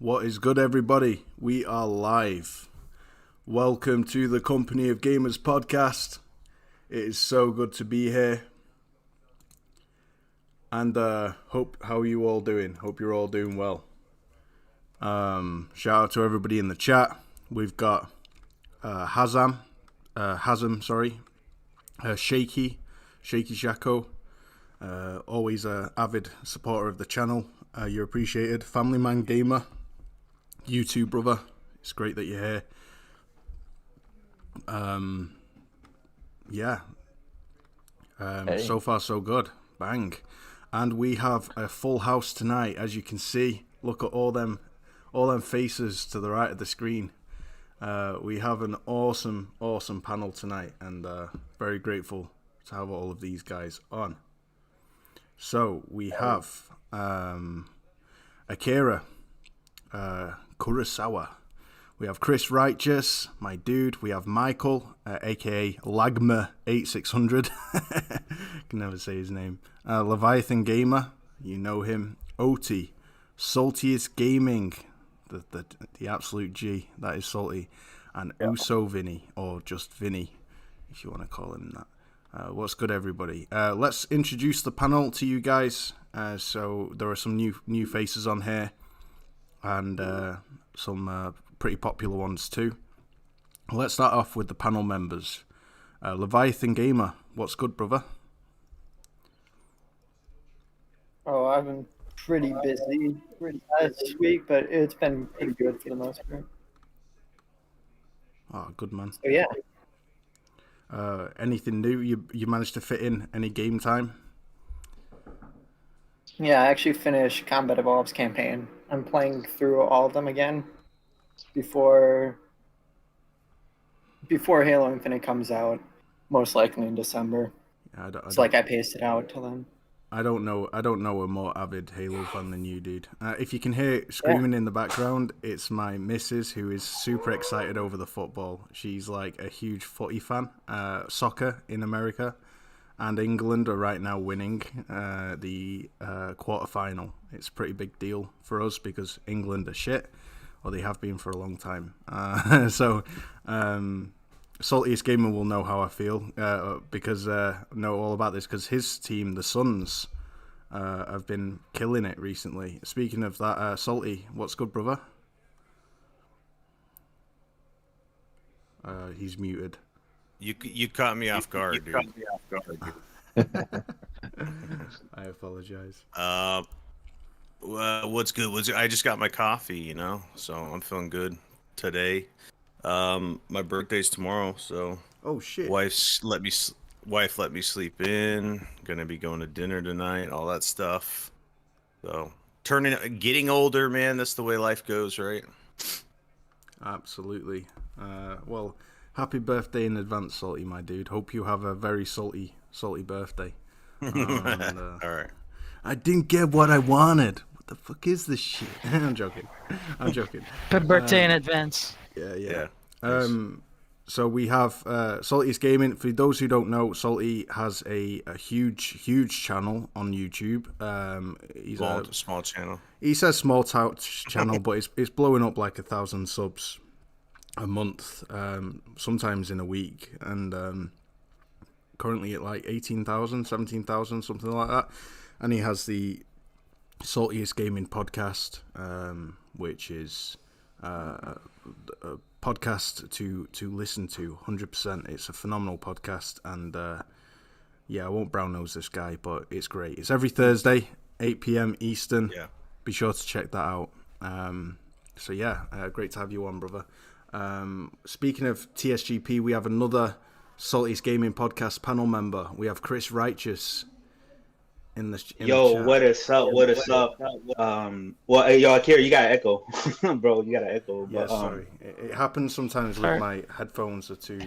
What is good, everybody? We are live. Welcome to the Company of Gamers podcast. It is so good to be here. And how are you all doing? Hope you're all doing well. Shout out to everybody in the chat. We've got Shaky Shako, always an avid supporter of the channel. You're appreciated. Family Man Gamer, you too, brother. It's great that you're here. Hey. So far so good. Bang. And we have a full house tonight, as you can see. Look at all them faces to the right of the screen. We have an awesome panel tonight, and very grateful to have all of these guys on. So we have Akira Kurosawa. We have Chris Righteous, my dude. We have Michael, aka Lagma8600. Can never say his name. Leviathan Gamer, you know him. Oti, Saltiest Gaming, the absolute G. That is Salty. And Uso Vinny, or just Vinny, if you want to call him that. What's good, everybody? Let's introduce the panel to you guys. So there are some new faces on here, and some pretty popular ones too. Let's start off with the panel members. Leviathan Gamer, what's good, brother? Oh, I've been pretty busy this week, but it's been pretty good for the most part. Oh, good man. So yeah. Anything new? You managed to fit in any game time? Yeah, I actually finished Combat Evolved's campaign. I'm playing through all of them again before Halo Infinite comes out, most likely in December. Yeah, I paced it out till then. I don't know a more avid Halo fan than you, dude. If you can hear screaming in the background, it's my missus, who is super excited over the football. She's like a huge footy fan. Soccer in America and England are right now winning the quarterfinal. It's a pretty big deal for us because England are shit, or they have been for a long time. Saltiest Gamer will know how I feel because know all about this because his team, the Suns, have been killing it recently. Speaking of that, Salty, what's good, brother? He's muted. You caught me off guard, dude. I apologize. What's good? I just got my coffee, so I'm feeling good today. My birthday's tomorrow, so oh shit. Wife let me sleep in. Gonna be going to dinner tonight, all that stuff. So getting older, man. That's the way life goes, right? Absolutely. Well, happy birthday in advance, Salty, my dude. Hope you have a very salty birthday. All right. I didn't get what I wanted. What the fuck is this shit? I'm joking. Happy birthday in advance. Yeah. So we have Saltiest Gaming. For those who don't know, Salty has a huge channel on YouTube. He's a small channel. He says small channel, but it's blowing up like 1,000 subs a month, sometimes in a week, and currently at like 18,000, 17,000, something like that. And he has the Saltiest Gaming podcast, which is a podcast to listen to 100%. It's a phenomenal podcast, and I won't brown nose this guy, but it's great. It's every Thursday, 8 p.m. Eastern. Yeah, be sure to check that out. Great to have you on, brother. Speaking of TSGP, we have another Saltiest Gaming podcast panel member. We have Chris Righteous in the chat. What is up? Akira, you got an echo. Bro, you got an echo. Yeah, sorry. It happens sometimes with my headphones are too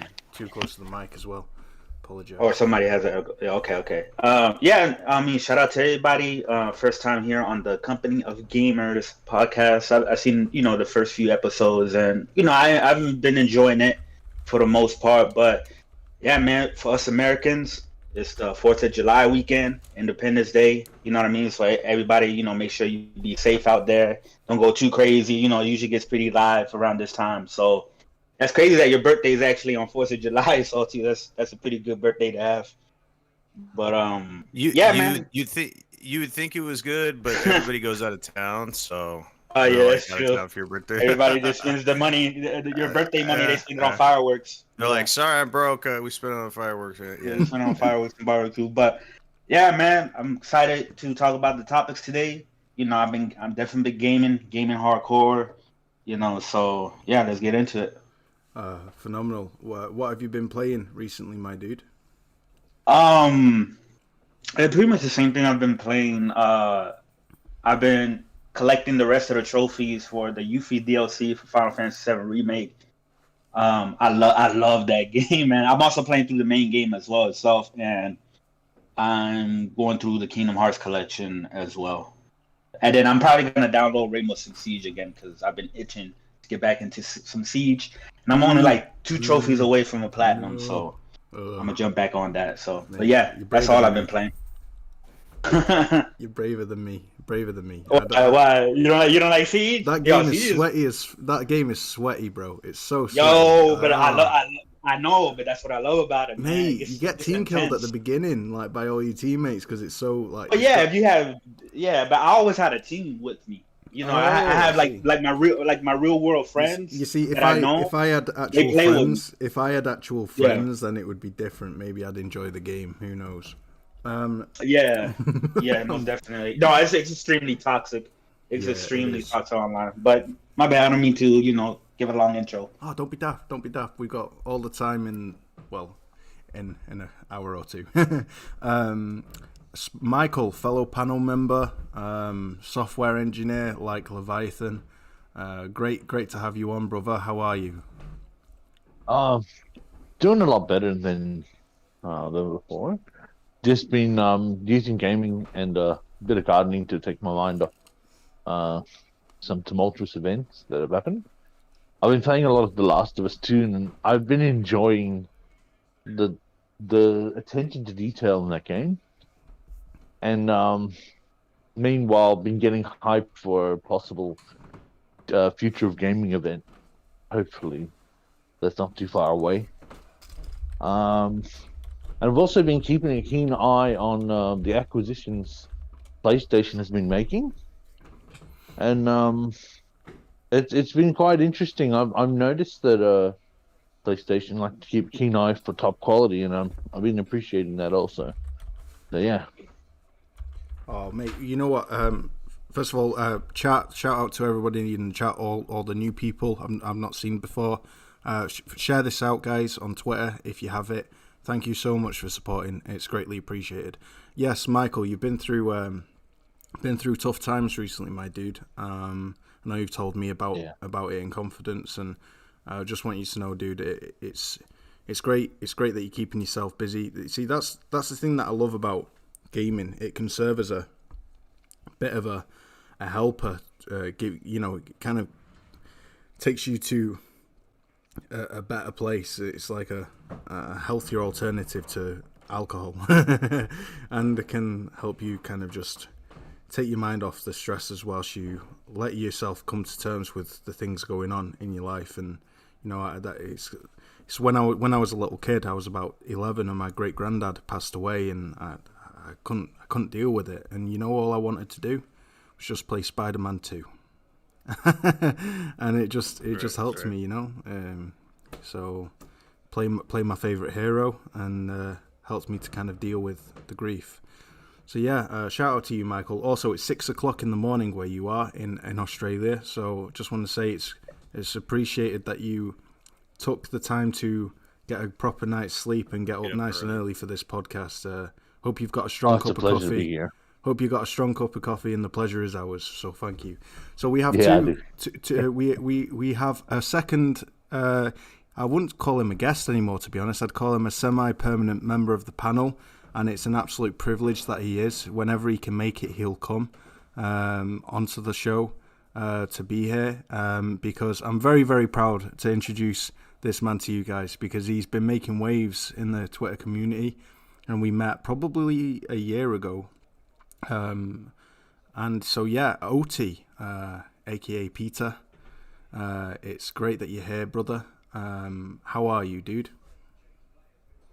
close to the mic as well. Apologize. Or somebody has an echo. Yeah, okay. Shout out to everybody. First time here on the Company of Gamers podcast. I've seen, the first few episodes, and, I've been enjoying it for the most part. But, yeah, man, for us Americans, It's the 4th of July weekend, Independence Day. You know what I mean? So everybody, you know, make sure you be safe out there. Don't go too crazy. You know, it usually gets pretty live around this time. So that's crazy that your birthday is actually on 4th of July. So that's a pretty good birthday to have. But man. You would think it was good, but everybody goes out of town, so. Oh yeah, that's out of true. town for your birthday. Everybody just spends the money, your birthday money. They spend it on fireworks. They're like, "Sorry, I'm broke. We spent it on fireworks." Yeah, we spent it on fireworks and barbecue. But yeah, man, I'm excited to talk about the topics today. You know, I'm definitely gaming hardcore. You know, so yeah, let's get into it. Phenomenal. What have you been playing recently, my dude? Pretty much the same thing I've been playing. I've been collecting the rest of the trophies for the Yuffie DLC for Final Fantasy VII Remake. I love that game, man. I'm also playing through the main game as well itself, and I'm going through the Kingdom Hearts collection as well. And then I'm probably gonna download Rainbow Six Siege again because I've been itching to get back into some Siege, and I'm only like 2 trophies away from a platinum, so I'm gonna jump back on that. So, but yeah, that's all I've been playing. You're braver than me. Why? You don't like Siege? That game is sweaty. That game is sweaty, bro. It's so sweaty. But I know, but that's what I love about it, man. Mate, you get team killed at the beginning, like by all your teammates, because it's so like. But but I always had a team with me. You know, I have like my real world friends. You see, if I had actual friends, then it would be different. Maybe I'd enjoy the game. Who knows? Yeah, most definitely. No, it's extremely toxic. It's extremely toxic online. But my bad, I don't mean to, give a long intro. Oh, don't be daft. We got all the time in an hour or two. Michael, fellow panel member, software engineer like Leviathan. Great to have you on, brother. How are you? Doing a lot better than before. Just been using gaming and a bit of gardening to take my mind off some tumultuous events that have happened. I've been playing a lot of The Last of Us 2, and I've been enjoying the attention to detail in that game. And meanwhile, been getting hyped for a possible future of gaming event. Hopefully, that's not too far away. And I've also been keeping a keen eye on the acquisitions PlayStation has been making, and it's been quite interesting. I've noticed that PlayStation like to keep a keen eye for top quality, and I've been appreciating that also. So yeah. Oh mate, you know what? First of all, shout out to everybody in the chat, all the new people I've not seen before. Share this out, guys, on Twitter if you have it. Thank you so much for supporting. It's greatly appreciated. Yes, Michael, you've been through tough times recently, my dude. I know you've told me about it in confidence, and I just want you to know, dude, it's great. It's great that you're keeping yourself busy. See, that's the thing that I love about gaming. It can serve as a bit of a helper. It kind of takes you to a better place. It's like a healthier alternative to alcohol, and it can help you kind of just take your mind off the stresses whilst you let yourself come to terms with the things going on in your life. And it's when I was a little kid, I was about 11, and my great granddad passed away, and I couldn't deal with it. And all I wanted to do was just play Spider-Man 2. And it just helped me, so play my favorite hero, and helps me to kind of deal with the grief. So yeah, shout out to you, Michael. Also, it's 6:00 in the morning where you are in Australia, so just want to say it's appreciated that you took the time to get a proper night's sleep and get up nice and early for this podcast. Hope you've got a strong cup of coffee. To be here. Hope you got a strong cup of coffee, and the pleasure is ours. So thank you. So we have we have a second. I wouldn't call him a guest anymore, to be honest. I'd call him a semi-permanent member of the panel, and it's an absolute privilege that he is. Whenever he can make it, he'll come onto the show to be here, because I'm very, very proud to introduce this man to you guys, because he's been making waves in the Twitter community. and we met probably a year ago. And so yeah, OT, aka Peter, it's great that you're here, brother. How are you, dude?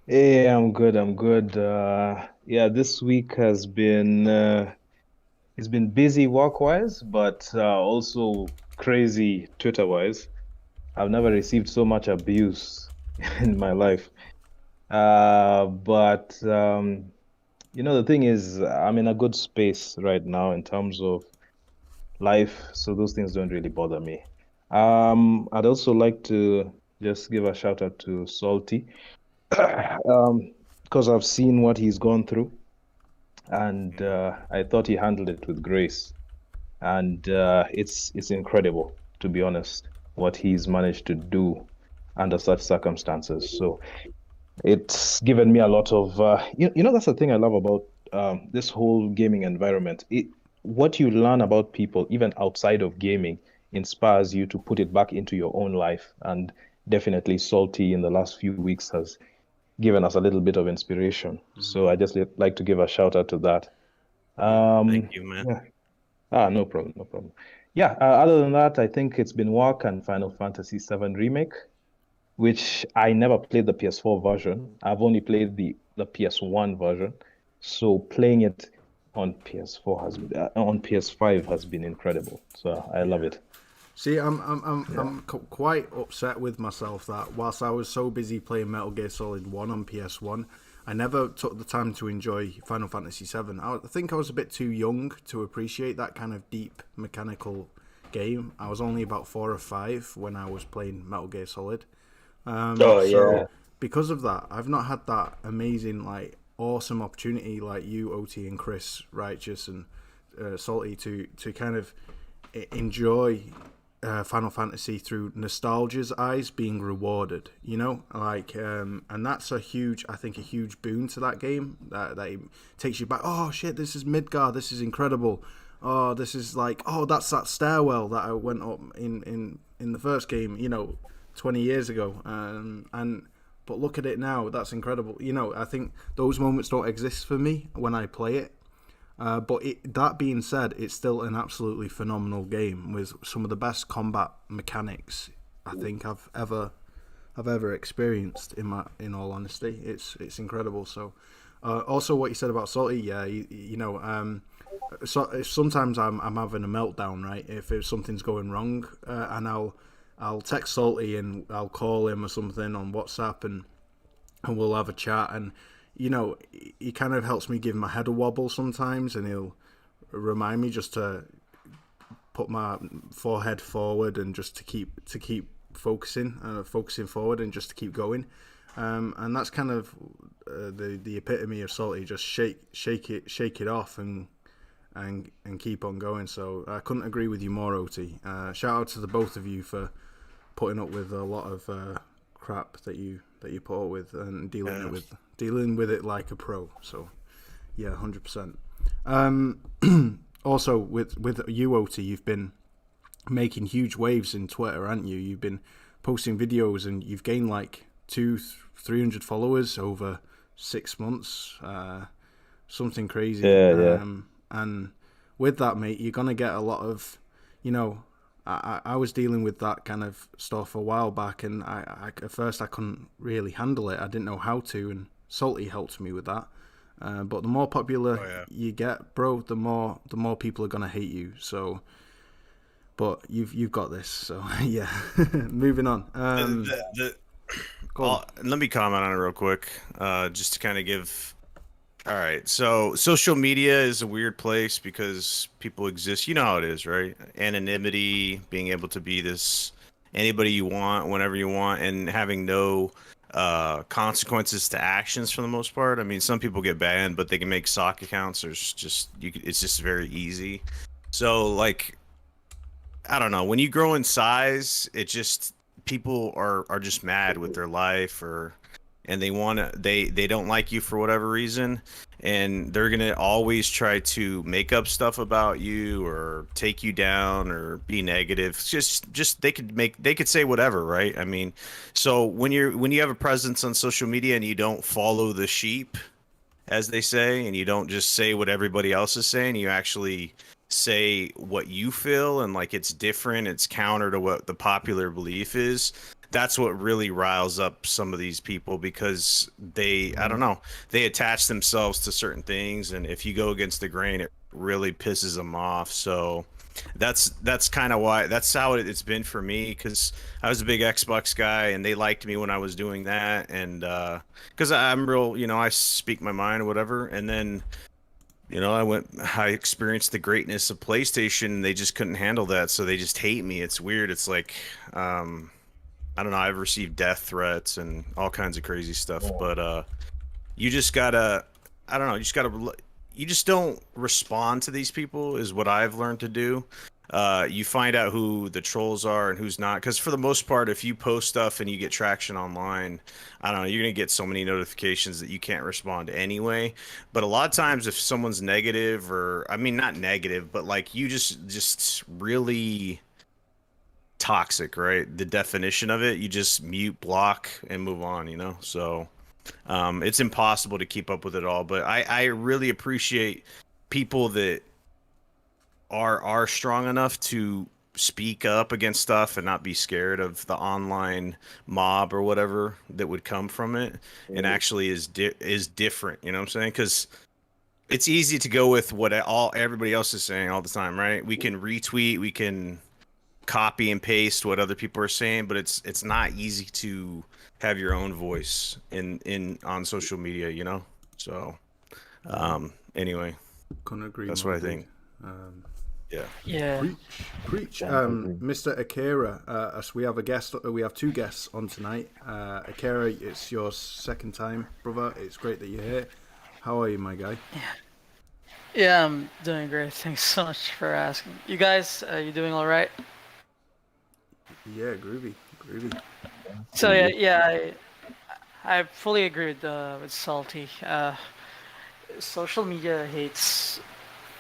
Hey, I'm good. I'm good. Yeah, this week has been it's been busy work-wise, but also crazy Twitter-wise. I've never received so much abuse in my life. But the thing is, I'm in a good space right now in terms of life, so those things don't really bother me. I'd also like to just give a shout out to Salty, because I've seen what he's gone through, and I thought he handled it with grace, and it's incredible, to be honest, what he's managed to do under such circumstances. So it's given me a lot of that's the thing I love about this whole gaming environment. What you learn about people, even outside of gaming, inspires you to put it back into your own life. And definitely Salty in the last few weeks has given us a little bit of inspiration. So I just like to give a shout out to that. Thank you, man. Yeah. No problem, no problem. Yeah, other than that, I think it's been work and Final Fantasy VII Remake, which I never played the PS4 version. I've only played the PS1 version. So playing it on on PS5 has been incredible. So I love it. See, I'm quite upset with myself that whilst I was so busy playing Metal Gear Solid 1 on PS1, I never took the time to enjoy Final Fantasy VII. I think I was a bit too young to appreciate that kind of deep mechanical game. I was only about 4 or 5 when I was playing Metal Gear Solid. So because of that, I've not had that amazing, awesome opportunity like you, OT, and Chris, Righteous, and Salty to kind of enjoy Final Fantasy through nostalgia's eyes being rewarded, and that's a huge boon to that game, that it takes you back. Oh shit, this is Midgar, this is incredible. Oh, this is that's that stairwell that I went up in the first game, 20 years ago, but look at it now, that's incredible. I think those moments don't exist for me when I play it. But that being said, it's still an absolutely phenomenal game with some of the best combat mechanics I think I've ever experienced. In all honesty, it's incredible. So, also what you said about Salty, yeah, so if sometimes I'm having a meltdown, right? If something's going wrong, and I'll text Salty and I'll call him or something on WhatsApp, and we'll have a chat, and he kind of helps me give my head a wobble sometimes, and he'll remind me just to put my forehead forward and just to keep focusing forward and just to keep going. And that's kind of the epitome of Salty. Just shake it off and keep on going. So I couldn't agree with you more, OT. Shout out to the both of you for putting up with a lot of crap that you put up with and dealing with it like a pro. So yeah, 100%. Also with you, OT, you've been making huge waves in Twitter, haven't you? You've been posting videos and you've gained 200-300 followers over 6 months, something crazy. Yeah. And with that, mate, you're gonna get a lot of, I was dealing with that kind of stuff a while back, and I at first I couldn't really handle it. I didn't know how to, and Salty helped me with that. But the more popular you get, bro, the more people are gonna hate you. So, but you've got this. So yeah, moving on. Let me comment on it real quick, just to kind of give. All right, so social media is a weird place because people exist. You know how it is, right? Anonymity, being able to be anybody you want, whenever you want, and having no consequences to actions for the most part. I mean, some people get banned, but they can make sock accounts. It's just very easy. So I don't know. When you grow in size, people are just mad with their life, and they don't like you for whatever reason, and they're gonna always try to make up stuff about you or take you down or be negative. It's just they could say whatever, right? I mean, so when you have a presence on social media and you don't follow the sheep, as they say, and you don't just say what everybody else is saying. You actually say what you feel, and like it's different, it's counter to what the popular belief is. That's what really riles up some of these people, because they, I don't know, they attach themselves to certain things, and if you go against the grain, it really pisses them off. So that's kind of why, that's how it's been for me, because I was a big Xbox guy and they liked me when I was doing that, and because I'm real, I speak my mind or whatever. And then I experienced the greatness of PlayStation, and they just couldn't handle that, so they just hate me. It's weird. It's like I don't know, I've received death threats and all kinds of crazy stuff, but you just gotta, I don't know, you just don't respond to these people, is what I've learned to do. You find out who the trolls are and who's not, because for the most part, if you post stuff and you get traction online, I don't know, you're gonna get so many notifications that you can't respond anyway. But a lot of times, if someone's negative, or I mean not negative, but like you just really toxic, right? The definition of it, you just mute, block, and move on. So it's impossible to keep up with it all. But I really appreciate people that are strong enough to speak up against stuff and not be scared of the online mob or whatever that would come from it, and actually is different. You know what I'm saying? Because it's easy to go with what everybody else is saying all the time, right? We can retweet, we can copy and paste what other people are saying, but it's not easy to have your own voice on social media. So anyway, couldn't agree that's more, what I think. Yeah. Preach. Mr. Akira, as we have two guests on tonight. Akira, it's your second time, brother. It's great that you're here. How are you, my guy? Yeah, I'm doing great. Thanks so much for asking. You guys, you doing all right? Yeah, groovy. So yeah, I fully agree with Salty. Social media hates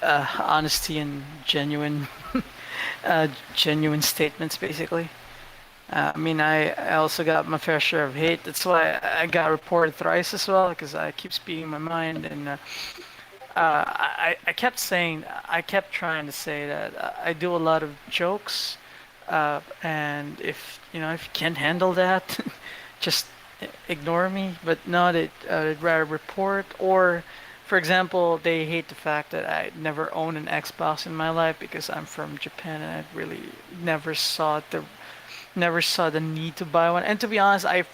honesty and genuine statements, basically. I mean, I also got my fair share of hate. That's why I got reported thrice as well, because I keep speaking my mind. And I kept trying to say that I do a lot of jokes. And if you can't handle that, just ignore me. But no, they'd rather report. Or, for example, they hate the fact that I never owned an Xbox in my life because I'm from Japan and I really never saw the need to buy one. And to be honest, I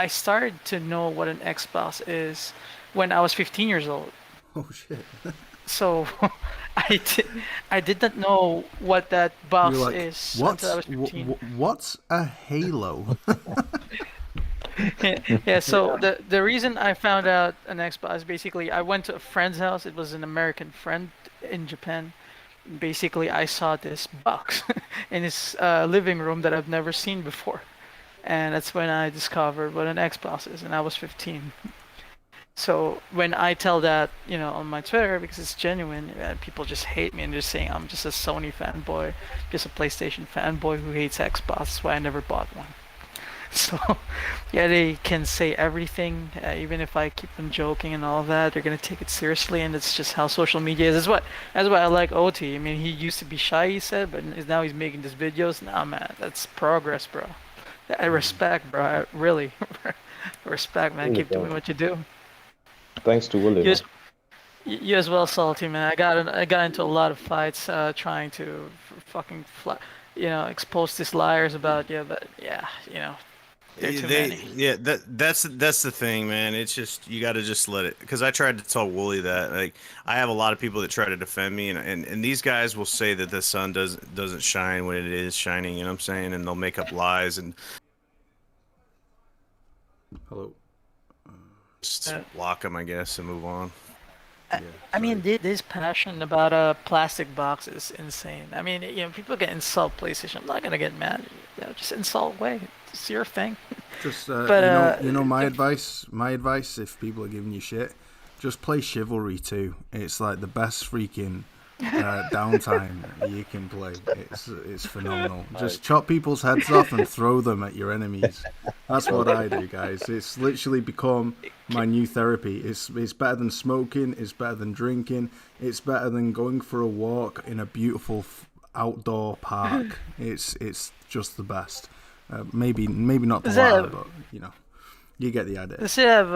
started to know what an Xbox is when I was 15 years old. Oh shit. So I did not know what that box is until I was 15. What's a Halo? Yeah, so the reason I found out an Xbox is basically I went to a friend's house. It was an American friend in Japan. Basically, I saw this box in his living room that I've never seen before. And that's when I discovered what an Xbox is, and I was 15. So when I tell that, on my Twitter, because it's genuine, people just hate me and they're saying I'm just a Sony fanboy, just a PlayStation fanboy who hates Xbox. That's why I never bought one. So, yeah, they can say everything, even if I keep them joking and all of that. They're gonna take it seriously, and it's just how social media is. That's why I like OT. I mean, he used to be shy, he said, but now he's making these videos. Nah, man, that's progress, bro. I respect, bro. I really respect, man. Keep doing what you do. Thanks to Woolley. You as well, Salty, man. I got into a lot of fights trying to fucking expose these liars about you, but they're too many. Yeah, that's the thing, man. It's just, you got to just let it, because I tried to tell Woolley that, like, I have a lot of people that try to defend me, and these guys will say that the sun doesn't shine when it is shining, you know what I'm saying? And they'll make up lies and Hello. just block them, I guess, and move on. I mean, this passion about plastic box is insane. I mean, people get insult PlayStation. I'm not gonna get mad. Just insult away. It's your thing. Just but my advice. My advice, if people are giving you shit, just play Chivalry 2. It's like the best freaking downtime you can play. It's phenomenal. Just chop people's heads off and throw them at your enemies. That's what I do, guys. It's literally become my new therapy. It's better than smoking. It's better than drinking. It's better than going for a walk in a beautiful outdoor park. It's just the best. Maybe not the latter, but you get the idea. Does it have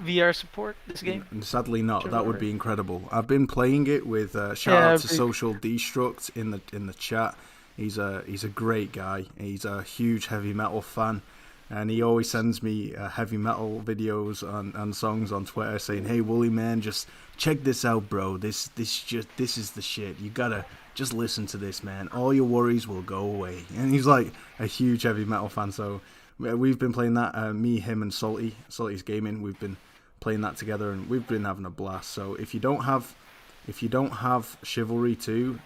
VR support, this game? Sadly not. That would be incredible. I've been playing it with shout out to Social Destruct in the chat. He's a great guy. He's a huge heavy metal fan, and he always sends me heavy metal videos and songs on Twitter saying, "Hey Woolley man, just check this out, bro. This is the shit. You gotta just listen to this, man. All your worries will go away." And he's like a huge heavy metal fan, so we've been playing that, me, him, and Salty's Gaming. We've been playing that together, and we've been having a blast. So if you don't have Chivalry 2,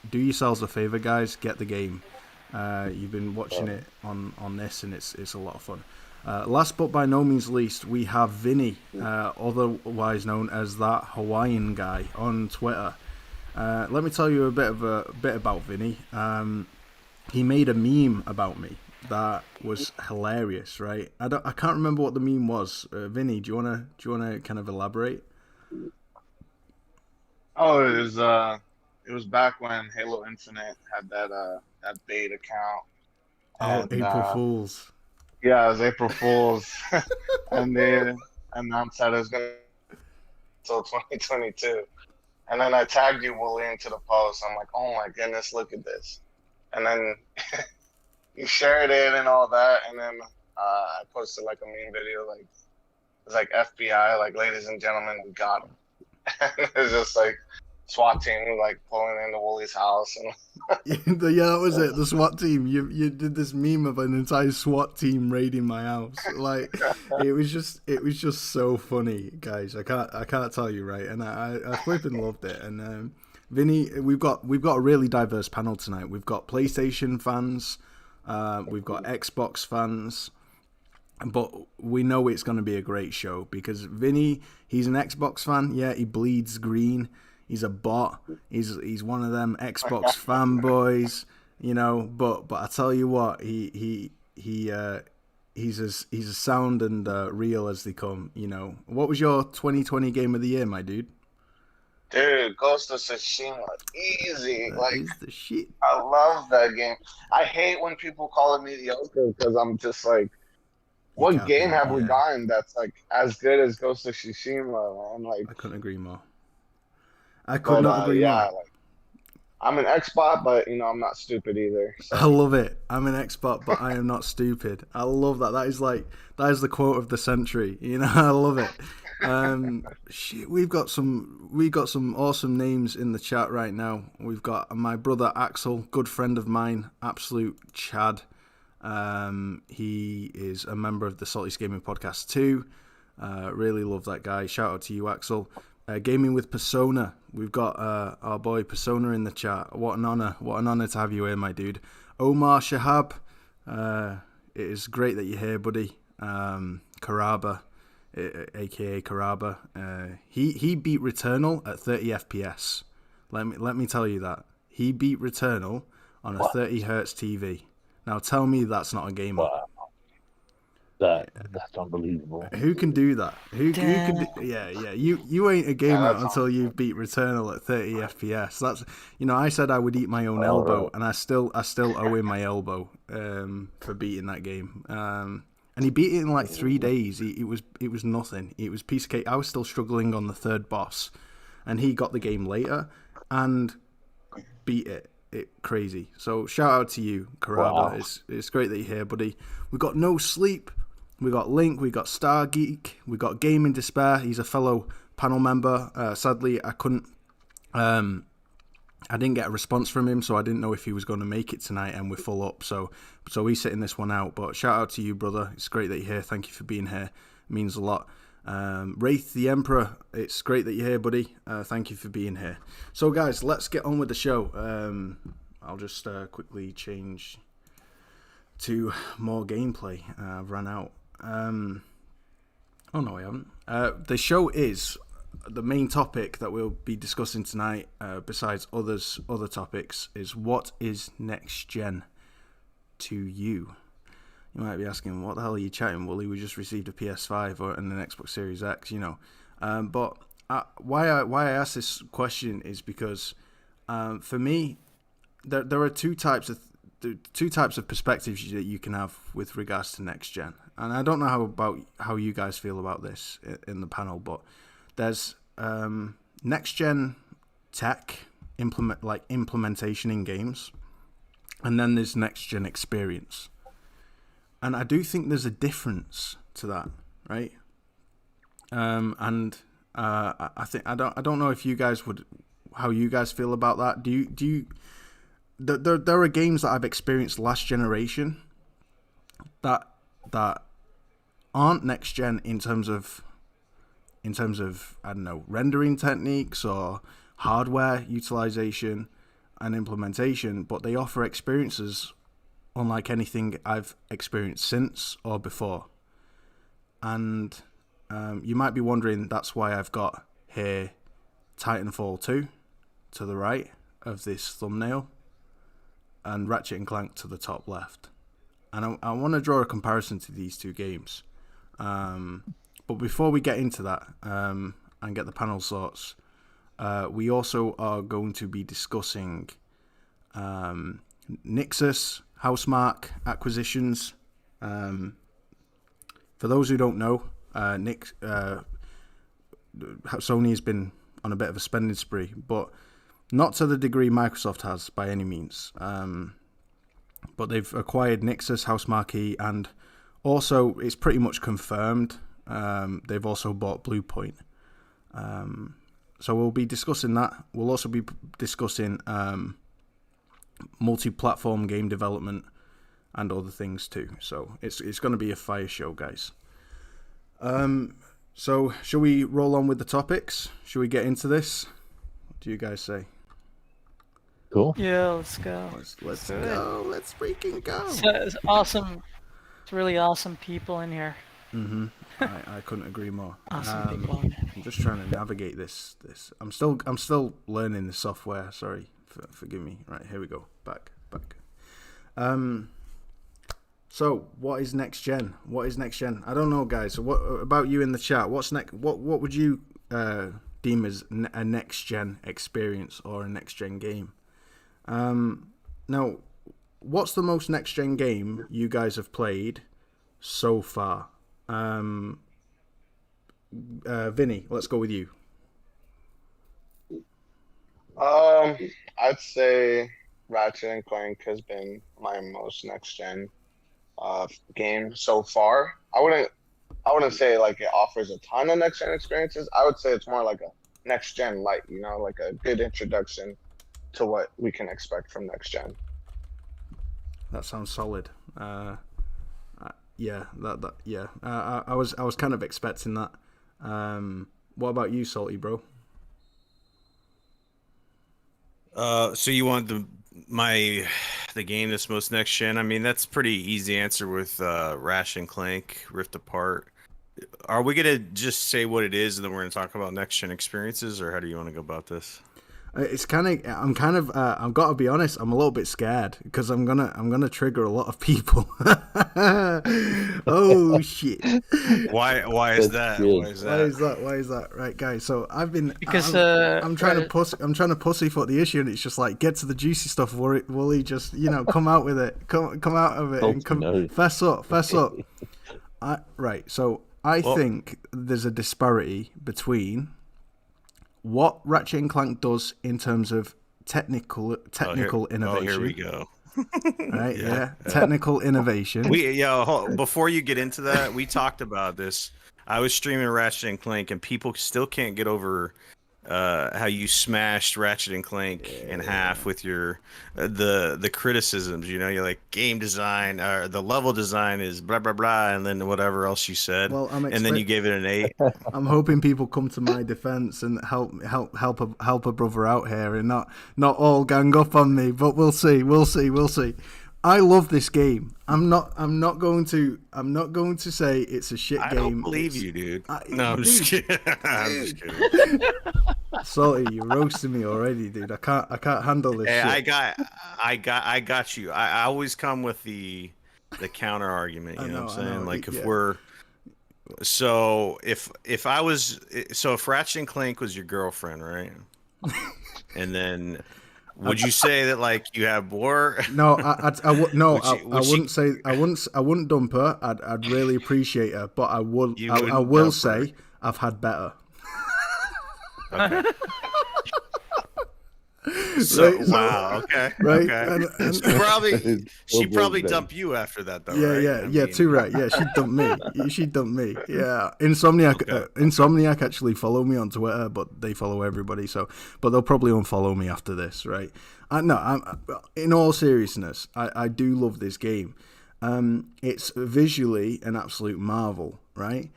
do yourselves a favor, guys. Get the game. You've been watching it on this, and it's a lot of fun. Last but by no means least, we have Vinny, otherwise known as that Hawaiian guy on Twitter. Let me tell you a bit about Vinny. He made a meme about me that was hilarious, right? I can't remember what the meme was. Vinny, do you wanna kind of elaborate? Oh, it was back when Halo Infinite had that bait account. And, April Fools. Yeah, it was April Fools, and they announced that it was gonna until 2022. And then I tagged you, Woolley, into the post. I'm like, oh my goodness, look at this. And then you shared it and all that, and then I posted like a meme video, like it's like FBI, like ladies and gentlemen, we got him. And it's just like SWAT team like pulling into Woolley's house, and yeah, that was it. The SWAT team. You did this meme of an entire SWAT team raiding my house. Like it was just so funny, guys. I can't tell you, right? And I flipping loved it. And Vinny, we've got a really diverse panel tonight. We've got PlayStation fans. We've got Xbox fans, but we know it's going to be a great show because Vinny, he's an Xbox fan. Yeah, he bleeds green. He's a bot. He's one of them Xbox fanboys, But I tell you what, he's as sound and real as they come. What was your 2020 game of the year, my dude? Dude, Ghost of Tsushima, easy. That like is the shit. I love that game. I hate when people call it mediocre because I'm just like, what game have we gotten that's like as good as Ghost of Tsushima, man? Like I couldn't agree more. I could not agree more. Like, I'm an Xbot, but I'm not stupid either. So. I love it. I'm an Xbot, but I am not stupid. I love that. That is the quote of the century. I love it. We've got some awesome names in the chat right now. We've got my brother Axel, good friend of mine, absolute Chad. He is a member of the Salty's Gaming Podcast too. Really love that guy. Shout out to you, Axel. Gaming with Persona. We've got our boy Persona in the chat. What an honor to have you here, my dude. Omar Shahab. It is great that you're here, buddy. Karaba, aka Karaba. He beat Returnal at 30 FPS. Let me tell you that. He beat Returnal on a 30 hertz TV. Now tell me that's not a gamer. Wow. That's unbelievable. Who can do that? Who can do, yeah. You ain't a gamer until you beat Returnal at 30 FPS. That's I said I would eat my own elbow, and I still owe him my elbow for beating that game. And he beat it in like 3 days. It was nothing. It was piece of cake. I was still struggling on the third boss, and he got the game later and beat it. Crazy. So shout out to you, Karaba. Wow. It's great that you're here, buddy. We got No Sleep. We got Link, we got Star Geek, we got Game in Despair. He's a fellow panel member. Sadly, I didn't get a response from him, so I didn't know if he was going to make it tonight, and we're full up. So he's sitting this one out. But shout out to you, brother. It's great that you're here. Thank you for being here. It means a lot. Wraith the Emperor, it's great that you're here, buddy. Thank you for being here. So, guys, let's get on with the show. I'll just quickly change to more gameplay. I've run out. Oh no, I haven't. The show is the main topic that we'll be discussing tonight, besides other topics, is what is next gen to you? You might be asking, what the hell are you chatting, Woolley? We just received a PS5 and an Xbox Series X, you know. But why I ask this question is because for me, there are two types of perspectives that you can have with regards to next gen, and I don't know how you guys feel about this in the panel, but there's next gen tech implementation in games, and then there's next gen experience, and I do think there's a difference to that, right? I think I don't know if you guys how you guys feel about that. Do you there are games that I've experienced last generation that aren't next gen in terms of I don't know, rendering techniques or hardware utilization and implementation, but they offer experiences unlike anything I've experienced since or before. And you might be wondering, that's why I've got here Titanfall 2 to the right of this thumbnail and Ratchet & Clank to the top left. And I want to draw a comparison to these two games. But before we get into that and get the panel thoughts, we also are going to be discussing Nixxes, Housemarque, Acquisitions. For those who don't know, Sony has been on a bit of a spending spree, but not to the degree Microsoft has by any means. But they've acquired Nixxes, Housemarque, and also it's pretty much confirmed they've also bought Bluepoint. So we'll be discussing that. We'll also be discussing multi-platform game development and other things too. So it's going to be a fire show, guys. So shall we roll on with the topics? Shall we get into this? What do you guys say? Cool. Yeah, let's go. Let's go. Let's freaking go. It's awesome. It's really awesome people in here. Mm-hmm. I couldn't agree more. Awesome people in here. I'm just trying to navigate this. I'm still learning the software. Sorry, forgive me. Right, here we go. Back. So what is next gen? What is next gen? I don't know, guys. So what about you in the chat? What's next? What would you deem as a next gen experience or a next gen game? Now, what's the most next gen game you guys have played so far? Vinny, let's go with you. I'd say Ratchet and Clank has been my most next gen game so far. I wouldn't say like it offers a ton of next gen experiences. I would say it's more like a next gen light, you know, like a good introduction to what we can expect from next gen. That sounds solid. Yeah, yeah. I was kind of expecting that. What about you, Salty bro? So you want the game that's most next gen? I mean, that's pretty easy answer with Ratchet and Clank Rift Apart. Are we gonna just say what it is and then we're gonna talk about next gen experiences, or how do you want to go about this? I've got to be honest, I'm a little bit scared because I'm gonna trigger a lot of people. Oh shit! Why is that? Why is that? Right, guys. So I'm trying to pussyfoot the issue, and it's just like, get to the juicy stuff. Woolley, just come out with it. Come out of it and fess up. Right. So I think there's a disparity between what Ratchet and Clank does in terms of technical innovation. Oh, here we go. Right? Yeah. Technical innovation. Before you get into that, we talked about this. I was streaming Ratchet and Clank, and people still can't get over how you smashed Ratchet and Clank in half with your the criticisms. You're like, game design or the level design is blah blah blah, and then whatever else you said. Well, and then you gave it an 8. I'm hoping people come to my defense and help a brother out here, and not all gang up on me. But we'll see. I love this game. I'm not going to say it's a shit I game. don't believe you, dude. No, I'm just kidding. I'm just kidding. Salty, you're roasting me already, dude. I can't handle this Hey, shit. I got you. I always come with the counter argument. You know what I'm saying? Like if we're if I was if Ratchet and Clank was your girlfriend, right? And then would you say that like you have more? No, I wouldn't dump her. I'd really appreciate her, but I will say I've had better. Okay. So Right, wow, okay, right, okay. She probably dumped you after that, though. Yeah, right? yeah, too right. Yeah, she dumped me. She dumped me. Yeah, Insomniac actually follow me on Twitter, but they follow everybody. But they'll probably unfollow me after this, right? In all seriousness, I do love this game. It's visually an absolute marvel, right?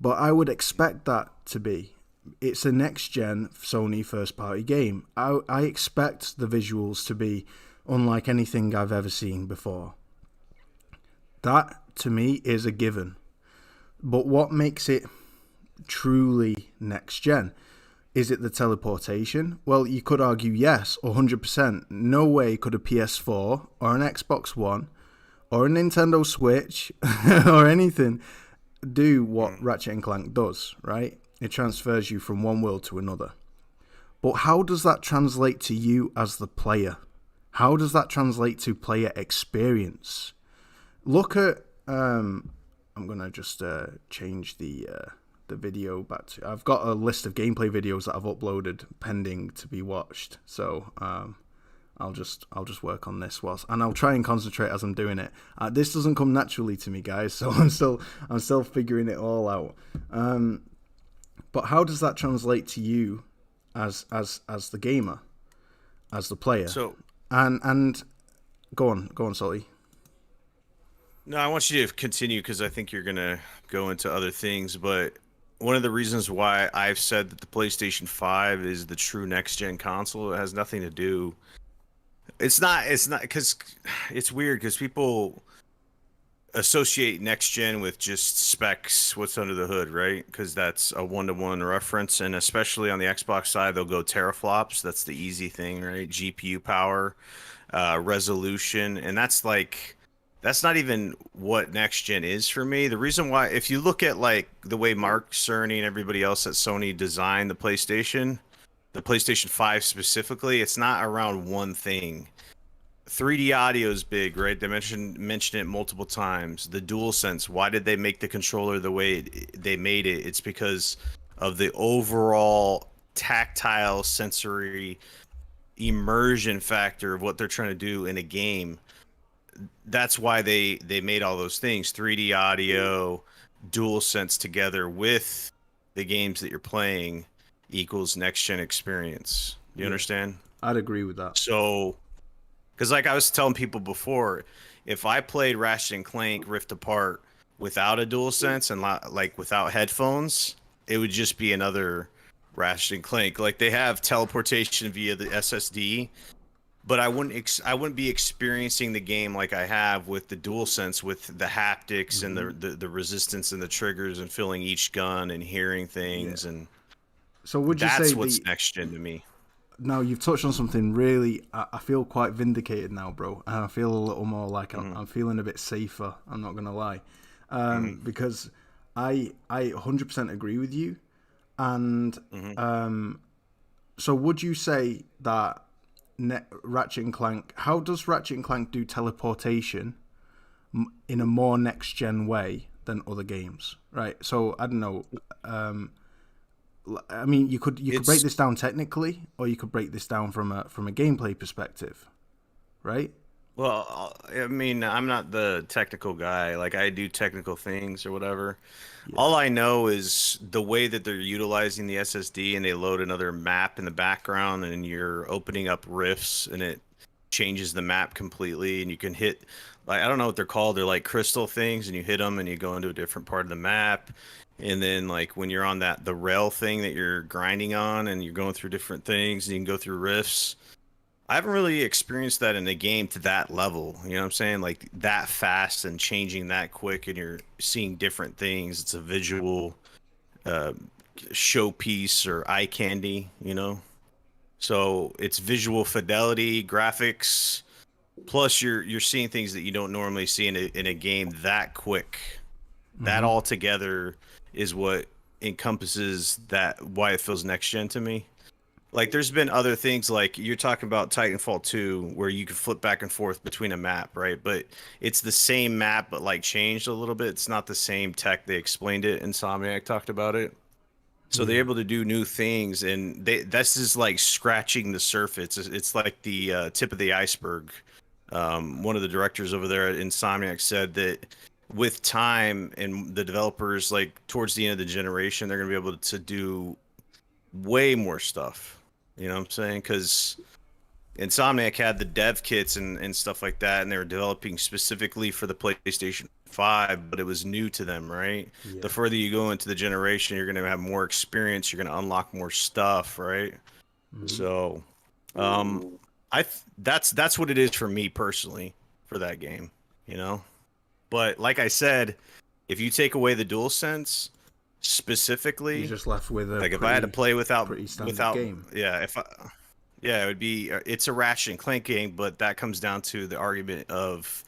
But I would expect that to be. It's a next-gen Sony first-party game. I expect the visuals to be unlike anything I've ever seen before. That, to me, is a given. But what makes it truly next-gen? Is it the teleportation? Well, you could argue yes, 100%. No way could a PS4 or an Xbox One or a Nintendo Switch or anything do what Ratchet & Clank does, right? It transfers you from one world to another. But how does that translate to you as the player? How does that translate to player experience? Look at... I'm going to just change the video back to... I've got a list of gameplay videos that I've uploaded pending to be watched. So I'll just work on this and I'll try and concentrate as I'm doing it. This doesn't come naturally to me, guys, so I'm still figuring it all out. But how does that translate to you as the gamer, as the player? So and go on, Salty. No, I want you to continue because I think you're gonna go into other things. But one of the reasons why I've said that the PlayStation 5 is the true next-gen console, it has nothing to do. It's not because it's weird because people associate next gen with just specs, what's under the hood, right? Because that's a one-to-one reference, and especially on the Xbox side, they'll go teraflops. That's the easy thing, right? GPU power, resolution, and that's not even what next gen is for me. The reason why, if you look at like the way Mark Cerny and everybody else at Sony designed the PlayStation 5 specifically, it's not around one thing. 3D audio is big, right? They mentioned it multiple times. The DualSense, why did they make the controller the way they made it? It's because of the overall tactile sensory immersion factor of what they're trying to do in a game. That's why they made all those things. 3D audio, DualSense together with the games that you're playing equals next-gen experience. You understand? I'd agree with that. So... because like I was telling people before, if I played Ratchet and Clank Rift Apart without a DualSense and like without headphones, it would just be another Ratchet and Clank. Like they have teleportation via the SSD, but I wouldn't be experiencing the game like I have with the DualSense, with the haptics and the resistance and the triggers and feeling each gun and hearing things. Yeah. And so would you that's say what's next gen to me. Now, you've touched on something really, I feel quite vindicated now, bro. And I feel a little more like I'm feeling a bit safer, I'm not going to lie. Because I 100% agree with you. And so would you say that Ratchet and Clank, how does Ratchet and Clank do teleportation in a more next-gen way than other games? Right, so I don't know... I mean, you could break this down technically, or you could break this down from a gameplay perspective, right? Well, I mean, I'm not the technical guy. Like, I do technical things or whatever. Yeah. All I know is the way that they're utilizing the SSD, and they load another map in the background, and you're opening up rifts, and it changes the map completely, and you can hit, like, I don't know what they're called. They're like crystal things, and you hit them, and you go into a different part of the map. And then, like, when you're on the rail thing that you're grinding on, and you're going through different things, and you can go through rifts. I haven't really experienced that in a game to that level. You know what I'm saying? Like that fast and changing that quick, and you're seeing different things. It's a visual uh, showpiece or eye candy, you know? So it's visual fidelity, graphics, plus you're seeing things that you don't normally see in a game that quick. That all together is what encompasses that why it feels next gen to me. Like there's been other things like you're talking about Titanfall 2 where you can flip back and forth between a map, right? But it's the same map but like changed a little bit. It's not the same tech. They explained it. Insomniac talked about it. So they're able to do new things, and that's just like scratching the surface. It's like the tip of the iceberg. One of the directors over there at Insomniac said that with time and the developers, like towards the end of the generation, they're going to be able to do way more stuff. You know what I'm saying? Because Insomniac had the dev kits and stuff like that, and they were developing specifically for the PlayStation 5, but it was new to them, right? Yeah. The further you go into the generation, you're going to have more experience, you're going to unlock more stuff, right? So, that's what it is for me personally for that game, you know? But like I said, if you take away the DualSense specifically, You're just left with a like if I had to play without game. Yeah, it would be it's a Ratchet and Clank game, but that comes down to the argument of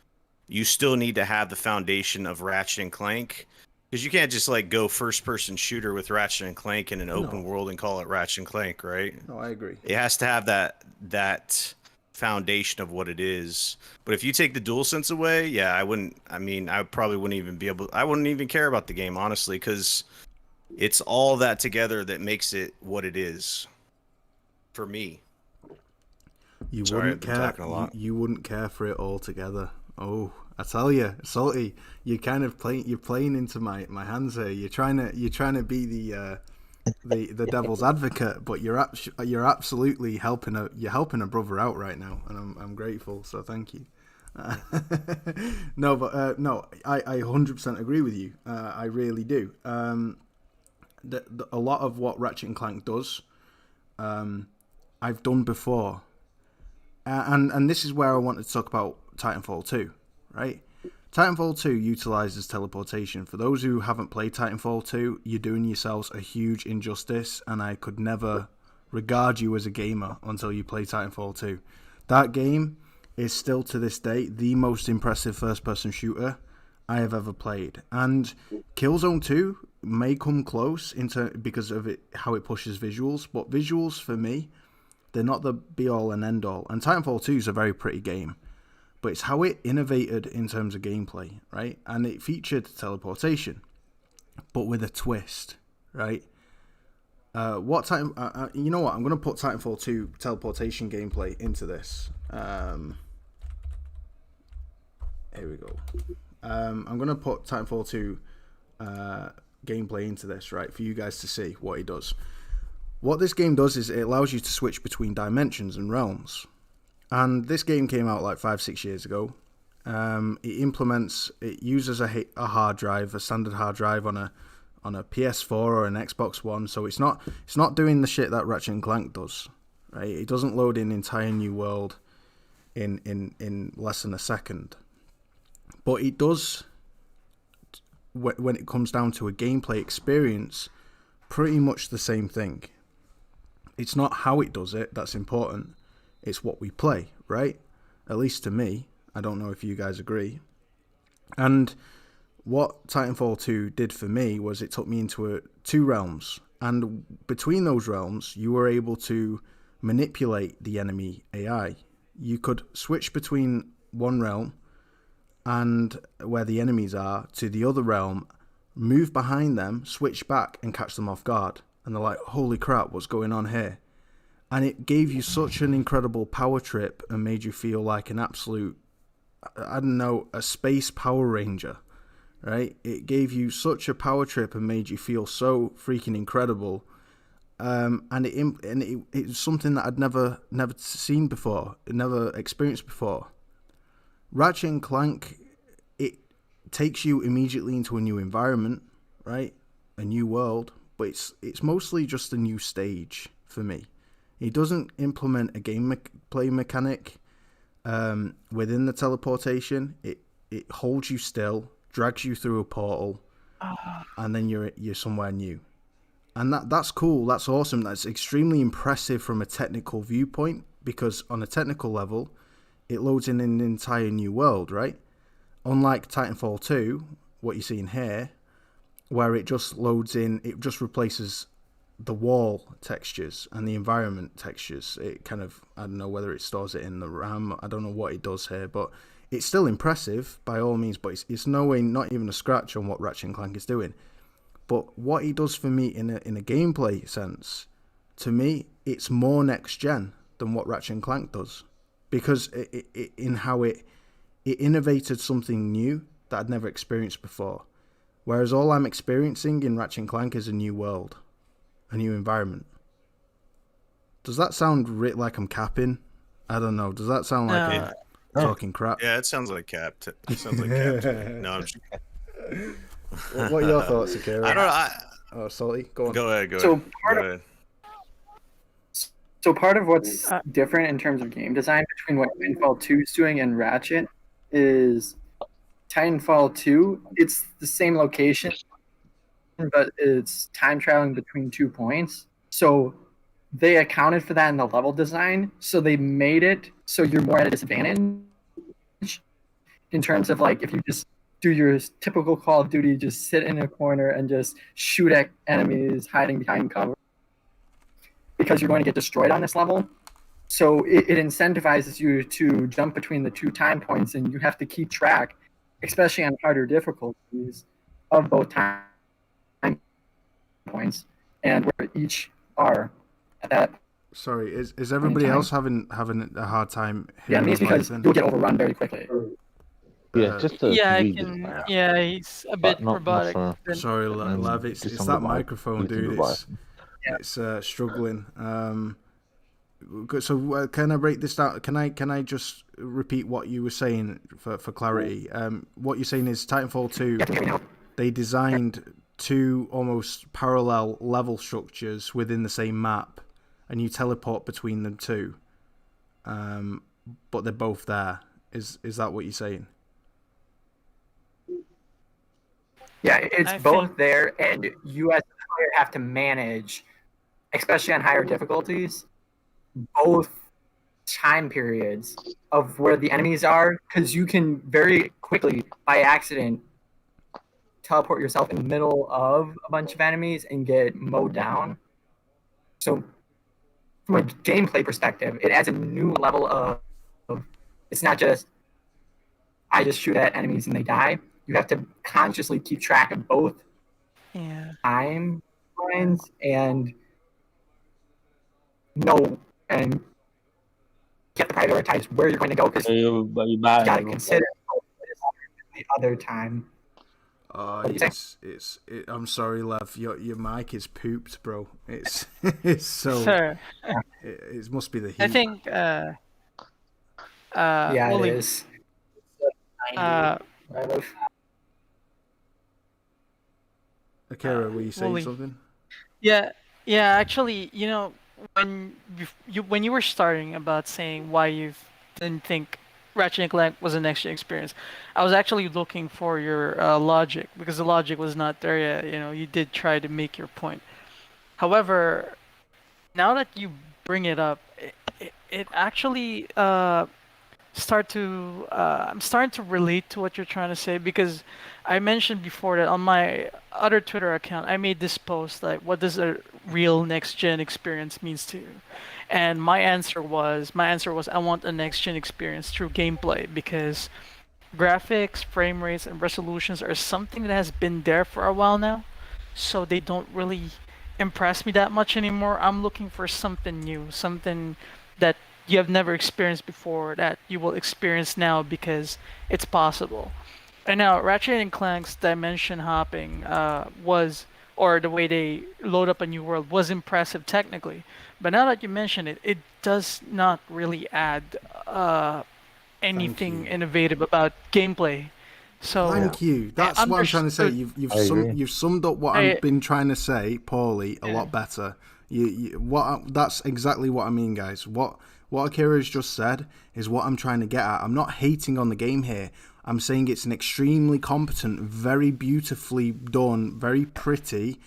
you still need to have the foundation of Ratchet and Clank, because you can't just like go first person shooter with Ratchet and Clank in an open world and call it Ratchet and Clank, right? No, I agree. It has to have that foundation of what it is. But if you take the DualSense away, yeah, I probably wouldn't even be able. I wouldn't even care about the game, honestly, because it's all that together that makes it what it is for me. You Sorry, wouldn't I've been care. talking a lot. You wouldn't care for it all together. Oh, I tell you, Salty, you're kind of playing. You're playing into my hands here. You're trying to be the devil's advocate, but you're absolutely helping a brother out right now, and I'm grateful. So thank you. No, I 100% agree with you. I really do. A lot of what Ratchet and Clank does, I've done before. And this is where I wanted to talk about Titanfall 2, right? Titanfall 2 utilizes teleportation. For those who haven't played Titanfall 2, you're doing yourselves a huge injustice, and I could never regard you as a gamer until you play Titanfall 2. That game is still to this day the most impressive first-person shooter I have ever played. And Killzone 2 may come close because of how it pushes visuals, but visuals for me, they're not the be-all and end-all. And Titanfall 2 is a very pretty game, but it's how it innovated in terms of gameplay, right? And it featured teleportation, but with a twist, right? You know what? I'm going to put Titanfall 2 teleportation gameplay into this. Here we go. I'm going to put Titanfall 2 gameplay into this, right, for you guys to see what it does. What this game does is it allows you to switch between dimensions and realms. And this game came out like 5-6 years ago. It uses a hard drive, a standard hard drive on a PS4 or an Xbox One. So it's not doing the shit that Ratchet and Clank does, right? It doesn't load an entire new world in less than a second. But it does, when it comes down to a gameplay experience, pretty much the same thing. It's not how it does it that's important. It's what we play, right? At least to me. I don't know if you guys agree. And what Titanfall 2 did for me was it took me into two realms. And between those realms, you were able to manipulate the enemy AI. You could switch between one realm and where the enemies are to the other realm, move behind them, switch back and catch them off guard. And they're like, holy crap, what's going on here? And it gave you such an incredible power trip and made you feel like an absolute, I don't know, a space Power Ranger, right? It gave you such a power trip and made you feel so freaking incredible. And it's something that I'd never seen before, never experienced before. Ratchet and Clank, it takes you immediately into a new environment, right? A new world, but it's mostly just a new stage for me. He doesn't implement a gameplay mechanic within the teleportation. It holds you still, drags you through a portal, and then you're somewhere new. And that's cool. That's awesome. That's extremely impressive from a technical viewpoint, because on a technical level, it loads in an entire new world, right? Unlike Titanfall 2, what you see in here, where it just loads in, it just replaces the wall textures and the environment textures. It kind of, I don't know whether it stores it in the RAM. I don't know what it does here, but it's still impressive by all means, but it's no way, not even a scratch on what Ratchet & Clank is doing. But what he does for me in a gameplay sense, to me, it's more next gen than what Ratchet & Clank does, because in how it innovated something new that I'd never experienced before. Whereas all I'm experiencing in Ratchet & Clank is a new world, a new environment. Does that sound like I'm capping? I don't know. Does that sound like I'm talking crap? Yeah, it sounds like cap. It sounds like cap to me. No, I'm just... What are your thoughts, Akira? I don't know. Oh, Salty, go on. Go ahead. So part of what's different in terms of game design between what Titanfall 2 is doing and Ratchet is Titanfall 2, it's the same location, but it's time traveling between 2 points. So they accounted for that in the level design. So they made it so you're more at a disadvantage in terms of, like, if you just do your typical Call of Duty, just sit in a corner and just shoot at enemies hiding behind cover, because you're going to get destroyed on this level. So it incentivizes you to jump between the 2 time points, and you have to keep track, especially on harder difficulties, of both time points and where each are at that. Sorry, is everybody else having a hard time hearing? Yeah, because you'll get overrun very quickly. Yeah, just I can. Yeah, he's a bit robotic. Sorry, Lav, it's that microphone, dude. It's struggling. So can I break this down? Can I just repeat what you were saying for clarity? What you're saying is Titanfall 2, they designed 2 almost parallel level structures within the same map, and you teleport between them 2. But they're both there. Is that what you're saying? Yeah, it's both there, and you as a player have to manage, especially on higher difficulties, both time periods of where the enemies are, because you can very quickly, by accident, teleport yourself in the middle of a bunch of enemies and get mowed down. So from a gameplay perspective, it adds a new level of it's not just I just shoot at enemies and they die. You have to consciously keep track of both time lines and know and you have to prioritize where you're going to go, because you got to consider the other time. I'm sorry, Lev. Your mic is pooped, bro. It's so. Sir. It must be the heat. I think. Woolley, it is. Akira, were you saying something? Yeah. Actually, when you were starting about saying why you didn't think Ratchet & Clank was a next-gen experience, I was actually looking for your logic, because the logic was not there yet. You did try to make your point. However, now that you bring it up, it actually I'm starting to relate to what you're trying to say, because I mentioned before that on my other Twitter account, I made this post, like, what does a real next-gen experience means to you? And my answer was I want a next-gen experience through gameplay, because graphics, frame rates, and resolutions are something that has been there for a while now, so they don't really impress me that much anymore. I'm looking for something new, something that you have never experienced before, that you will experience now because it's possible. And now Ratchet & Clank's dimension hopping or the way they load up a new world was impressive technically. But now that you mention it, it does not really add anything innovative about gameplay So Thank you. That's what I'm trying to say. understood- You've summed up what I've been trying to say, Paulie, a lot better. That's exactly what I mean, guys. What Akira's just said is what I'm trying to get at. I'm not hating on the game here. I'm saying it's an extremely competent, very beautifully done, very pretty,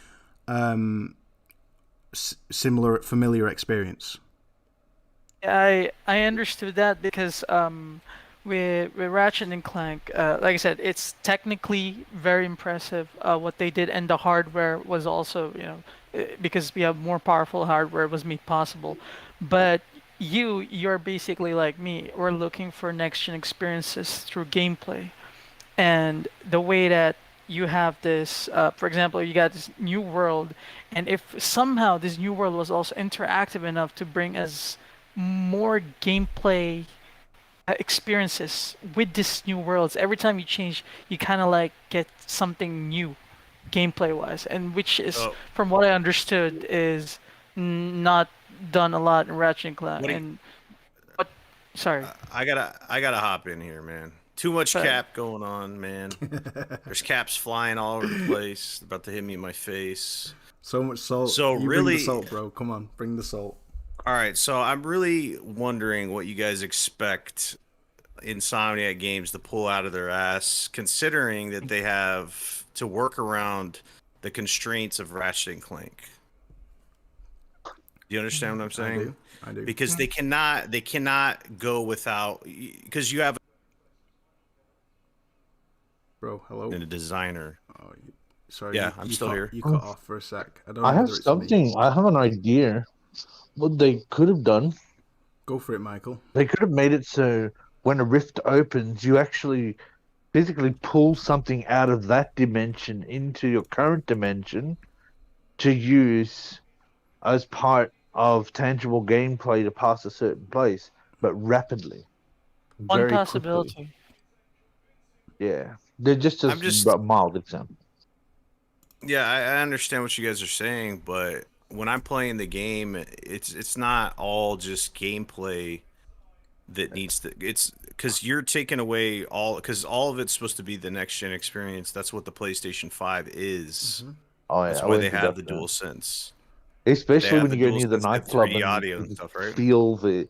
familiar experience. I understood that because with Ratchet and Clank, like I said, it's technically very impressive what they did, and the hardware was also, because we have more powerful hardware, it was made possible. But you're basically like me. We're looking for next-gen experiences through gameplay, and the way that you have this, for example, you got this new world, and if somehow this new world was also interactive enough to bring us more gameplay experiences with this new worlds, every time you change, you kind of like get something new gameplay wise, and which is, from what I understood, is not done a lot in Ratchet and Clank. Sorry, I gotta hop in here, man. Too much cap going on, man. There's caps flying all over the place, about to hit me in my face. So much salt. So you really, bring the salt, bro. Come on, bring the salt. All right, so I'm really wondering what you guys expect Insomniac Games to pull out of their ass, considering that they have to work around the constraints of Ratchet and Clank. Do you understand what I'm saying? I do. Because they cannot go without, because you have hello, and a designer. Oh, sorry. Yeah, I'm still here. You cut off for a sec. I have something. I have an idea. What they could have done. Go for it, Michael. They could have made it so when a rift opens, you actually physically pull something out of that dimension into your current dimension to use as part of tangible gameplay to pass a certain place, but rapidly. One possibility. Quickly. Yeah, they're just a mild example. Yeah, I understand what you guys are saying, but when I'm playing the game, it's not all just gameplay that needs to. It's because you're taking away because all of it's supposed to be the next gen experience. That's what the PlayStation 5 is. Mm-hmm. Oh yeah, that's why they have the DualSense. Especially when you go near the nightclub and audio and stuff, right? Feel the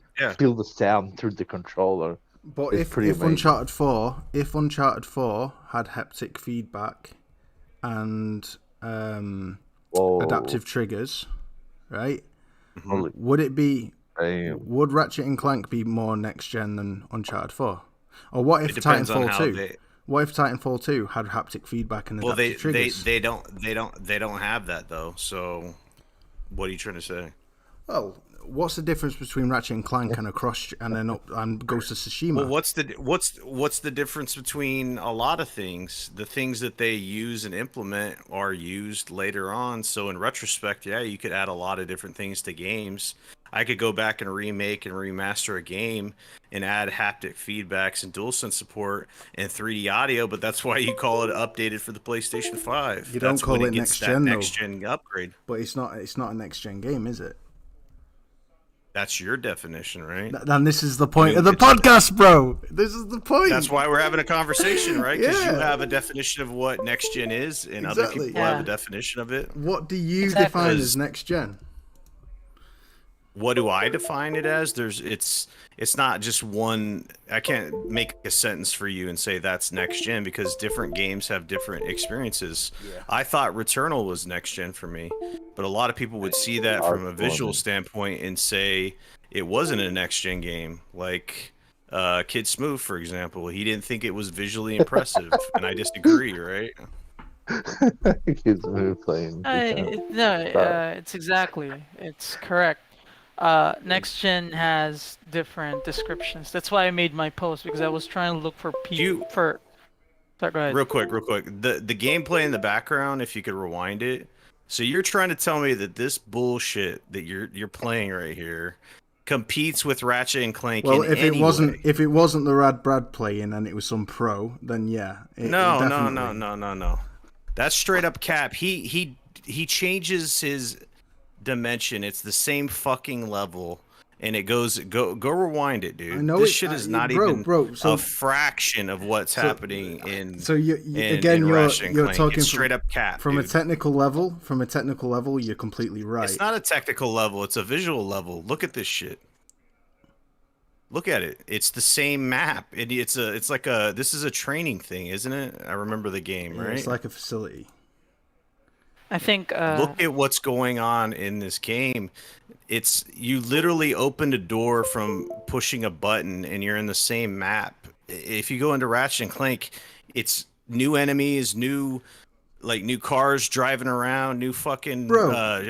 sound through the controller. But if Uncharted 4 had haptic feedback and adaptive triggers, right? Mm-hmm. Would Ratchet and Clank be more next gen than Uncharted 4? Or what if Titanfall 2? What if Titanfall 2 had haptic feedback and adaptive triggers? They don't have that though. So what are you trying to say? Well, what's the difference between Ratchet and Clank and and Ghost of Tsushima? Well, what's the difference between a lot of things? The things that they use and implement are used later on. So in retrospect, yeah, you could add a lot of different things to games. I could go back and remake and remaster a game and add haptic feedbacks and DualSense support and 3D audio, but that's why you call it updated for the PlayStation 5. You don't call it next gen, next gen upgrade. But it's not a next gen game, is it? That's your definition, right? And this is the point of the podcast, bro. This is the point. That's why we're having a conversation, right? Because you have a definition of what next gen is, and other people have a definition of it. What do you define as next gen? What do I define it as? It's not just one. I can't make a sentence for you and say that's next gen because different games have different experiences. Yeah. I thought Returnal was next gen for me, but a lot of people would see that from a visual standpoint and say it wasn't a next gen game. Like Kid Smooth, for example, he didn't think it was visually impressive, and I disagree, right? Kid Smooth playing. It's correct. Next gen has different descriptions. That's why I made my post, because I was trying to look for people Sorry, go ahead. Real quick. The gameplay in the background, if you could rewind it. So you're trying to tell me that this bullshit that you're playing right here competes with Ratchet and Clank. Well, if it wasn't the Rad Brad playing and it was some pro, then yeah. No. That's straight up cap. He changes his dimension. It's the same fucking level and it goes go rewind it, dude. I know This it- shit is I- not bro, even bro, so- a fraction of what's happening in. So you in, again, in you're Ratchet and Clank. talking It's straight up cap, from dude. a technical level. From a technical level, you're completely right. It's not a technical level; it's a visual level. Look at this shit. Look at it. It's the same map. This is a training thing, isn't it? I remember the game, Yeah, right? it's like a facility. I think. Look at what's going on in this game. You literally opened a door from pushing a button and you're in the same map. If you go into Ratchet and Clank, it's new enemies, new cars driving around, new fucking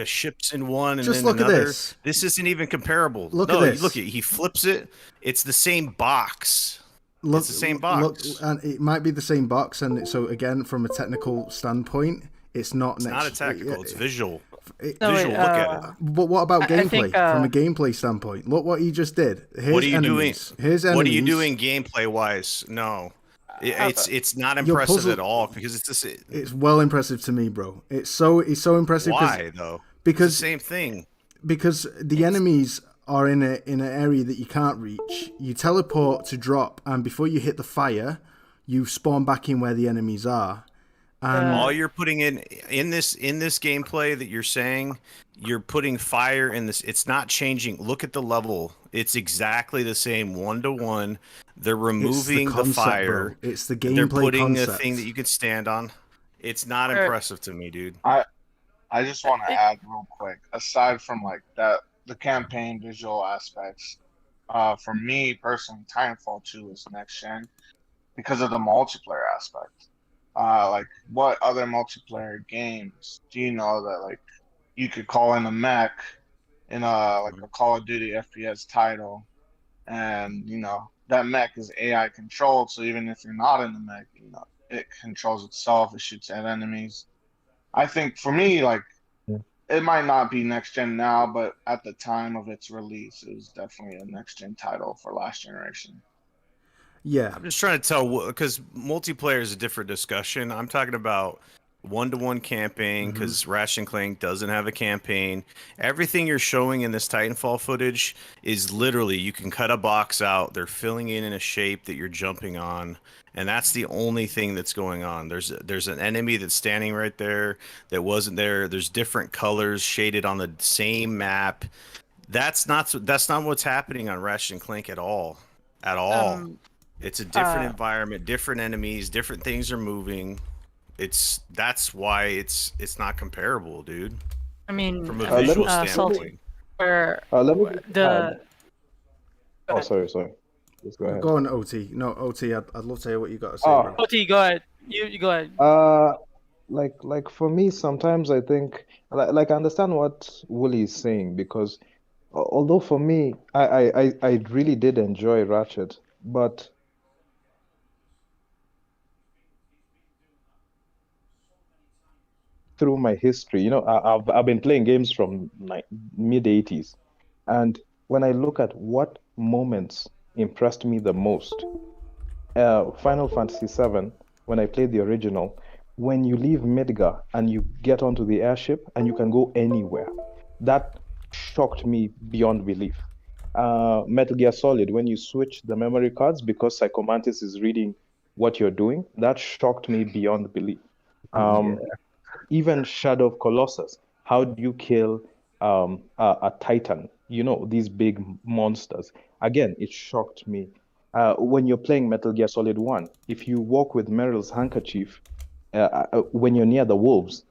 ships in one and just then look another. at this. This isn't even comparable. Look at this. Look at he flips it. It's the same box. It's the same box. Look, and it might be the same box, and so again, from a technical standpoint, it's not. It's not a technical. It's visual. No, Visual. wait, look at it. But what about I gameplay? think, From a gameplay standpoint, look what he just did. Here's What are you enemies. doing? Here's enemies. What are you doing gameplay wise? No. It's not impressive puzzle- at all because it's just It's well impressive to me, bro. It's so impressive. why though? Because It's the same thing. because the enemies are in an area that you can't reach. You teleport to drop, and before you hit the fire, you spawn back in where the enemies are. And All you're putting in this gameplay that you're saying, you're putting fire in this. It's not changing. Look at the level. It's exactly the same 1-to-1. They're removing the concept, fire. bro. It's the gameplay They're putting concept. a thing that you could stand on. It's not Sure. impressive to me, dude. I just want to add real quick, aside from like that, the campaign visual aspects, for me personally, Titanfall 2 is next gen because of the multiplayer aspect. Like what other multiplayer games do you know that like you could call in a mech in a Call of Duty FPS title, and you know that mech is AI controlled, so even if you're not in the mech, you know it controls itself, it shoots at enemies. I think for me, like it might not be next gen now, but at the time of its release, it was definitely a next gen title for last generation. yeah, I'm just trying to tell because multiplayer is a different discussion. I'm talking about 1-to-1 campaign because Ratchet and Clank doesn't have a campaign. Everything you're showing in this Titanfall footage is literally you can cut a box out. They're filling in a shape that you're jumping on, and that's the only thing that's going on. There's an enemy that's standing right there that wasn't there. There's different colors shaded on the same map. That's not what's happening on Ratchet and Clank at all. At all. It's a different environment, different enemies, different things are moving. That's why it's not comparable, dude. I mean, From a let me- visual Salty, standpoint. where Let me the Oh, sorry. Just go ahead. go on, OT. No, OT. I'd love to hear what you got to say, Oh. bro. OT, go ahead. You go ahead. Like for me, sometimes I think like I understand what Woolley is saying because although for me, I really did enjoy Ratchet, but through my history, you know, I've been playing games from mid 80s, and when I look at what moments impressed me the most, Final Fantasy VII, when I played the original, when you leave Midgar and you get onto the airship and you can go anywhere, that shocked me beyond belief. Metal Gear Solid, when you switch the memory cards because Psychomantis is reading what you're doing, that shocked me beyond belief. Even Shadow of Colossus, how do you kill a Titan? You know, these big monsters. Again, it shocked me. When you're playing Metal Gear Solid 1, if you walk with Meryl's handkerchief, when you're near the wolves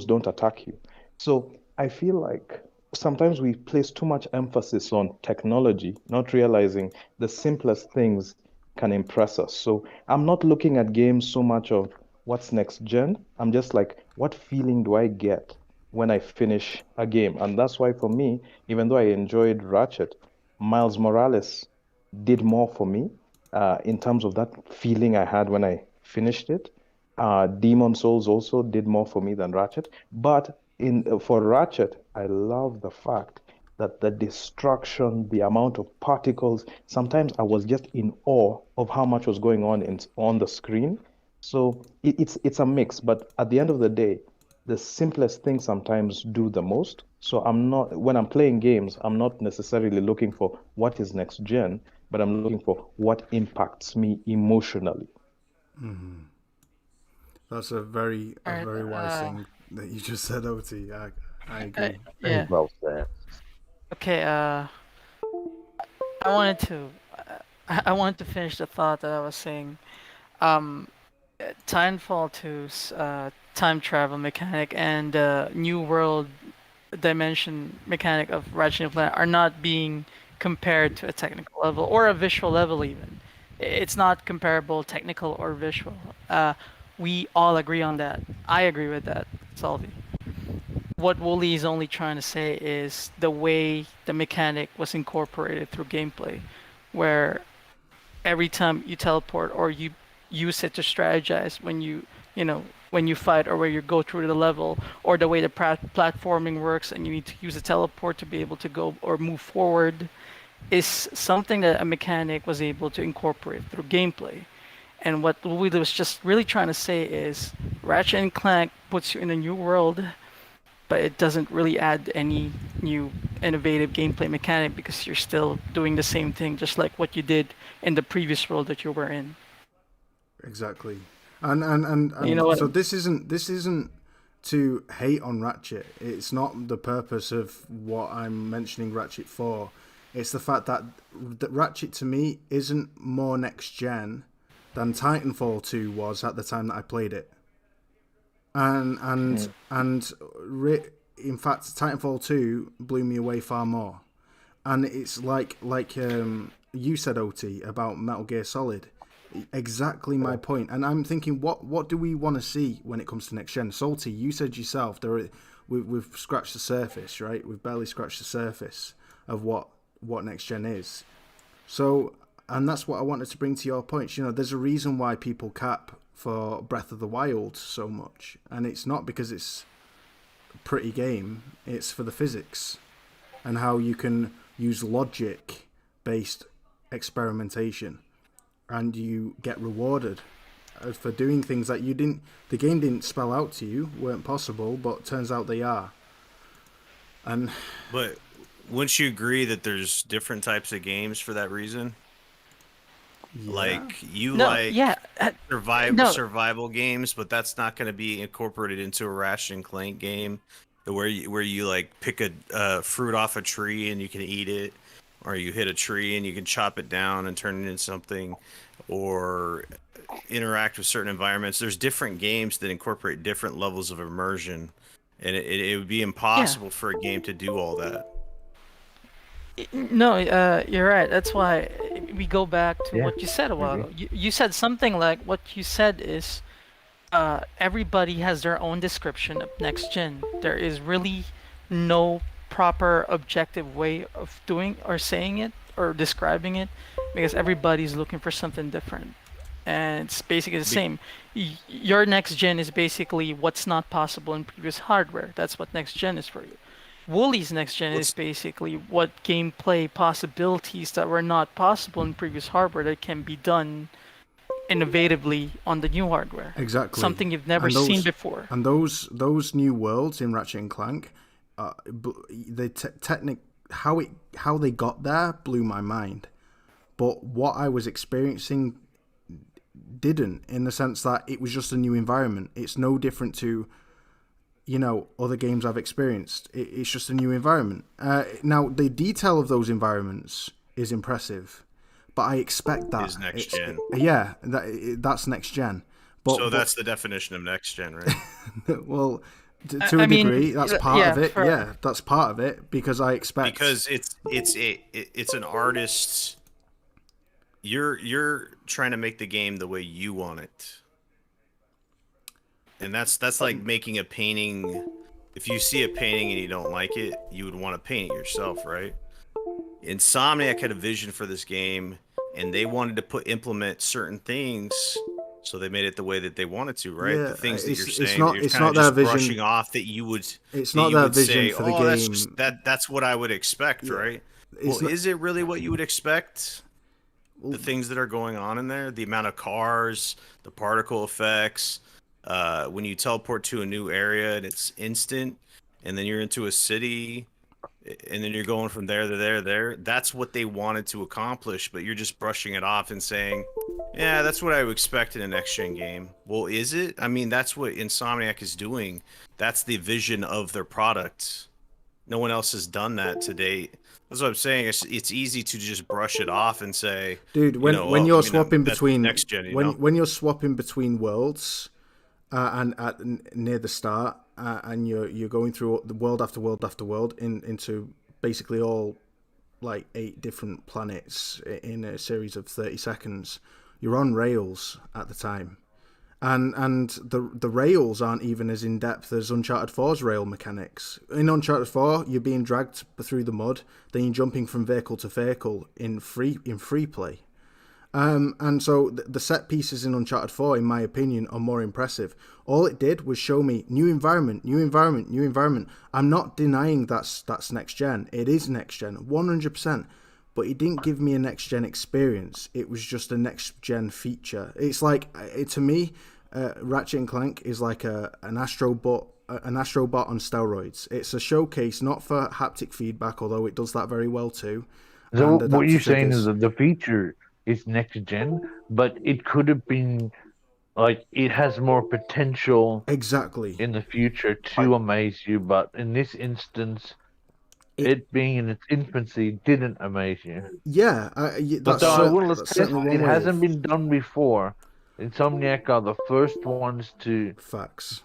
don't attack you. So I feel like sometimes we place too much emphasis on technology, not realizing the simplest things can impress us. So I'm not looking at games so much of what's next gen. I'm just like, what feeling do I get when I finish a game? And that's why for me, even though I enjoyed Ratchet, Miles Morales did more for me in terms of that feeling I had when I finished it. Demon Souls also did more for me than Ratchet. But for Ratchet, I love the fact that the destruction, the amount of particles, sometimes I was just in awe of how much was going on the screen. So it's a mix, but at the end of the day, the simplest things sometimes do the most. So I'm not, when I'm playing games, I'm not necessarily looking for what is next gen, but I'm looking for what impacts me emotionally. Mm-hmm. That's a very wise thing that you just said, OT. I agree. Yeah. Well said. Okay. I wanted to finish the thought that I was saying. Timefall 2's time travel mechanic and New World dimension mechanic of Ratchet and Clank are not being compared to a technical level or a visual level even. It's not comparable technical or visual. We all agree on that. I agree with that, Salvi. What Woolley is only trying to say is the way the mechanic was incorporated through gameplay, where every time you teleport or you use it to strategize when when you fight or where you go through the level, or the way the platforming works and you need to use a teleport to be able to go or move forward, is something that a mechanic was able to incorporate through gameplay. And what Louis was just really trying to say is Ratchet and Clank puts you in a new world, but it doesn't really add any new innovative gameplay mechanic because you're still doing the same thing just like what you did in the previous world that you were in. Exactly. And You know what? so this isn't to hate on Ratchet. It's not the purpose of what I'm mentioning Ratchet for. It's the fact that Ratchet to me isn't more next gen than Titanfall 2 was at the time that I played it. In fact, Titanfall 2 blew me away far more. And it's like you said, OT, about Metal Gear Solid. Exactly my point. And I'm thinking, what do we want to see when it comes to next gen? Salty, you said yourself, we've scratched the surface, right? We've barely scratched the surface of what next gen is. So, and that's what I wanted to bring to your points. There's a reason why people cap for Breath of the Wild so much, and it's not because it's a pretty game. It's for the physics and how you can use logic-based experimentation, and you get rewarded for doing things that the game didn't spell out to you, weren't possible, but turns out they are. But wouldn't you agree that there's different types of games for that reason? Yeah. Like survival games, but that's not going to be incorporated into a Ratchet and Clank game, where you like pick a fruit off a tree and you can eat it, or you hit a tree and you can chop it down and turn it into something, or interact with certain environments. There's different games that incorporate different levels of immersion, and it would be impossible for a game to do all that. No, you're right. That's why we go back to what you said a while ago. You said something like, what you said is everybody has their own description of next gen. There is really no proper objective way of doing or saying it or describing it, because everybody's looking for something different. And it's basically the same. Your next gen is basically what's not possible in previous hardware. That's what next gen is for you. Woolley's next gen is basically what gameplay possibilities that were not possible in previous hardware that can be done innovatively on the new hardware. Exactly. Something you've never seen before. And those new worlds in Ratchet and Clank, how they got there blew my mind. But what I was experiencing didn't, in the sense that it was just a new environment. It's no different to other games I've experienced. It's just a new environment. Now, the detail of those environments is impressive, but I expect that. Is next gen. That's next gen. But that's the definition of next gen, right? Well, to a degree, that's part of it. Yeah, that's part of it, because I expect... Because it's an artist's... You're trying to make the game the way you want it. And that's like making a painting. If you see a painting and you don't like it, you would want to paint it yourself, right? Insomniac had a vision for this game, and they wanted to implement certain things, so they made it the way that they wanted to, right? Yeah, the things that you're saying, it's not their vision. Brushing off that you would. It's not their vision say, for the game. That's what I would expect, right? Is it really what you would expect? The things that are going on in there, the amount of cars, the particle effects, when you teleport to a new area and it's instant, and then you're into a city, and then you're going from there to there. That's what they wanted to accomplish, but you're just brushing it off and saying, yeah, that's what I would expect in a next-gen game. Well, is it? I mean, that's what Insomniac is doing. That's the vision of their product. No one else has done that to date. That's what I'm saying. It's easy to just brush it off and say, dude, when you're swapping between next gen, when you're swapping between worlds, and near the start, and you're going through the world after world after world into basically all like 8 different planets in a series of 30 seconds. You're on rails at the time, and the rails aren't even as in depth as Uncharted 4's rail mechanics. In Uncharted 4, you're being dragged through the mud, then you're jumping from vehicle to vehicle in free play. And so the set pieces in Uncharted 4, in my opinion, are more impressive. All it did was show me new environment. I'm not denying that's next gen. It is next gen, 100%. But it didn't give me a next gen experience. It was just a next gen feature. It's like, to me, Ratchet and Clank is like an Astrobot on steroids. It's a showcase not for haptic feedback, although it does that very well too. So what you're saying is that the feature is next gen, but it could have been like it has more potential exactly in the future to amaze you, but in this instance, it being in its infancy didn't amaze you. Yeah, but I will say it hasn't been done before. Insomniac are the first ones to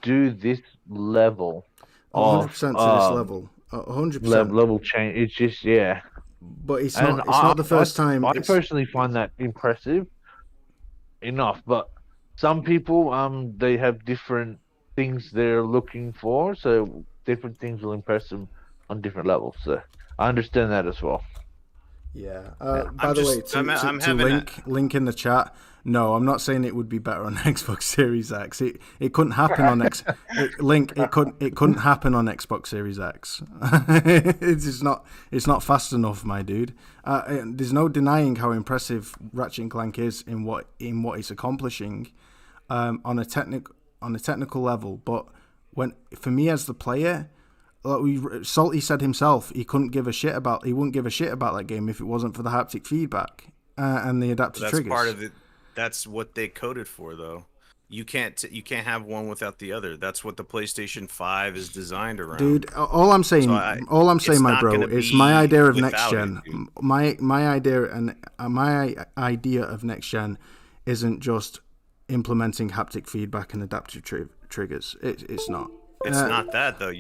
do this level 100% to this level. 100% level change. It's just but it's not the first time. I personally find that impressive enough, but some people they have different things they're looking for, so different things will impress them on different levels. So I understand that as well. Yeah. By the way, to link in the chat. No, I'm not saying it would be better on Xbox Series X. It couldn't happen on X. It couldn't happen on Xbox Series X. It's not fast enough, my dude. There's no denying how impressive Ratchet and Clank is in what it's accomplishing, on a technical level. But for me as the player, Salty said himself, he wouldn't give a shit about that game if it wasn't for the haptic feedback and the adaptive triggers. That's part of it. That's what they coded for, though. You can't have one without the other. That's what the PlayStation 5 is designed around. Dude, all I'm saying, my bro, is my idea of next gen. My idea of next gen isn't just implementing haptic feedback and adaptive triggers. It's not. It's not that though.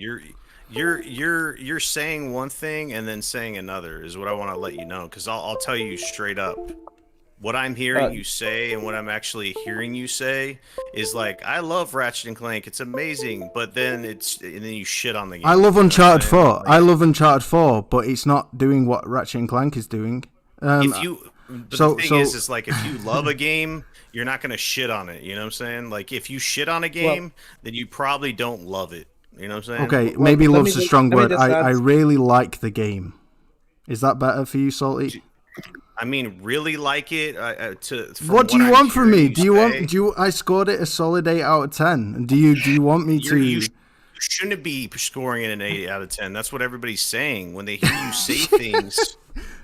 You're saying one thing and then saying another is what I want to let you know, because I'll tell you straight up. What I'm hearing you say and what I'm actually hearing you say is like, I love Ratchet and Clank, it's amazing, but then you shit on the game. I love Uncharted 4. I love Uncharted 4, but it's not doing what Ratchet and Clank is doing. The thing is like, if you love a game, you're not gonna shit on it. You know what I'm saying? Like, if you shit on a game, then you probably don't love it. You know what I'm saying? Okay, maybe love's a strong word. I really like the game. Is that better for you, Salty? I mean, really like it. What do you want from me? I scored it a solid 8 out of 10. Do you want me to? You shouldn't be scoring it an 8 out of 10. That's what everybody's saying when they hear you say things.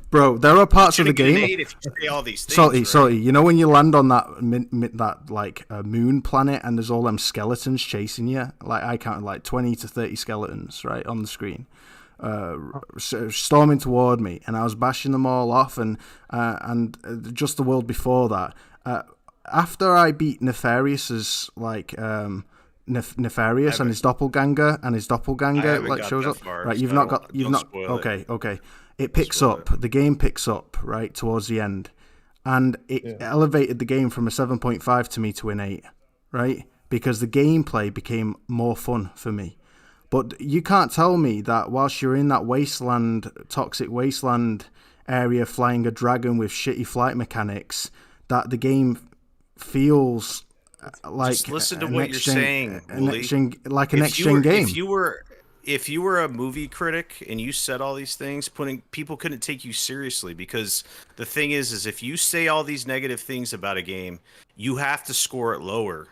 Bro, there are parts of the game. If you say all these things, Salty. You know when you land on that moon planet and there's all them skeletons chasing you? Like, I counted like 20 to 30 skeletons right on the screen. Storming toward me, and I was bashing them all off, and just the world before that. After I beat Nefarious's Nefarious and his doppelganger like shows up. Right, you've not. Okay. It picks up. The game picks up right towards the end, and it elevated the game from a 7.5 to me to an 8, right? Because the gameplay became more fun for me. But you can't tell me that whilst you're in that toxic wasteland area flying a dragon with shitty flight mechanics, that the game feels like just listen to what you're saying, like a next-gen game. If you were a movie critic and you said all these things, people couldn't take you seriously, because the thing is if you say all these negative things about a game, you have to score it lower.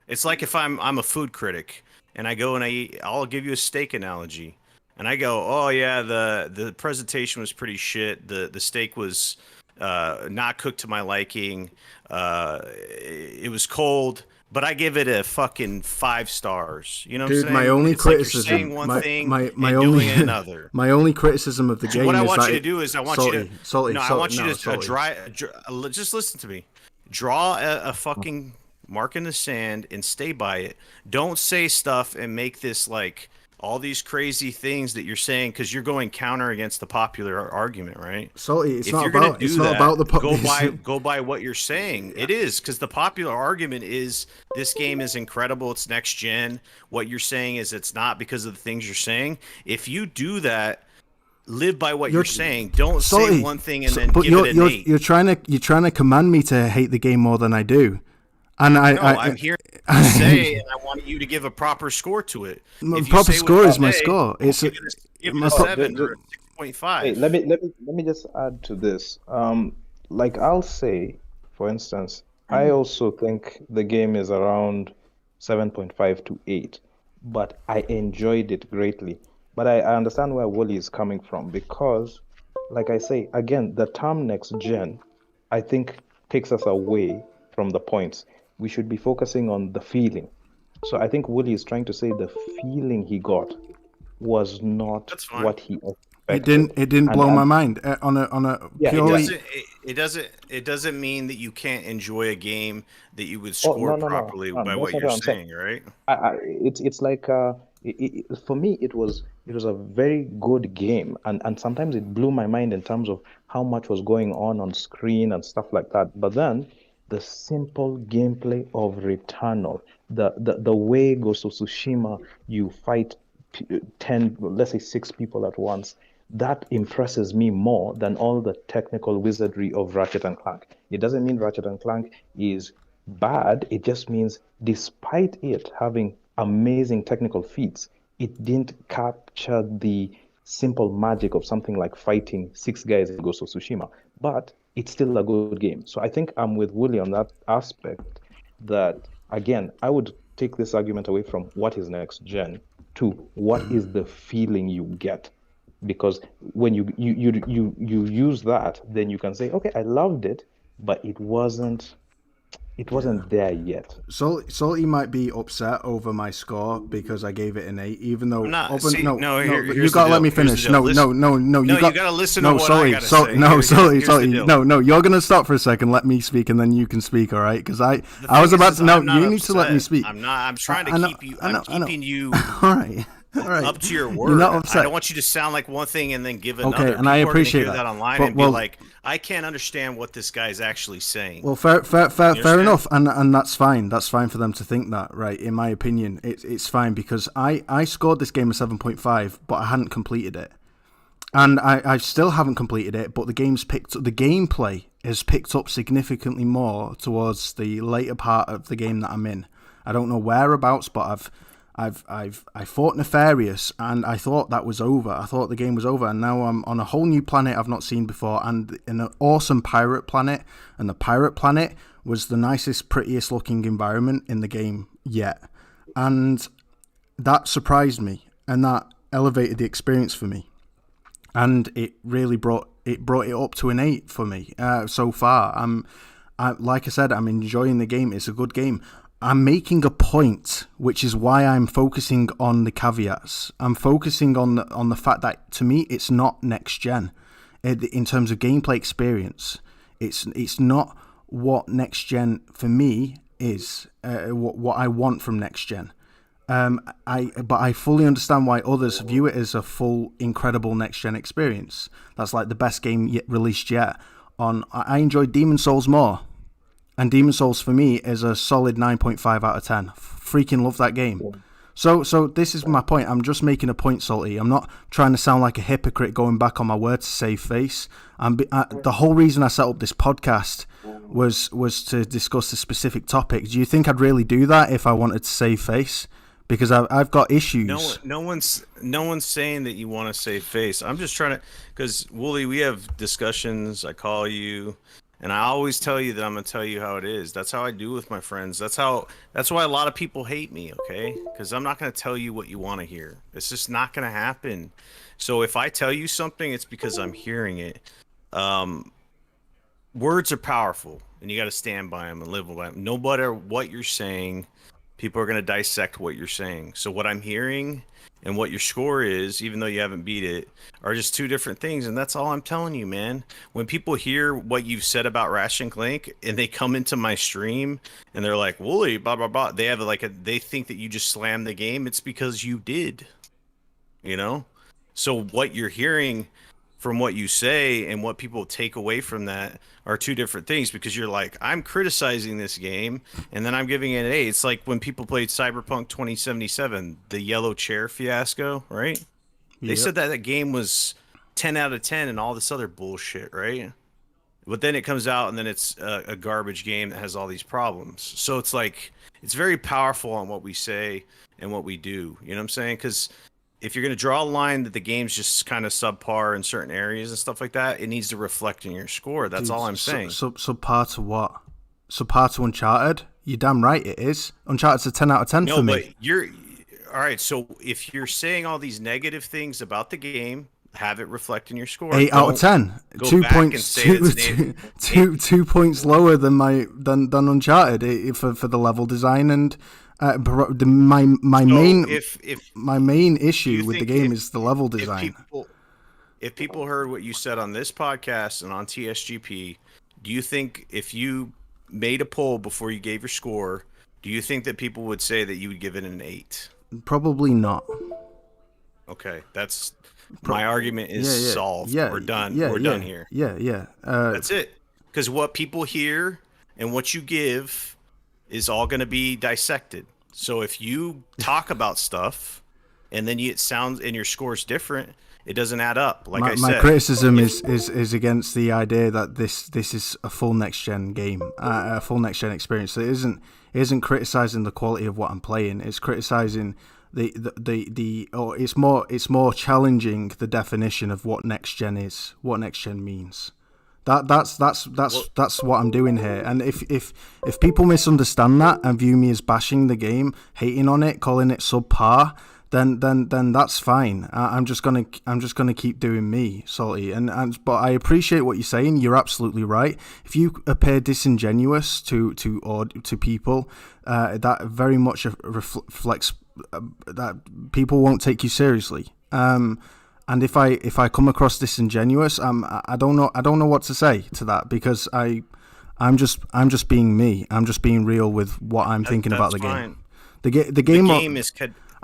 It's like if I'm a food critic and I go and I'll give you a steak analogy, and I go, oh yeah, the presentation was pretty shit. The steak was not cooked to my liking. It was cold, but I give it a fucking 5 stars. You know what I'm Dude, saying? my only It's like you're criticism, saying one thing my and only, doing another. my only criticism of the So game what I is want that you to do is I want you to just listen to me. Draw a fucking mark in the sand and stay by it. Don't say stuff and make this like all these crazy things that you're saying because you're going counter against the popular argument, right? Salty, it's If not you're gonna about do it's that, not about the go by what you're saying. It is because the popular argument is this game is incredible. It's next gen. What you're saying is it's not because of the things you're saying. If you do that, live by what you're saying. Don't Salty, say one thing and then but give it an 8. you're trying to command me to hate the game more than I do. And I'm here to say, and I want you to give a proper score to it. My If you proper say score is my say, score. It's give it a 7 or a 6.5. Hey, let me just add to this. Like I'll say, for instance, I also think the game is around 7.5 to 8, but I enjoyed it greatly. But I understand where Woolley is coming from because, like I say, again, the term next gen, I think, takes us away from the points. We should be focusing on the feeling. So I think Woolley is trying to say the feeling he got was not what he expected. It didn't blow my mind on a purely. It doesn't mean that you can't enjoy a game that you would score properly by what you're saying, right? It's like for me it was a very good game, and sometimes it blew my mind in terms of how much was going on screen and stuff like that. But then the simple gameplay of Returnal, the way Ghost of Tsushima, you fight 10, let's say 6 people at once, that impresses me more than all the technical wizardry of Ratchet and Clank. It doesn't mean Ratchet and Clank is bad. It just means despite it having amazing technical feats, it didn't capture the simple magic of something like fighting 6 guys in Ghost of Tsushima. But it's still a good game. So I think I'm with Woolley on that aspect, that, again, I would take this argument away from what is next gen to what is the feeling you get. Because when you use that, then you can say, okay, I loved it, but it wasn't there yet. Salty might be upset over my score because I gave it an 8, even though you gotta let me finish. No, you gotta listen to what I gotta say. No, you're gonna stop for a second. Let me speak, and then you can speak. All right? Because I was about to. No, you need to let me speak. I'm trying to keep you. I'm keeping you. All right. Up to your word. You're not upset. I don't want you to sound like one thing and then give another. Okay, and I appreciate that online and be like, I can't understand what this guy's actually saying. Well, fair enough, and that's fine. That's fine for them to think that, right? In my opinion, it's fine because I scored this game a 7.5, but I hadn't completed it, and I still haven't completed it. But the gameplay has picked up significantly more towards the later part of the game that I'm in. I don't know whereabouts, but I fought Nefarious and I thought that was over. I thought the game was over, and now I'm on a whole new planet I've not seen before, and in an awesome pirate planet. And the pirate planet was the nicest, prettiest looking environment in the game yet, and that surprised me, and that elevated the experience for me, and it really brought it up to an 8 for me so far. Like I said, I'm enjoying the game. It's a good game. I'm making a point, which is why I'm focusing on the caveats. I'm focusing on the fact that, to me, it's not next gen. In terms of gameplay experience, it's not what next gen for me is. What I want from next gen. But I fully understand why others view it as a full, incredible next gen experience. That's like the best game released yet. I enjoyed Demon's Souls more. And Demon's Souls for me is a solid 9.5 out of 10. Freaking love that game. So this is my point. I'm just making a point, Salty. I'm not trying to sound like a hypocrite going back on my word to save face. The whole reason I set up this podcast was to discuss a specific topic. Do you think I'd really do that if I wanted to save face? Because I've got issues. No one's saying that you want to save face. I'm just trying to, because Woolley, we have discussions. I call you. And I always tell you that I'm gonna tell you how it is. That's how I do with my friends. That's why a lot of people hate me, okay? Because I'm not gonna tell you what you want to hear. It's just not gonna happen. So if I tell you something, it's because I'm hearing it. Words are powerful, and you got to stand by them and live by them. No matter what you're saying, people are gonna dissect what you're saying. So what I'm hearing and what your score is, even though you haven't beat it, are just two different things, and that's all I'm telling you, man. When people hear what you've said about Ratchet and Clank, and they come into my stream, and they're like, Woolley, blah, blah, blah, they think that you just slammed the game. It's because you did, you know? So what you're hearing from what you say and what people take away from that are two different things, because you're like, I'm criticizing this game and then I'm giving it an A. It's like when people played Cyberpunk 2077, the yellow chair fiasco, right? They said that game was 10 out of 10 and all this other bullshit, right? But then it comes out and then it's a garbage game that has all these problems. So it's like, it's very powerful on what we say and what we do. You know what I'm saying? Because if you're going to draw a line that the game's just kind of subpar in certain areas and stuff like that, it needs to reflect in your score. That's all I'm saying. Subpar to what? Subpar to Uncharted? You're damn right it is. Uncharted's a 10 out of 10 for me. No, but you're... All right, so if you're saying all these negative things about the game, have it reflect in your score. 8 out of 10. 2 points. 2 points lower than than Uncharted for the level design and... my main issue with the game is the level design. If people heard what you said on this podcast and on TSGP, do you think if you made a poll before you gave your score, do you think that people would say that you would give it an 8? Probably not. Okay, that's my argument is solved. We're done. We're done here. Yeah. That's it. Because what people hear and what you give is all going to be dissected. So if you talk about stuff and then it sounds and your score's different, it doesn't add up. Like I said, my criticism is against the idea that this is a full next gen game, a full next gen experience. So it isn't criticizing the quality of what I'm playing. It's criticizing it's more challenging the definition of what next gen is, what next gen means. That's what I'm doing here. And if people misunderstand that and view me as bashing the game, hating on it, calling it subpar, then that's fine. I'm just gonna keep doing me, Salty. But I appreciate what you're saying. You're absolutely right. If you appear disingenuous to people, that very much reflects that people won't take you seriously. And if I come across disingenuous, I don't know what to say to that, because I'm just being me. I'm just being real with what I'm thinking about the game. The game is.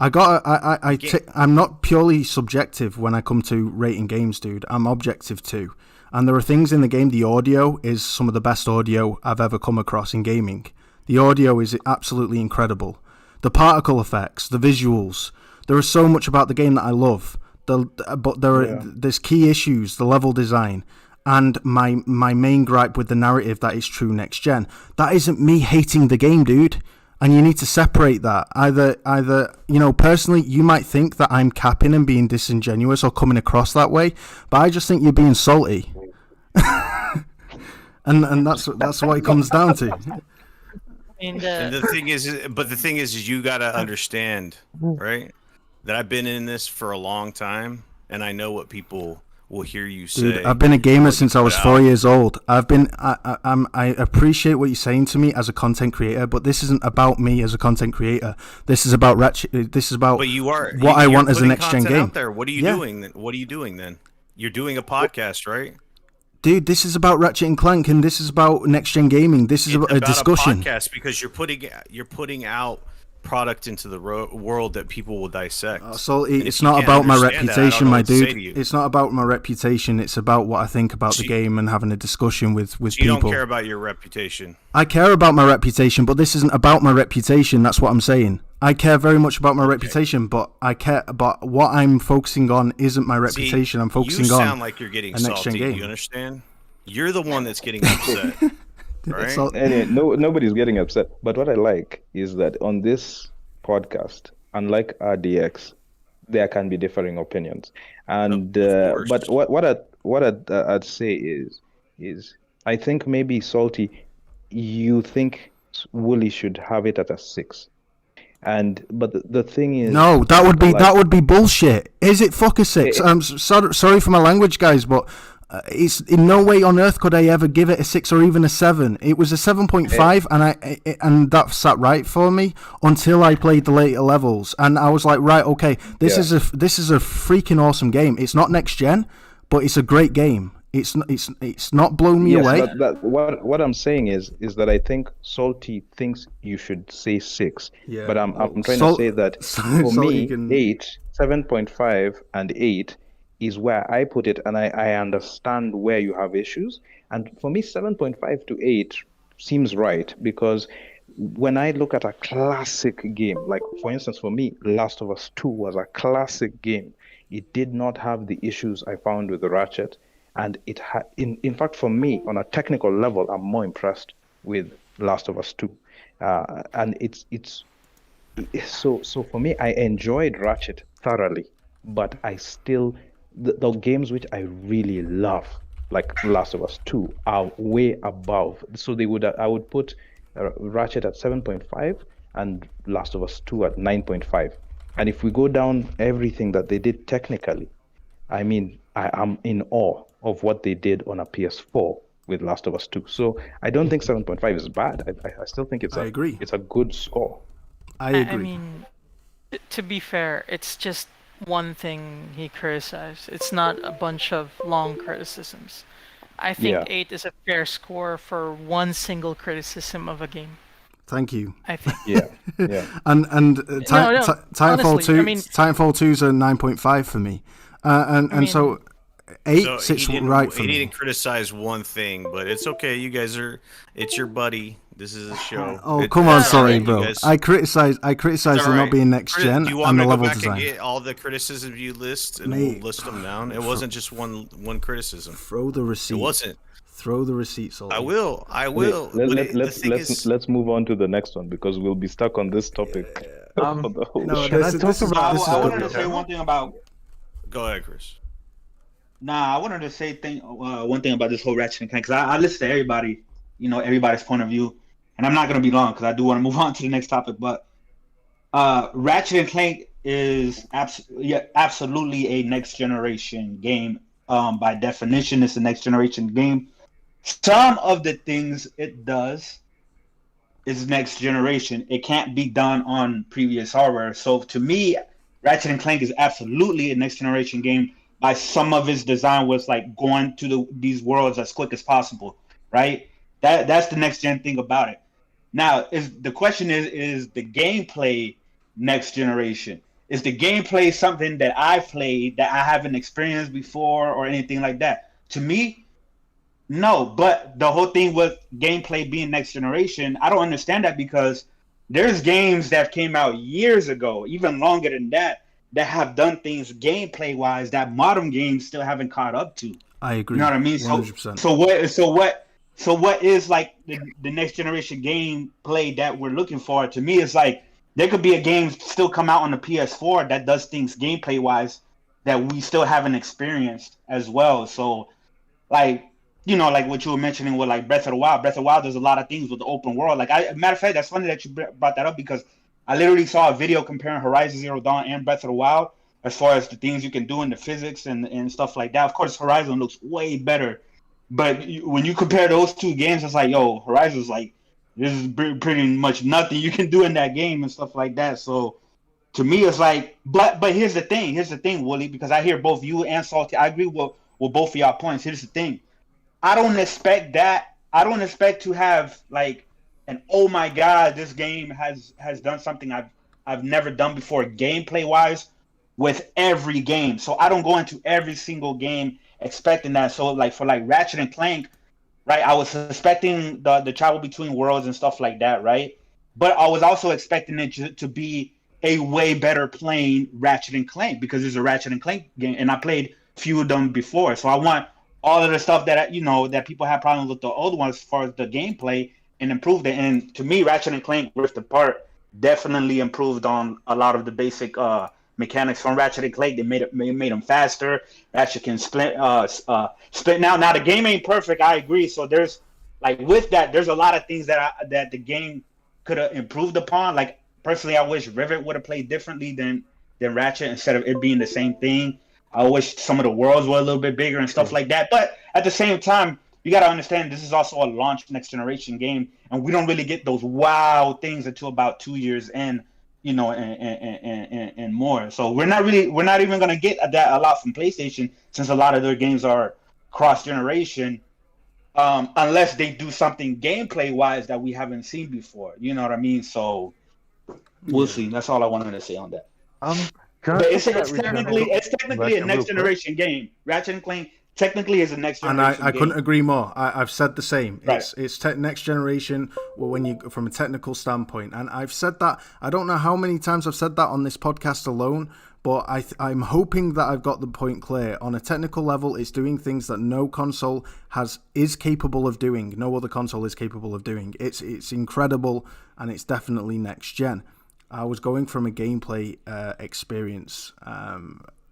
I'm not purely subjective when I come to rating games, dude. I'm objective too. And there are things in the game. The audio is some of the best audio I've ever come across in gaming. The audio is absolutely incredible. The particle effects, the visuals. There is so much about the game that I love. But there's key issues, the level design, and my main gripe with the narrative that is true next gen. That isn't me hating the game, dude. And you need to separate that. Either personally, you might think that I'm capping and being disingenuous or coming across that way, but I just think you're being salty. and that's what it comes down to. And the thing is you got to understand, right? That I've been in this for a long time, and I know what people will hear you say. Dude, I've been a gamer since I was 4 years old. I appreciate what you're saying to me as a content creator, but this isn't about me as a content creator. This is about Ratchet. This is about what I want as a next gen game. Out there. What are you doing? What are you doing then? You're doing a podcast, right? Dude, this is about Ratchet and Clank, and this is about next gen gaming. This is about a discussion. A podcast because you're putting out product into the world that people will dissect. So it's not about my reputation, my dude. It's not about my reputation. It's about what I think about the game and having a discussion with people. You don't care about your reputation. I care about my reputation, but this isn't about my reputation. That's what I'm saying. I care very much about my reputation, but what I'm focusing on isn't my reputation. I'm focusing on. You sound like you're getting salty. Do you understand? You're the one that's getting upset. Right? And nobody's getting upset. But what I like is that on this podcast, unlike RDX, there can be differing opinions. And but what I'd say is I think maybe Salty, you think Woolley should have it at a 6. But the thing is, No, that like, would be bullshit. Is it fuck a 6? It- I'm sorry for my language, guys, but it's in no way on earth could I ever give it a 6 or even a 7. It was a 7.5, and that sat right for me until I played the later levels, and I was like, right, okay, this is a freaking awesome game. It's not next gen, but it's a great game. It's not blown me away. What I'm saying is that I think Salty thinks you should say 6. Yeah. But I'm trying to say that for me, can... 8, 7.5, and 8 is where I put it, and I understand where you have issues. And for me, 7.5 to 8 seems right, because when I look at a classic game, like for instance, for me, Last of Us 2 was a classic game. It did not have the issues I found with the Ratchet. And it had, in fact, for me, on a technical level, I'm more impressed with Last of Us 2. And it's so for me, I enjoyed Ratchet thoroughly, but I still, the games which I really love, like Last of Us 2, are way above. So I would put Ratchet at 7.5 and Last of Us 2 at 9.5. And if we go down everything that they did technically, I mean, I am in awe of what they did on a PS4 with Last of Us 2. So I don't think 7.5 is bad. I still think it's a good score. I agree. I mean, to be fair, it's just one thing he criticized. It's not a bunch of long criticisms. I think 8 is a fair score for one single criticism of a game. Thank you. I think. Yeah. And Titanfall honestly, 2, I mean, Titanfall 2 is a 9.5 for me. So 8 sits right for me. He didn't criticize one thing, but it's okay. You guys it's your buddy. This is a show. Come on, sorry, bro. Guys, I criticize it not being next gen Do you want and me the to go level back design. and get all the criticisms you list, and Mate, we'll list them down? It wasn't just one criticism. Throw the receipts. It wasn't. Throw the receipts. I will. Let's move on to the next one, because we'll be stuck on this topic for the whole show. I wanted to say one thing about. Go ahead, Chris. Nah, I wanted to say one thing about this whole Ratchet and Clank, because I listen to everybody, everybody's point of view, and I'm not going to be long because I do want to move on to the next topic. But Ratchet and Clank is absolutely a next generation game. By definition, it's a next generation game. Some of the things it does is next generation. It can't be done on previous hardware. So to me, Ratchet and Clank is absolutely a next generation game. By some of its design was like going to these worlds as quick as possible, right? That's the next gen thing about it. Now, the question is the gameplay next generation? Is the gameplay something that I played that I haven't experienced before or anything like that? To me, no. But the whole thing with gameplay being next generation, I don't understand that, because there's games that came out years ago, even longer than that have done things gameplay wise that modern games still haven't caught up to. I agree. You know what I mean? 100%. So what is like the next generation gameplay that we're looking for? To me, it's like there could be a game still come out on the PS4 that does things gameplay wise that we still haven't experienced as well. So like what you were mentioning with like Breath of the Wild. Breath of the Wild does a lot of things with the open world. Like matter of fact, that's funny that you brought that up, because I literally saw a video comparing Horizon Zero Dawn and Breath of the Wild as far as the things you can do in the physics and stuff like that. Of course, Horizon looks way better, but when you compare those two games, it's like, yo, Horizon's like, this is pretty much nothing you can do in that game and stuff like that. So to me, it's like, but here's the thing, Woolley, because I hear both you and Salty. I agree with both of y'all points. Here's the thing. I don't expect to have like an, oh my God, this game has done something I've never done before gameplay wise with every game. So I don't go into every single game expecting that. So like for like Ratchet and Clank, right? I was expecting the travel between worlds and stuff like that, right? But I was also expecting it to be a way better playing Ratchet and Clank, because it's a Ratchet and Clank game, and I played few of them before. So I want all of the stuff that that people have problems with the old ones as far as the gameplay, and improved it. And to me, Ratchet and Clank Rift Apart definitely improved on a lot of the basic mechanics from Ratchet and Clank. They made them faster. Ratchet can split now. Now the game ain't perfect. I agree. So there's like with that, there's a lot of things that the game could have improved upon. Like personally, I wish Rivet would have played differently than Ratchet instead of it being the same thing. I wish some of the worlds were a little bit bigger and stuff like that. But at the same time, you got to understand this is also a launch next generation game, and we don't really get those wow things until about 2 years in, you know, and more. So we're not even gonna get that a lot from PlayStation, since a lot of their games are cross generation, unless they do something gameplay wise that we haven't seen before. You know what I mean? So we'll see. That's all I wanted to say on that. But it's technically a next generation game. Ratchet and Clank technically is a next generation and I game. couldn't agree more. I've said the same. Right. It's next generation when you from a technical standpoint, and I've said that. I don't know how many times I've said that on this podcast alone, but I'm hoping that I've got the point clear. On a technical level, it's doing things that no console is capable of doing. No other console is capable of doing. It's incredible, and it's definitely next gen. I was going from a gameplay experience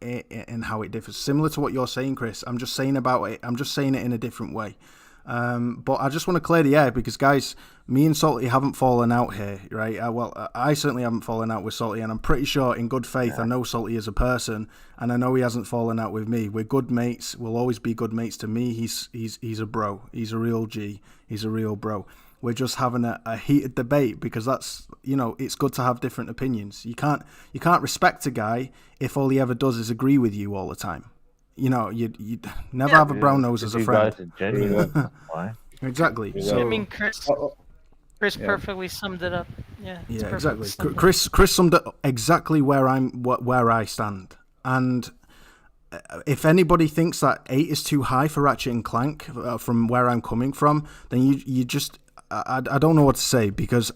and how it differs, similar to what you're saying, Chris. I'm just saying about it. I'm just saying it in a different way. But I just want to clear the air because, guys, me and Salty haven't fallen out here, right? I certainly haven't fallen out with Salty, and I'm pretty sure, in good faith, I know Salty as a person, and I know he hasn't fallen out with me. We're good mates. We'll always be good mates. To me, he's a bro. He's a real G. He's a real bro. We're just having a heated debate because that's, you know, it's good to have different opinions. You can't respect a guy if all he ever does is agree with you all the time. You know, you never have a brown nose as a friend. Exactly. So I mean, Chris perfectly summed it up. Yeah, exactly. Chris summed up exactly where I stand. And if anybody thinks that 8 is too high for Ratchet and Clank, from where I'm coming from, then you just I don't know what to say, because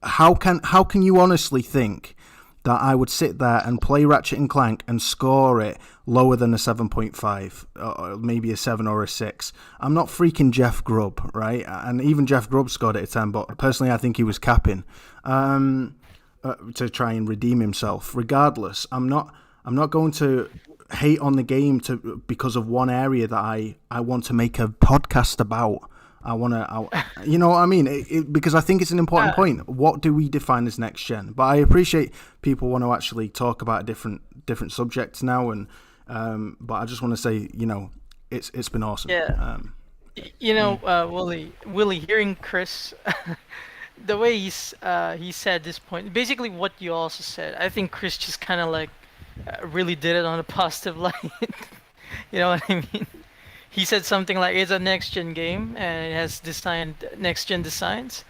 how can you honestly think that I would sit there and play Ratchet and Clank and score it lower than a 7.5, or maybe a 7 or a 6? I'm not freaking Jeff Grubb, right? And even Jeff Grubb scored it a 10, but personally I think he was capping to try and redeem himself. Regardless, I'm not going to hate on the game because of one area that I want to make a podcast about. You know what I mean? Because I think it's an important point. What do we define as next gen? But I appreciate people want to actually talk about different subjects now, and but I just want to say, you know, it's been awesome. Yeah. Woolley, hearing Chris, the way he said this point, basically what you also said. I think Chris just kind of like really did it on a positive light. You know what I mean? He said something like it's a next gen game and it has next gen designs,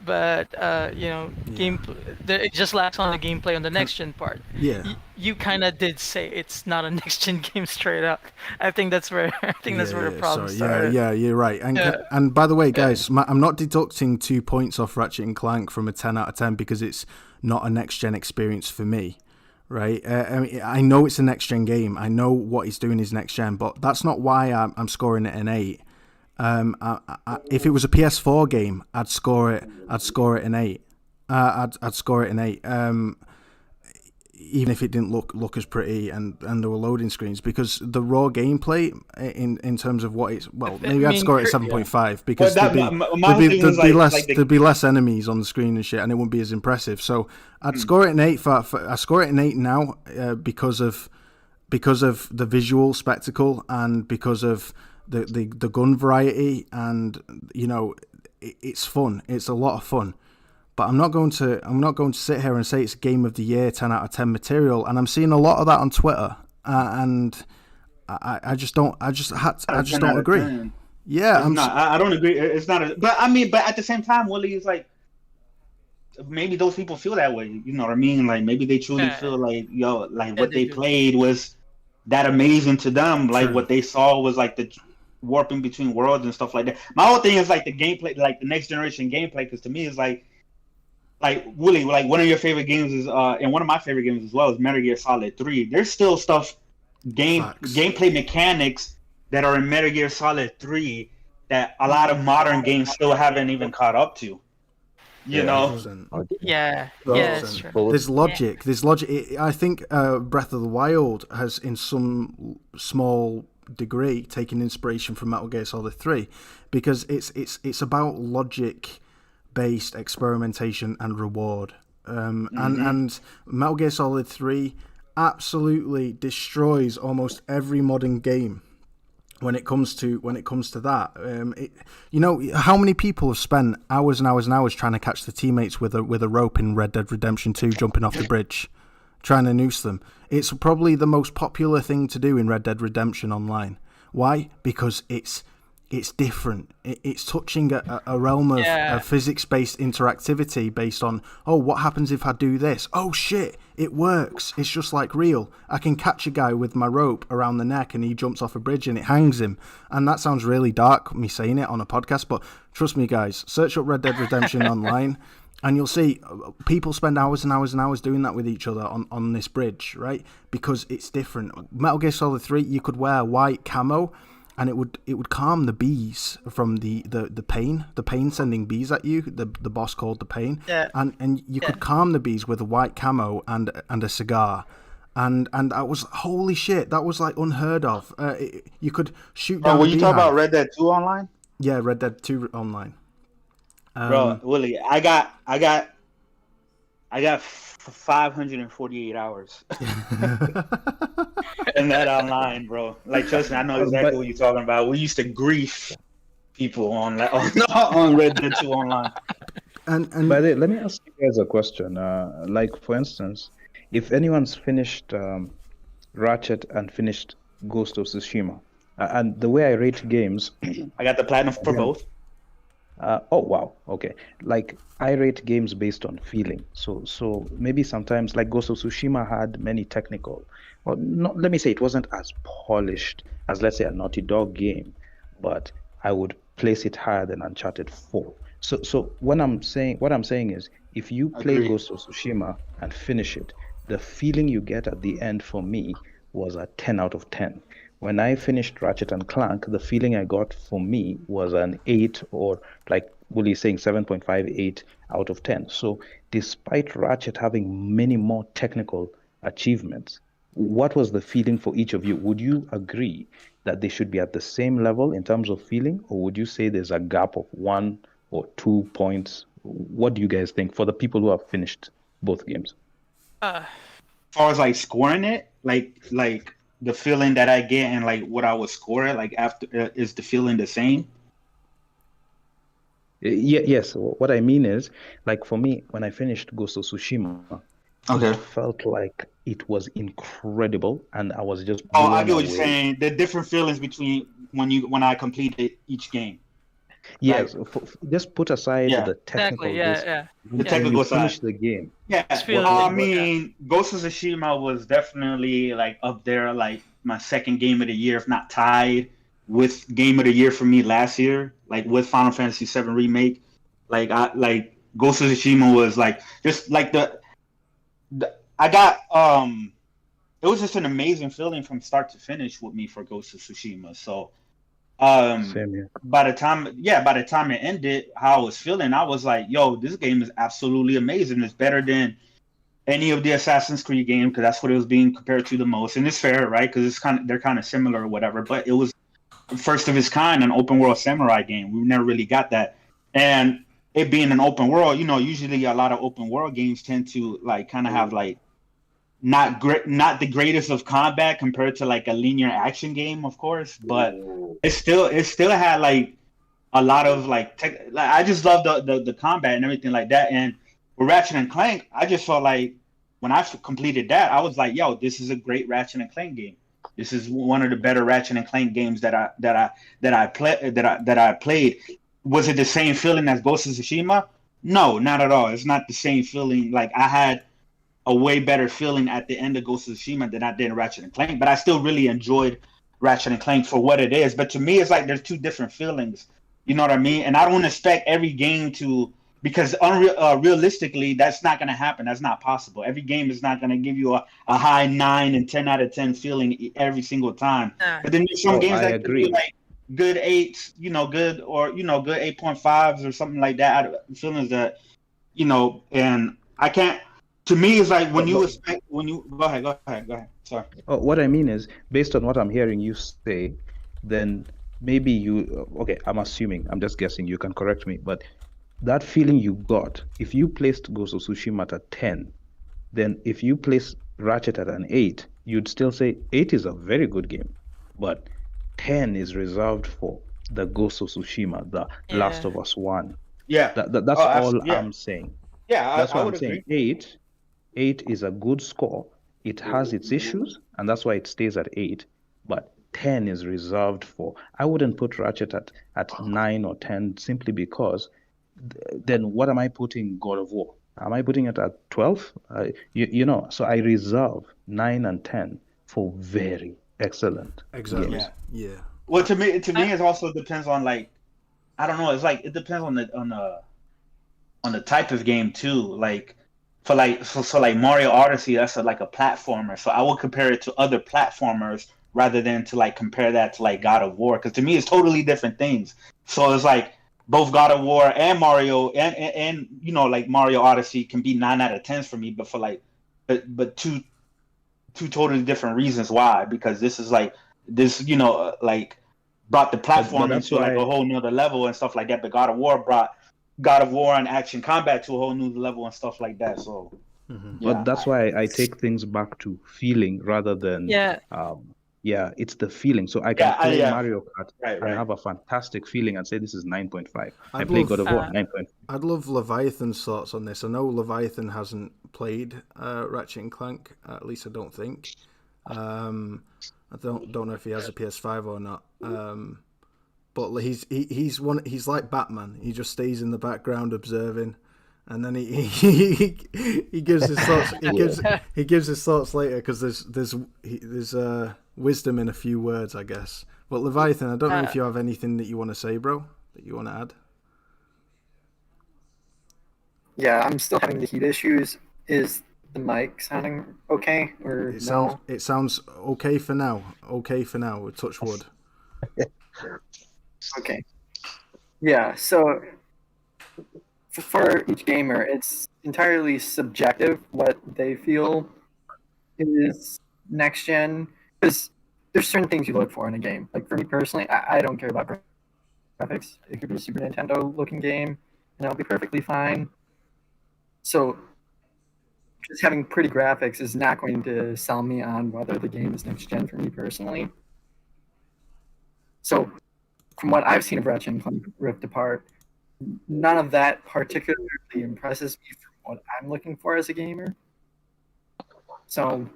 but it just lacks on the gameplay on the next gen part. Yeah. You kind of did say it's not a next gen game straight up. I think that's where the problem started. Yeah, you're right. And by the way, guys, I'm not deducting 2 points off Ratchet and Clank from a 10 out of 10 because it's not a next gen experience for me. Right, I mean, I know it's a next gen game. I know what he's doing is next gen, but that's not why I'm scoring it an 8. If it was a PS4 game, I'd score it an 8. I'd score it an 8. Even if it didn't look as pretty and there were loading screens, because the raw gameplay in terms of what it's, well, maybe I'd score it at 7.5 because there'd be less enemies on the screen and shit, and it wouldn't be as impressive. So I'd score it an 8 I score it an 8 now because of the visual spectacle and because of the gun variety, and you know, it's fun. It's a lot of fun. But I'm not going to sit here and say it's Game of the Year 10 out of 10 material, and I'm seeing a lot of that on Twitter, and I just don't agree. Yeah, I don't agree. It's not. But at the same time, Woolley is like, maybe those people feel that way. You know what I mean? Like maybe they truly feel like what they played was that amazing to them. Like what they saw was like the warping between worlds and stuff like that. My whole thing is like the gameplay, like the next generation gameplay, because to me it's like Woolley, like one of your favorite games is and one of my favorite games as well is Metal Gear Solid 3. There's still gameplay mechanics that are in Metal Gear Solid 3 that a lot of modern games still haven't even caught up to. You know, 100%. Yeah, Well, yeah, that's true. There's logic. There's logic. I think Breath of the Wild has, in some small degree, taken inspiration from Metal Gear Solid 3, because it's about logic-based experimentation and reward. And Metal Gear Solid 3 absolutely destroys almost every modern game when it comes to that. You know, how many people have spent hours and hours and hours trying to catch the teammates with a rope in Red Dead Redemption 2, jumping off the bridge, trying to noose them? It's probably the most popular thing to do in Red Dead Redemption Online. Why? Because it's different. It's touching a realm of physics-based interactivity based on, oh, what happens if I do this? Oh, shit, it works. It's just like real. I can catch a guy with my rope around the neck and he jumps off a bridge and it hangs him. And that sounds really dark, me saying it on a podcast, but trust me, guys, search up Red Dead Redemption online and you'll see people spend hours and hours and hours doing that with each other on this bridge, right? Because it's different. Metal Gear Solid 3, you could wear white camo, and it would calm the bees from the pain sending bees at you. The boss called the pain, and you could calm the bees with a white camo and a cigar, and that was, holy shit, that was like unheard of. You could shoot down. When you talk about Red Dead 2 online, yeah, Red Dead 2 online. Bro, Woolley, I got 548 hours in that online, bro. Like, trust me, I know exactly what you're talking about. We used to grief people on Red Dead 2 online. And but let me ask you guys a question. Like, for instance, if anyone's finished Ratchet and finished Ghost of Tsushima, and the way I rate games, I got the platinum for both. Oh wow, okay. Like, I rate games based on feeling. So maybe sometimes, like Ghost of Tsushima had many technical, well, not, let me say it wasn't as polished as, let's say, a Naughty Dog game, but I would place it higher than Uncharted 4. So what I'm saying is, if you play Ghost of Tsushima and finish it, the feeling you get at the end for me was a 10 out of 10. When I finished Ratchet and Clank, the feeling I got for me was an 8, or like Woolley saying 7.58 out of 10. So despite Ratchet having many more technical achievements, what was the feeling for each of you? Would you agree that they should be at the same level in terms of feeling, or would you say there's a gap of 1 or 2 points? What do you guys think for the people who have finished both games? As far as like scoring it, like the feeling that I get and like what I would score it, like after, is the feeling the same? Yes. What I mean is, like, for me, when I finished Ghost of Tsushima, it felt like it was incredible, and I was just blown I get what away. you're saying. The different feelings between when I completed each game. Yes, just put aside the technical. The technical side. Finish the game. Yeah, I mean, Ghost of Tsushima was definitely like up there, like my second game of the year, if not tied with game of the year for me last year, like with Final Fantasy VII Remake. Like Ghost of Tsushima was like just like I got it was just an amazing feeling from start to finish with me for Ghost of Tsushima. So Same here. by the time it ended, how I was feeling, I was like, yo, this game is absolutely amazing. It's better than any of the Assassin's Creed games, because that's what it was being compared to the most, and it's fair, right? Because they're kind of similar or whatever. But it was first of its kind, an open world samurai game. We never really got that, and it being an open world, you know, usually a lot of open world games tend to like kind of have like not the greatest of combat compared to like a linear action game, of course, but it still had like a lot of like I just love the combat and everything like that. And with Ratchet and Clank, I just felt like when I completed that, I was like, yo, this is a great Ratchet and Clank game. This is one of the better Ratchet and Clank games that I played. Was it the same feeling as Ghost of Tsushima? No, not at all. It's not the same feeling. Like, I had a way better feeling at the end of Ghost of Tsushima than I did in Ratchet and Clank, but I still really enjoyed Ratchet and Clank for what it is. But to me, it's like there's two different feelings. You know what I mean? And I don't expect every game to, because realistically, that's not going to happen. That's not possible. Every game is not going to give you a high 9 and 10 out of 10 feeling every single time. But then there's some games that give you like good 8s, good 8.5s or something like that. Feelings that and I can't. To me, it's like when you expect when you go ahead. Sorry. Oh, what I mean is, based on what I'm hearing you say, then maybe you. Okay, I'm assuming. I'm just guessing. You can correct me, but that feeling you got, if you placed Ghost of Tsushima at a 10, then if you place Ratchet at an 8, you'd still say 8 is a very good game, but 10 is reserved for the Ghost of Tsushima, the Last of Us 1. Yeah. That's all I'm saying. Yeah, that's I what would I'm saying. agree. 8 is a good score. It has its issues, and that's why it stays at 8. But 10 is reserved for. I wouldn't put Ratchet at 9 or 10 simply because then what am I putting God of War? Am I putting it at 12? So I reserve 9 and 10 for very excellent Exactly. games. Yeah. Well, to me, it also depends on I don't know. It's like it depends on the type of game too. Like for Mario Odyssey, that's like a platformer. So I would compare it to other platformers rather than to compare that to God of War, because to me it's totally different things. So it's like both God of War and Mario and Mario Odyssey can be 9 out of 10s for me, but for but two totally different reasons why. Because this is brought the platform into a whole nother level and stuff like that. But God of War brought God of War and action combat to a whole new level and stuff like that. So, But that's why I take things back to feeling rather than it's the feeling. So I can play Mario Kart and have a fantastic feeling and say this is 9.5. I play God of War 9.5. I'd love Leviathan's thoughts on this. I know Leviathan hasn't played Ratchet and Clank. At least I don't think. I don't know if he has a PS5 or not. But he's like Batman. He just stays in the background observing, and then he gives his thoughts. He gives his thoughts later because there's wisdom in a few words, I guess. But Leviathan, I don't know if you have anything that you want to say, bro, that you want to add. Yeah, I'm still having the heat issues. Is the mic sounding okay or no? It sounds okay for now. Okay for now. Touch wood. Okay. Yeah, so for each gamer, it's entirely subjective what they feel is next gen, because there's certain things you look for in a game. Like for me personally, I don't care about graphics. It could be a Super Nintendo looking game, and it'll be perfectly fine. So just having pretty graphics is not going to sell me on whether the game is next gen for me personally. So from what I've seen of Ratchet and Clank Rift Apart, none of that particularly impresses me from what I'm looking for as a gamer. So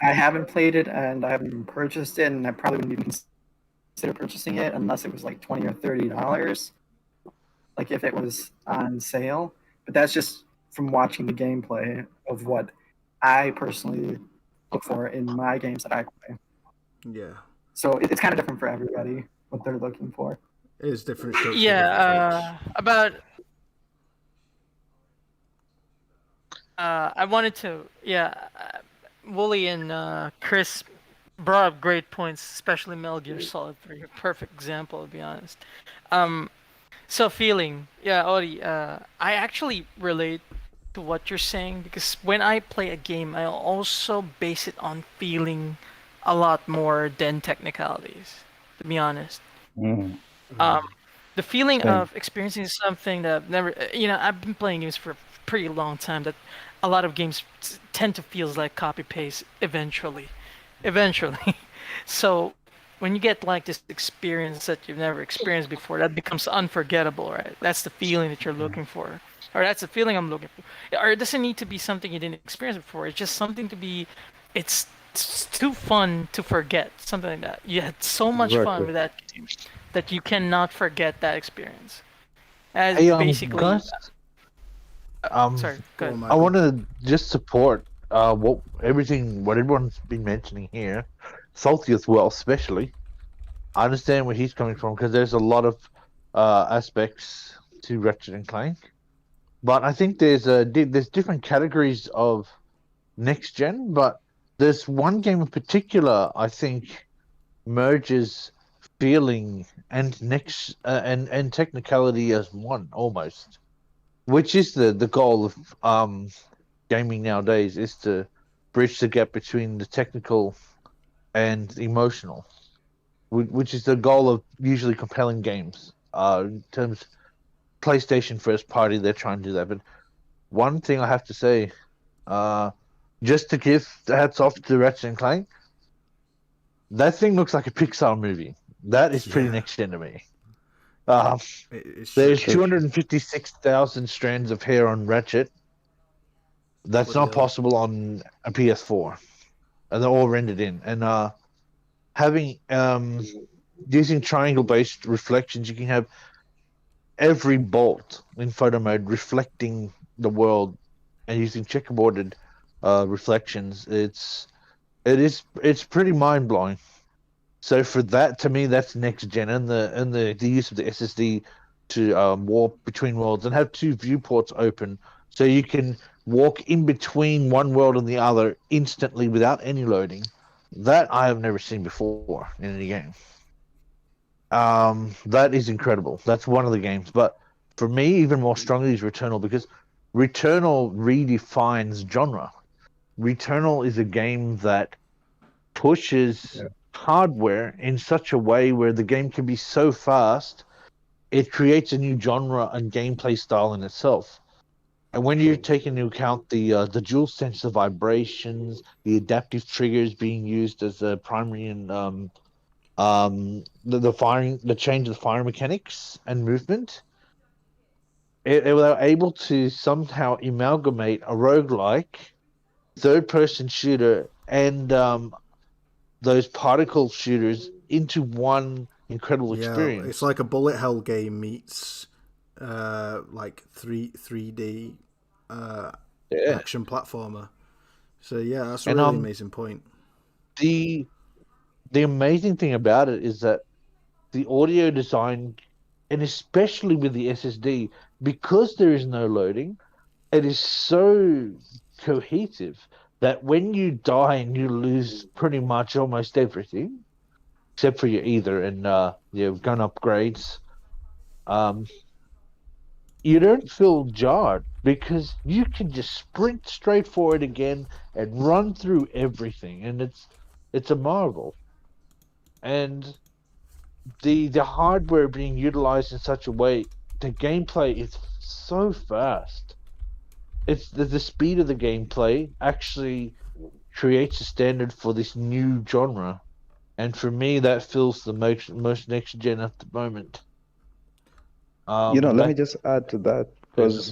I haven't played it, and I haven't even purchased it, and I probably wouldn't even consider purchasing it unless it was like $20 or $30, like if it was on sale. But that's just from watching the gameplay of what I personally look for in my games that I play. Yeah. So it's kind of different for everybody, what they're looking for. It is different. I wanted to, Woolley and Chris brought up great points, especially Metal Gear Solid 3, a perfect example, to be honest. So feeling, Audi, I actually relate to what you're saying, because when I play a game, I also base it on feeling a lot more than technicalities, to be honest. The feeling of experiencing something that I've never, I've been playing games for a pretty long time, that a lot of games tend to feel like copy paste eventually. So when you get like this experience that you've never experienced before, that becomes unforgettable, right? That's the feeling that you're looking for, or that's the feeling I'm looking for. Or it doesn't need to be something you didn't experience before. It's just something to be, it's too fun to forget, something like that. You had so much fun with that game that you cannot forget that experience. As basically, Gus, sorry, go ahead. I want to just support what everyone's been mentioning here. Salty as well, especially. I understand where he's coming from, because there's a lot of aspects to Ratchet and Clank, but I think there's different categories of next gen. But there's one game in particular I think merges feeling and and technicality as one almost, which is the goal of gaming nowadays, is to bridge the gap between the technical and emotional, which is the goal of usually compelling games. In terms PlayStation first party, they're trying to do that. But one thing I have to say, just to give the hats off to Ratchet and Clank, that thing looks like a Pixar movie. That is pretty next gen to me. There's 256,000 strands of hair on Ratchet. That's not possible on a PS4, and they're all rendered in. And having using triangle-based reflections, you can have every bolt in photo mode reflecting the world, and using checkerboarded reflections. It's pretty mind blowing. So for that, to me, that's next gen, and the use of the SSD to warp between worlds and have two viewports open, so you can walk in between one world and the other instantly without any loading. That I have never seen before in any game. That is incredible. That's one of the games. But for me, even more strongly is Returnal, because Returnal redefines genre. Returnal is a game that pushes hardware in such a way where the game can be so fast, it creates a new genre and gameplay style in itself. And when you take into account the dual sensor vibrations, the adaptive triggers being used as a primary and the change of the fire mechanics and movement, they were able to somehow amalgamate a roguelike, third-person shooter, and those particle shooters into one incredible experience. It's like a bullet hell game meets like 3D action platformer. So yeah, that's a really amazing point. The amazing thing about it is that the audio design, and especially with the SSD, because there is no loading, it is so cohesive that when you die and you lose pretty much almost everything, except for your ether and your gun upgrades, you don't feel jarred, because you can just sprint straight forward again and run through everything, and it's a marvel. And the hardware being utilized in such a way, the gameplay is so fast. It's the speed of the gameplay actually creates a standard for this new genre, and for me, that feels the most next gen at the moment. Let me just add to that, because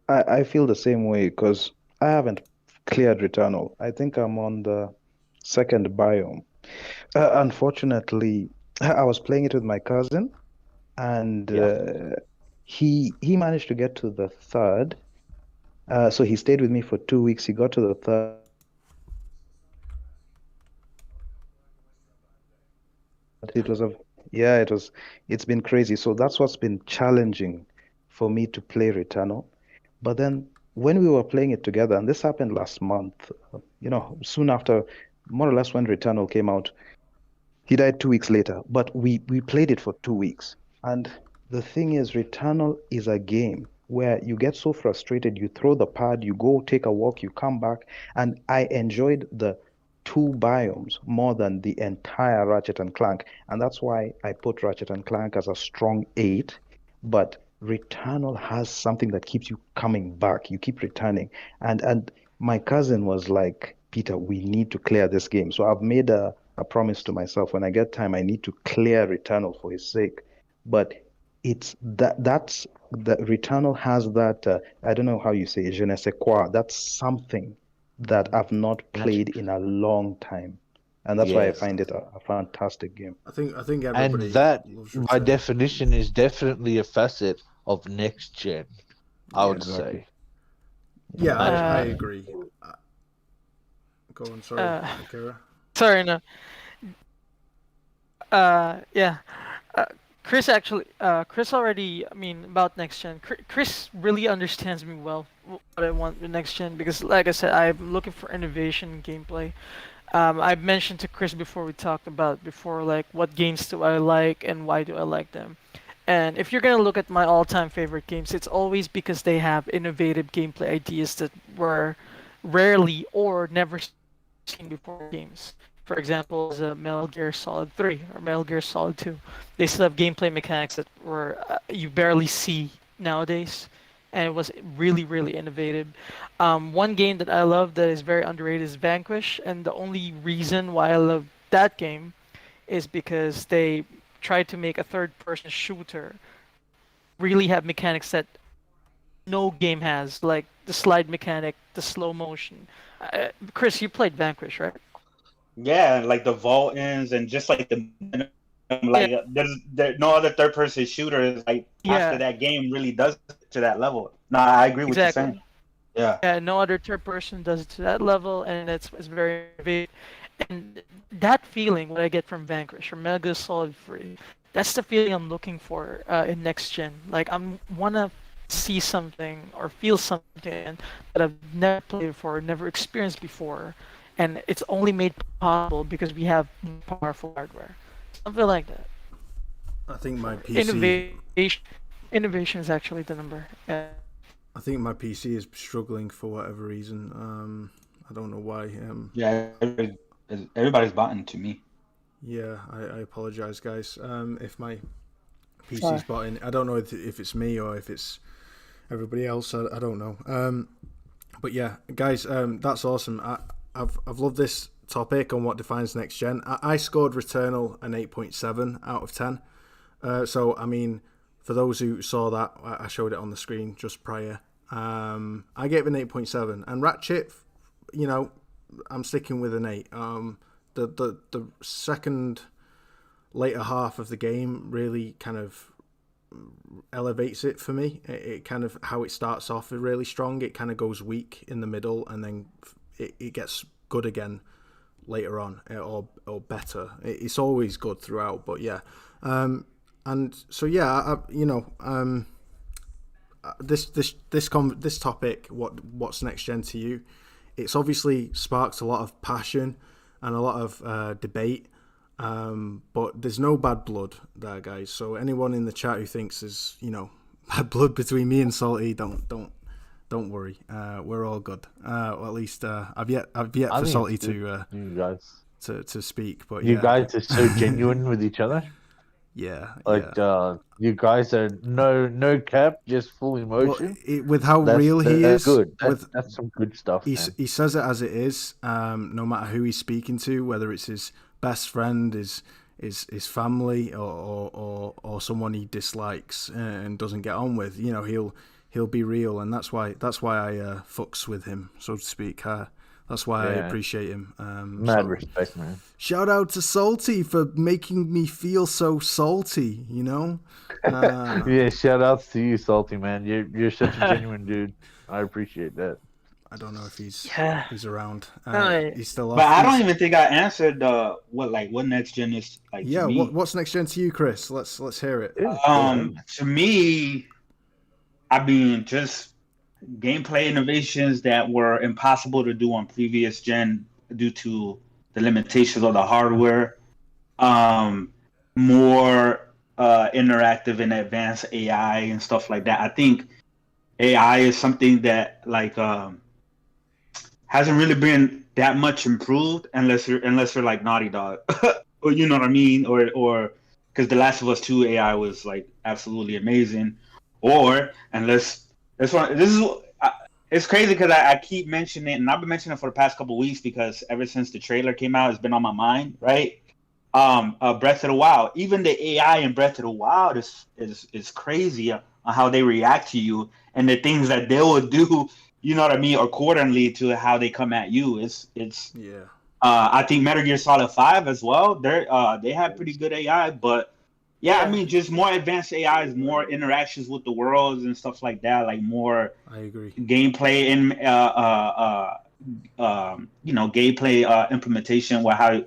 I feel the same way, because I haven't cleared Returnal. I think I'm on the second biome. Unfortunately, I was playing it with my cousin, and he managed to get to the third. So he stayed with me for 2 weeks. He got to the third. It's been crazy. So that's what's been challenging for me to play Returnal. But then when we were playing it together, and this happened last month, soon after, more or less when Returnal came out, he died 2 weeks later. But we played it for 2 weeks. And the thing is, Returnal is a game where you get so frustrated, you throw the pad, you go take a walk, you come back. And I enjoyed the 2 biomes more than the entire Ratchet and Clank. And that's why I put Ratchet and Clank as a strong 8. But Returnal has something that keeps you coming back. You keep returning. And my cousin was like, Peter, we need to clear this game. So I've made a promise to myself, when I get time, I need to clear Returnal for his sake. But it's that's the Returnal has that I don't know how you say, je ne sais quoi. That's something that I've not played in a long time, and that's why I find it a fantastic game. I think everybody, and that by definition is definitely a facet of next gen, I would say. Yeah, I agree. Go on, sorry, Akira. Sorry, no. Chris already, about next gen. Chris really understands me well, what I want with next gen, because like I said, I'm looking for innovation in gameplay. I mentioned to Chris before we talked about before, like what games do I like and why do I like them. And if you're gonna look at my all-time favorite games, it's always because they have innovative gameplay ideas that were rarely or never seen before games. For example, the Metal Gear Solid 3 or Metal Gear Solid 2. They still have gameplay mechanics that were you barely see nowadays, and it was really, really innovative. One game that I love that is very underrated is Vanquish, and the only reason why I love that game is because they tried to make a third-person shooter really have mechanics that no game has, like the slide mechanic, the slow motion. Chris, you played Vanquish, right? Yeah, like the vault ends and just like like there's no other third person shooter is like after that game really does it to that level. No, I agree with you saying. Yeah. Yeah, no other third person does it to that level, and it's very innovative. And that feeling, what I get from Vanquish or Metal Gear Solid 3, that's the feeling I'm looking for in next gen. Like I'm wanna see something or feel something that I've never played before, never experienced before, and it's only made possible because we have powerful hardware. Something like that. I think my PC. Innovation is actually the number. I think my PC is struggling for whatever reason. I don't know why. Yeah, everybody's botting to me. Yeah, I apologize, guys. If my PC's botting, I don't know if it's me or if it's everybody else. I don't know. But yeah, guys, that's awesome. I've loved this topic on what defines next gen. I scored Returnal an 8.7 out of 10. So I mean, for those who saw that, I showed it on the screen just prior. I gave it an 8.7, and Ratchet, you know, I'm sticking with an 8. The second later half of the game really kind of elevates it for me. It kind of, how it starts off really strong, it kind of goes weak in the middle, and then it gets good again later on, or better. It's always good throughout, but yeah. And so yeah, this topic, what's next gen to you? It's obviously sparked a lot of passion and a lot of debate, but there's no bad blood there, guys. So anyone in the chat who thinks there's bad blood between me and Salty, don't worry. We're all good. Well, at least I've yet for Salty to speak. But you guys are so genuine with each other. Yeah, you guys are no cap, just full emotion. Well, with how real he is, good. That's some good stuff. He says it as it is, no matter who he's speaking to, whether it's his best friend, his family, or someone he dislikes and doesn't get on with. He'll be real, and that's why I fucks with him, so to speak. That's why I appreciate him. Mad respect, man. Shout out to Salty for making me feel so salty, Yeah, shout outs to you, Salty, man. You're such a genuine dude. I appreciate that. I don't know if he's around. He's still off. But I don't even think I answered what next gen is like. Yeah, to me. What's next gen to you, Chris? Let's hear it. To me, I mean, just gameplay innovations that were impossible to do on previous gen due to the limitations of the hardware. More interactive and advanced AI and stuff like that. I think AI is something that hasn't really been that much improved unless you're like Naughty Dog, or you know what I mean, or because The Last of Us 2 AI was like absolutely amazing, or unless it's crazy because I keep mentioning it, and I've been mentioning it for the past couple of weeks because ever since the trailer came out, it's been on my mind, right? Breath of the Wild. Even the AI in Breath of the Wild is crazy on how they react to you and the things that they will do, you know what I mean, accordingly to how they come at you. I think Metal Gear Solid 5 as well. They have pretty good AI, but yeah, I mean, just more advanced AIs, more interactions with the worlds and stuff like that, like more gameplay and gameplay implementation where how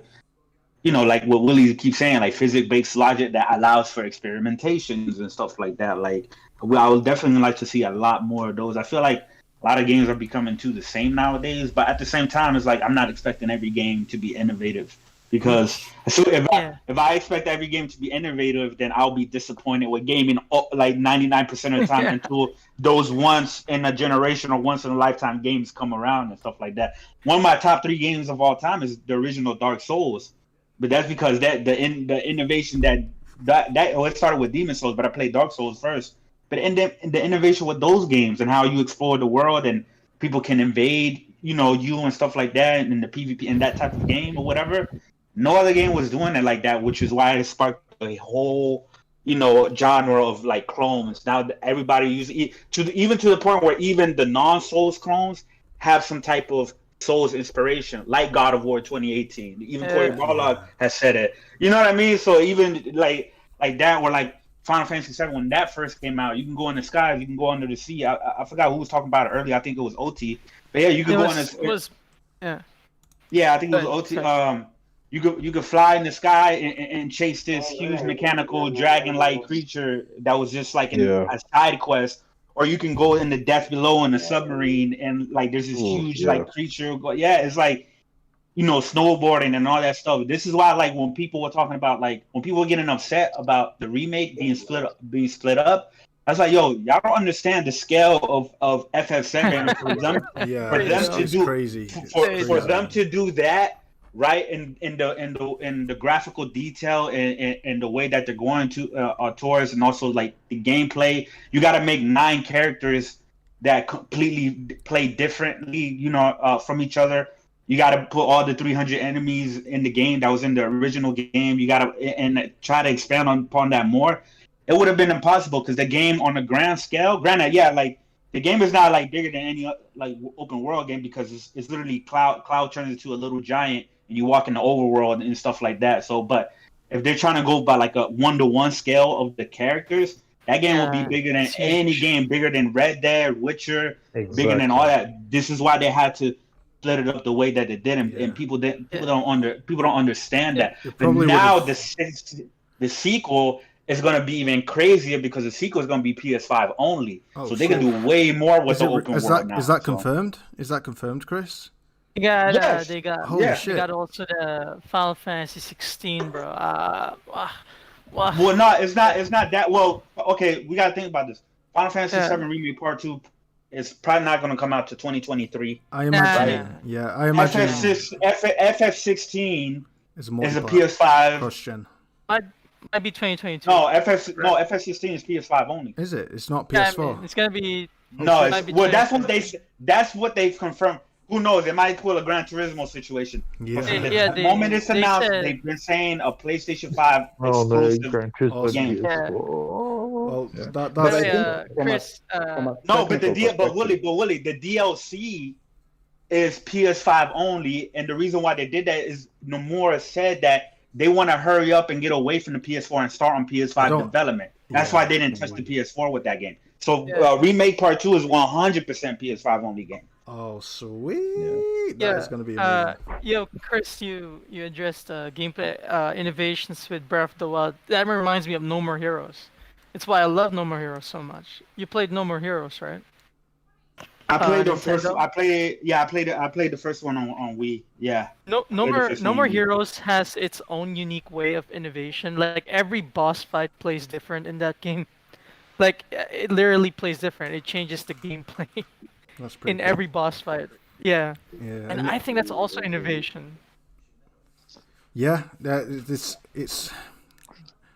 like what Woolley keeps saying, like physics-based logic that allows for experimentations and stuff like that. Like I would definitely like to see a lot more of those. I feel like a lot of games are becoming too the same nowadays. But at the same time, it's like I'm not expecting every game to be innovative, because if I expect every game to be innovative, then I'll be disappointed with gaming like 99% of the time until those once in a generation or once in a lifetime games come around and stuff like that. One of my top 3 games of all time is the original Dark Souls, but that's because the innovation that it started with Demon Souls, but I played Dark Souls first. But in the innovation with those games and how you explore the world and people can invade, you and stuff like that, and the PvP in that type of game or whatever, no other game was doing it like that, which is why it sparked a whole, genre of like clones. Now everybody even to the point where even the non-Souls clones have some type of Souls inspiration, like God of War 2018. Even Corey Barlog has said it. You know what I mean? So even like that, or like Final Fantasy VII, when that first came out, you can go in the skies, you can go under the sea. I forgot who was talking about it earlier. I think it was OT. But yeah, you could go in the I think it was OT. You could fly in the sky and chase this huge mechanical dragon-like creature that was just like a side quest. Or you can go in the depths below in a submarine and like there's this huge like creature. It's like, snowboarding and all that stuff. This is why like when people were talking about like when people were getting upset about the remake being split up, I was like, yo, y'all don't understand the scale of FF7 for them to do that. Right, in the graphical detail and the way that they're going towards, and also like the gameplay, you got to make 9 characters that completely play differently, from each other. You got to put all the 300 enemies in the game that was in the original game. You got to and try to expand upon that more. It would have been impossible because the game on a grand scale, granted, like the game is not like bigger than any like open world game because it's literally Cloud turns into a little giant. And you walk in the overworld and stuff like that. So, but if they're trying to go by like a 1-to-1 scale of the characters, that game will be bigger than any game, bigger than Red Dead, Witcher, bigger than all that. This is why they had to split it up the way that they did, and people don't understand that. But now the sequel is going to be even crazier because the sequel is going to be PS5 only. So they can do way more with the open world now. Is that confirmed? Is that confirmed, Chris? They got Holy shit. They got also the Final Fantasy 16, bro. Well, no, it's not that. Well, okay, we gotta think about this. Final Fantasy 7 Remake Part 2 is probably not gonna come out to 2023. I imagine. I imagine. FF16 is a PS5 cross-gen. Might be 2022. No, FF16 is PS5 only. Is it? It's not PS4. It's gonna be. No, that's what they've confirmed. Who knows? It might pull a Gran Turismo situation. The moment it's announced, they've been saying a PlayStation 5 exclusive game. Chris. But Woolley, the DLC is PS5 only, and the reason why they did that is Nomura said that they want to hurry up and get away from the PS4 and start on PS5 development. That's why they didn't touch the PS4 with that game. So Remake Part 2 is 100% PS5 only game. Oh, sweet! That is gonna be amazing. Chris, you addressed gameplay innovations with Breath of the Wild. That reminds me of No More Heroes. It's why I love No More Heroes so much. You played No More Heroes, right? I played the first. I played the first one on Wii. Yeah. No More Heroes has its own unique way of innovation. Like every boss fight plays different in that game. Like it literally plays different. It changes the gameplay. That's pretty in cool. every boss fight. Yeah. And I think that's also innovation. Yeah,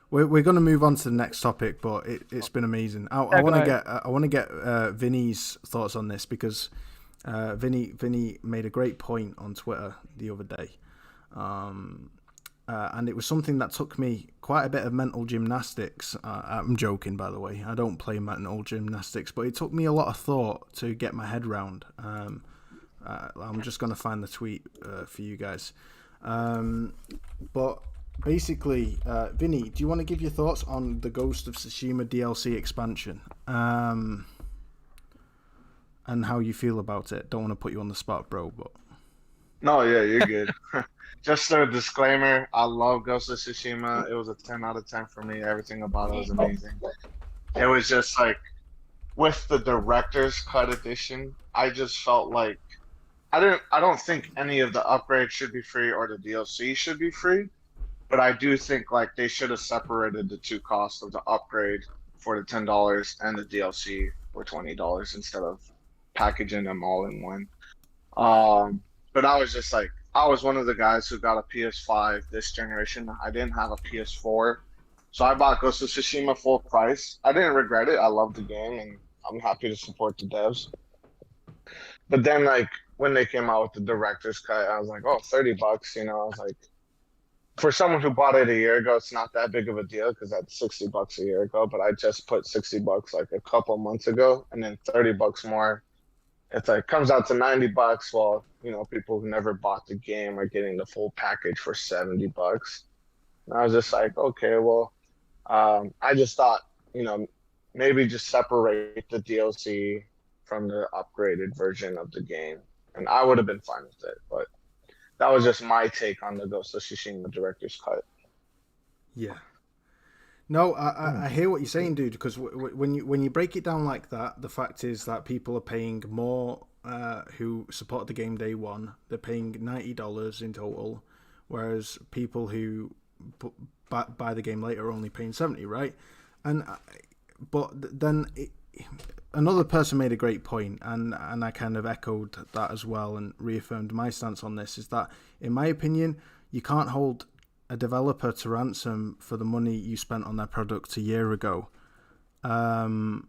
we're going to move on to the next topic, but it's been amazing. I want to get Vinny's thoughts on this because Vinny made a great point on Twitter the other day, and it was something that took me quite a bit of mental gymnastics. I'm joking, by the way. I don't play mental gymnastics, but it took me a lot of thought to get my head round. I'm just going to find the tweet for you guys. But basically, Vinny, do you want to give your thoughts on the Ghost of Tsushima DLC expansion? And how you feel about it? Don't want to put you on the spot, bro, but... No, yeah, you're good. Just a disclaimer, I love Ghost of Tsushima. It was a 10 out of 10 for me. Everything about it was amazing. It was just like with the Director's Cut edition, I just felt like I don't think any of the upgrades should be free or the DLC should be free, but I do think like they should have separated the two costs of the upgrade for the $10 and the DLC for $20 instead of packaging them all in one. But I was just like, I was one of the guys who got a PS5 this generation. I didn't have a PS4, so I bought Ghost of Tsushima full price. I didn't regret it. I love the game, and I'm happy to support the devs. But then, like, when they came out with the Director's Cut, I was like, oh, $30, you know. I was like, for someone who bought it a year ago, it's not that big of a deal because that's $60 a year ago. But I just put $60 like a couple months ago, and then $30 more. It's like comes out to $90. While you know people who never bought the game are getting the full package for $70. And I was just like, okay, well, I just thought, you know, maybe just separate the DLC from the upgraded version of the game, and I would have been fine with it. But that was just my take on the Ghost of Tsushima Director's Cut. Yeah. No, I hear what you're saying, dude. Because when you break it down like that, the fact is that people are paying more who support the game day one. They're paying $90 in total, whereas people who buy the game later are only paying $70, right? But then another person made a great point, and I kind of echoed that as well and reaffirmed my stance on this. Is that, in my opinion, you can't hold a developer to ransom for the money you spent on their product a year ago, and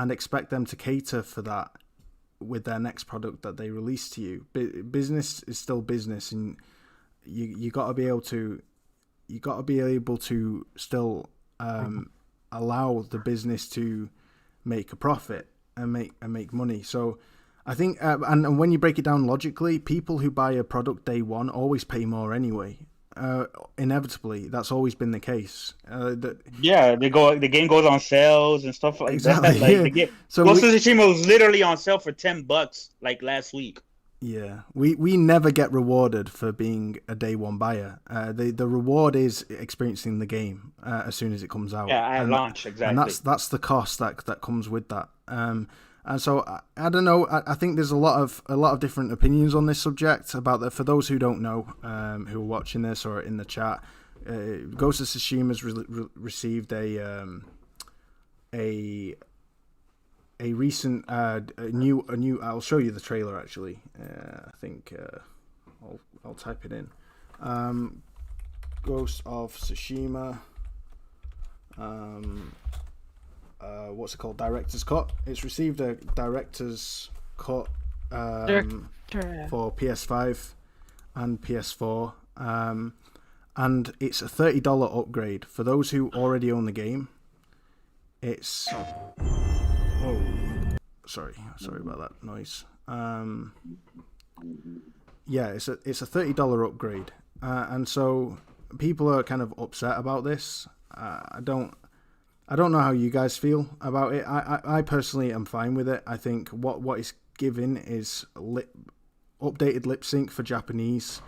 expect them to cater for that with their next product that they release to you. Business is still business, and you got to be able to still allow the business to make a profit and make money. So I think, and when you break it down logically, people who buy a product day one always pay more anyway. Inevitably, that's always been the case. The game goes on sales and stuff like exactly, that. Like yeah. the game, So Ghost of Tsushima was literally on sale for $10 like last week. Yeah, we never get rewarded for being a day one buyer. The reward is experiencing the game as soon as it comes out. Yeah, at launch, exactly. And that's the cost that comes with that. And so I don't know. I think there's a lot of different opinions on this subject about that. For those who don't know, who are watching this or in the chat, Ghost of Tsushima has received a recent a new. I'll show you the trailer actually. I think I'll type it in. Ghost of Tsushima. What's it called? Director's Cut. It's received a Director's Cut for PS5 and PS4, and it's a $30 upgrade for those who already own the game. It's sorry about that noise. Yeah, it's a $30 upgrade, and so people are kind of upset about this. I don't know how you guys feel about it. I personally am fine with it. I think what is given is updated lip sync for Japanese,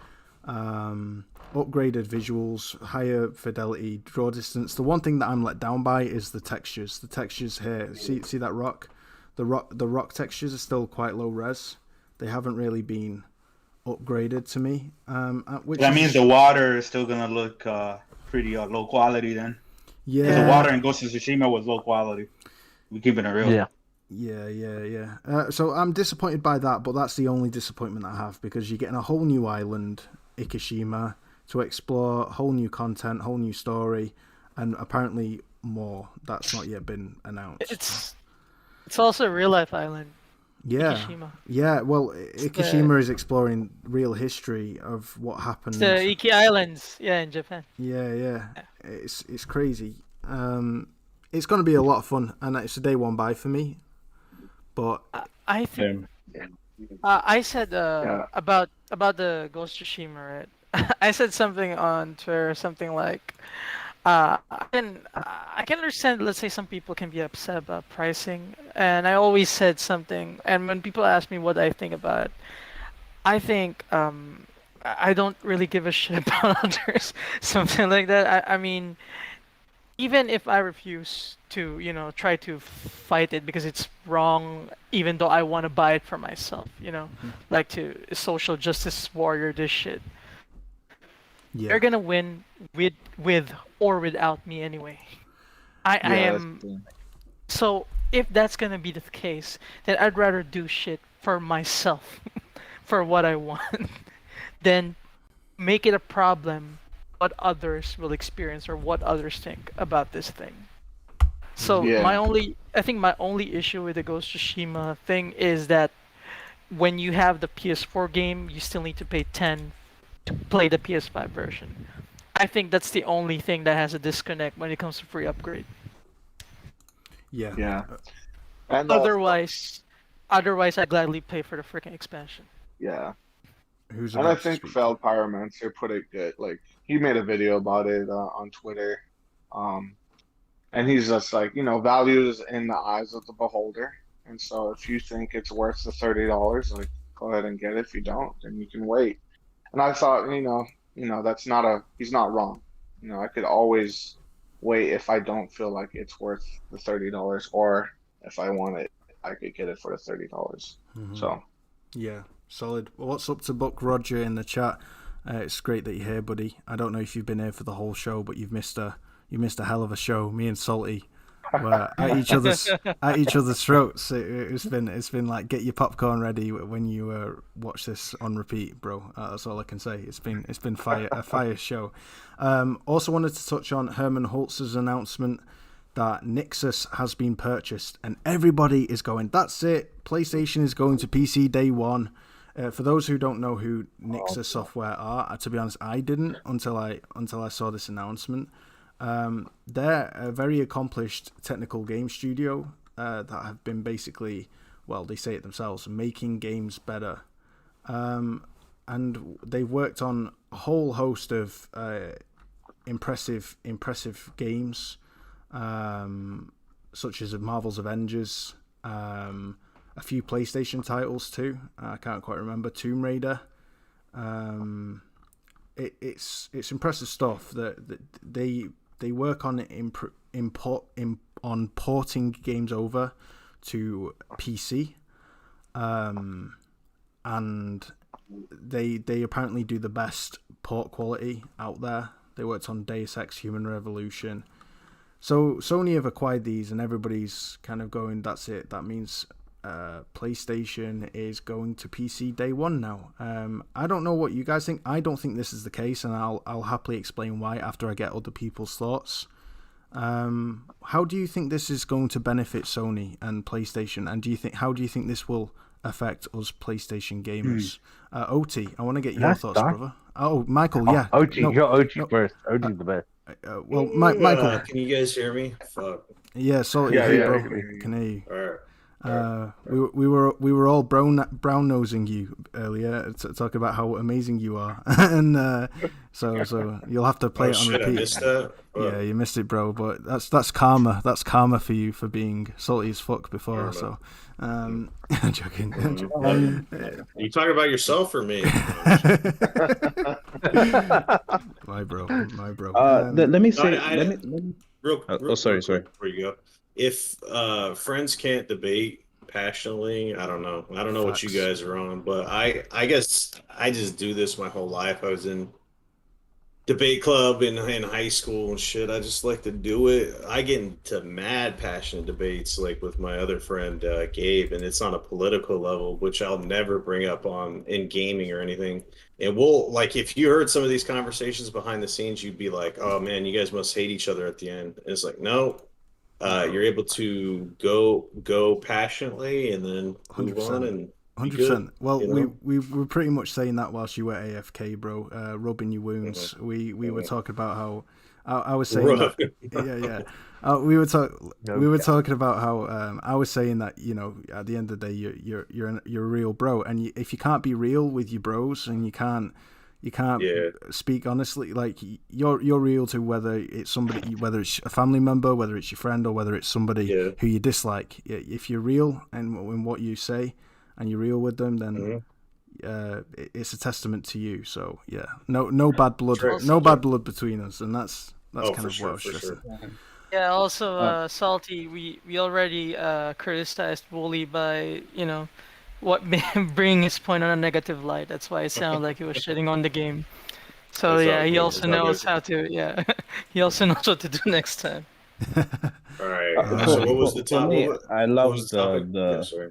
upgraded visuals, higher fidelity, draw distance. The one thing that I'm let down by is the textures. The textures here, see that rock? The rock textures are still quite low res. They haven't really been upgraded to me. That means the water is still gonna look pretty low quality then. Yeah, the water in Ghost of Tsushima was low quality. We're keeping it real. Yeah. So I'm disappointed by that, but that's the only disappointment I have, because you're getting a whole new island, Ikishima, to explore, whole new content, whole new story, and apparently more that's not yet been announced. It's also a real life island. Yeah, Ikishima. Yeah. Well, Ikishima is exploring real history of what happened. The Iki Islands, in Japan. Yeah. It's crazy. It's going to be a lot of fun, and it's a day one buy for me. But I think I said about the Ghost of Tsushima, right? I said something on Twitter, something like, I can understand. Let's say some people can be upset about pricing, and I always said something. And when people ask me what I think about it, I think I don't really give a shit about others, something like that. I mean, even if I refuse to, try to fight it because it's wrong, even though I want to buy it for myself, like to social justice warrior this shit. Yeah. They're gonna win with or without me anyway. I am. So if that's gonna be the case, then I'd rather do shit for myself, for what I want, than make it a problem what others will experience or what others think about this thing. So I think my only issue with the Ghost of Tsushima thing is that when you have the PS4 game, you still need to pay 10 to play the PS5 version. I think that's the only thing that has a disconnect when it comes to free upgrade. Yeah. Yeah. And Otherwise, I'd gladly pay for the freaking expansion. yeah. Who's And I about to think speak? Failed Pyromancer put it good. Like, he made a video about it on Twitter. And he's just like, value is in the eyes of the beholder. And so if you think it's worth the $30, like, go ahead and get it. If you don't, then you can wait. And I thought, he's not wrong. I could always wait if I don't feel like it's worth the $30, or if I want it, I could get it for the $30. Mm-hmm. So, yeah, solid. Well, what's up to Buck Roger in the chat? It's great that you're here, buddy. I don't know if you've been here for the whole show, but you've missed a hell of a show. Me and Salty were at each other's throats. It's been like, get your popcorn ready when you watch this on repeat, bro. That's all I can say. It's been a fire show. Also wanted to touch on Herman Hultz's announcement that Nixxes has been purchased, and everybody is going, that's it, PlayStation is going to PC day one. For those who don't know who Nixxes software are, to be honest, I didn't until I saw this announcement. They're a very accomplished technical game studio that have been basically, well, they say it themselves, making games better. And they've worked on a whole host of impressive games, such as Marvel's Avengers, a few PlayStation titles too. I can't quite remember. Tomb Raider. It's impressive stuff that they work on on porting games over to PC, and they apparently do the best port quality out there. They worked on Deus Ex Human Revolution. So Sony have acquired these, and everybody's kind of going, that's it. That means PlayStation is going to PC day one now. I don't know what you guys think. I don't think this is the case, and I'll happily explain why after I get other people's thoughts. How do you think this is going to benefit Sony and PlayStation? And how do you think this will affect us PlayStation gamers? OT, I want to get your thoughts, brother. Oh, Michael, yeah. OT, you're OT first. OT's the best. Well, Michael. Can you guys hear me? Fuck. Yeah, sorry, bro. Can hear you. All right. We were all brown nosing you earlier, talking about how amazing you are, and so you'll have to play it on repeat. I missed that? Yeah, you missed it, bro. But that's karma. That's karma for you for being salty as fuck before. So, joking. Are you talking about yourself or me? My bro. Let me say. Sorry. Sorry. Before you go, if friends can't debate passionately, I don't know what you guys are on, but I guess I just do this my whole life. I was in debate club in high school and shit. I just like to do it. I get into mad passionate debates like with my other friend Gabe, and it's on a political level, which I'll never bring up in gaming or anything. And we'll, like, if you heard some of these conversations behind the scenes, you'd be like, oh man, you guys must hate each other at the end. And it's like, no. You're able to go passionately and then move 100%. On and 100%. Well, we were pretty much saying that whilst you were AFK, bro, rubbing your wounds. We were talking about how I was saying that, we were talking about how I was saying that, at the end of the day you're a real bro, and if you can't be real with your bros and you can't speak honestly, like you're real to whether it's somebody, whether it's a family member, whether it's your friend, or whether it's somebody who you dislike. If you're real and in what you say and you're real with them, then it's a testament to you. So no bad blood, bad blood between us, and that's kind of what I was stressing. Yeah. Also, Salty, we already criticized Woolley by what bringing his point on a negative light. That's why it sounded like he was shitting on the game. So That's all yeah, he good. also That's all knows good. how to. Yeah, he also knows what to do next time. All right. For, So what was the for top? me, I What love was the topic? Yeah, the sorry.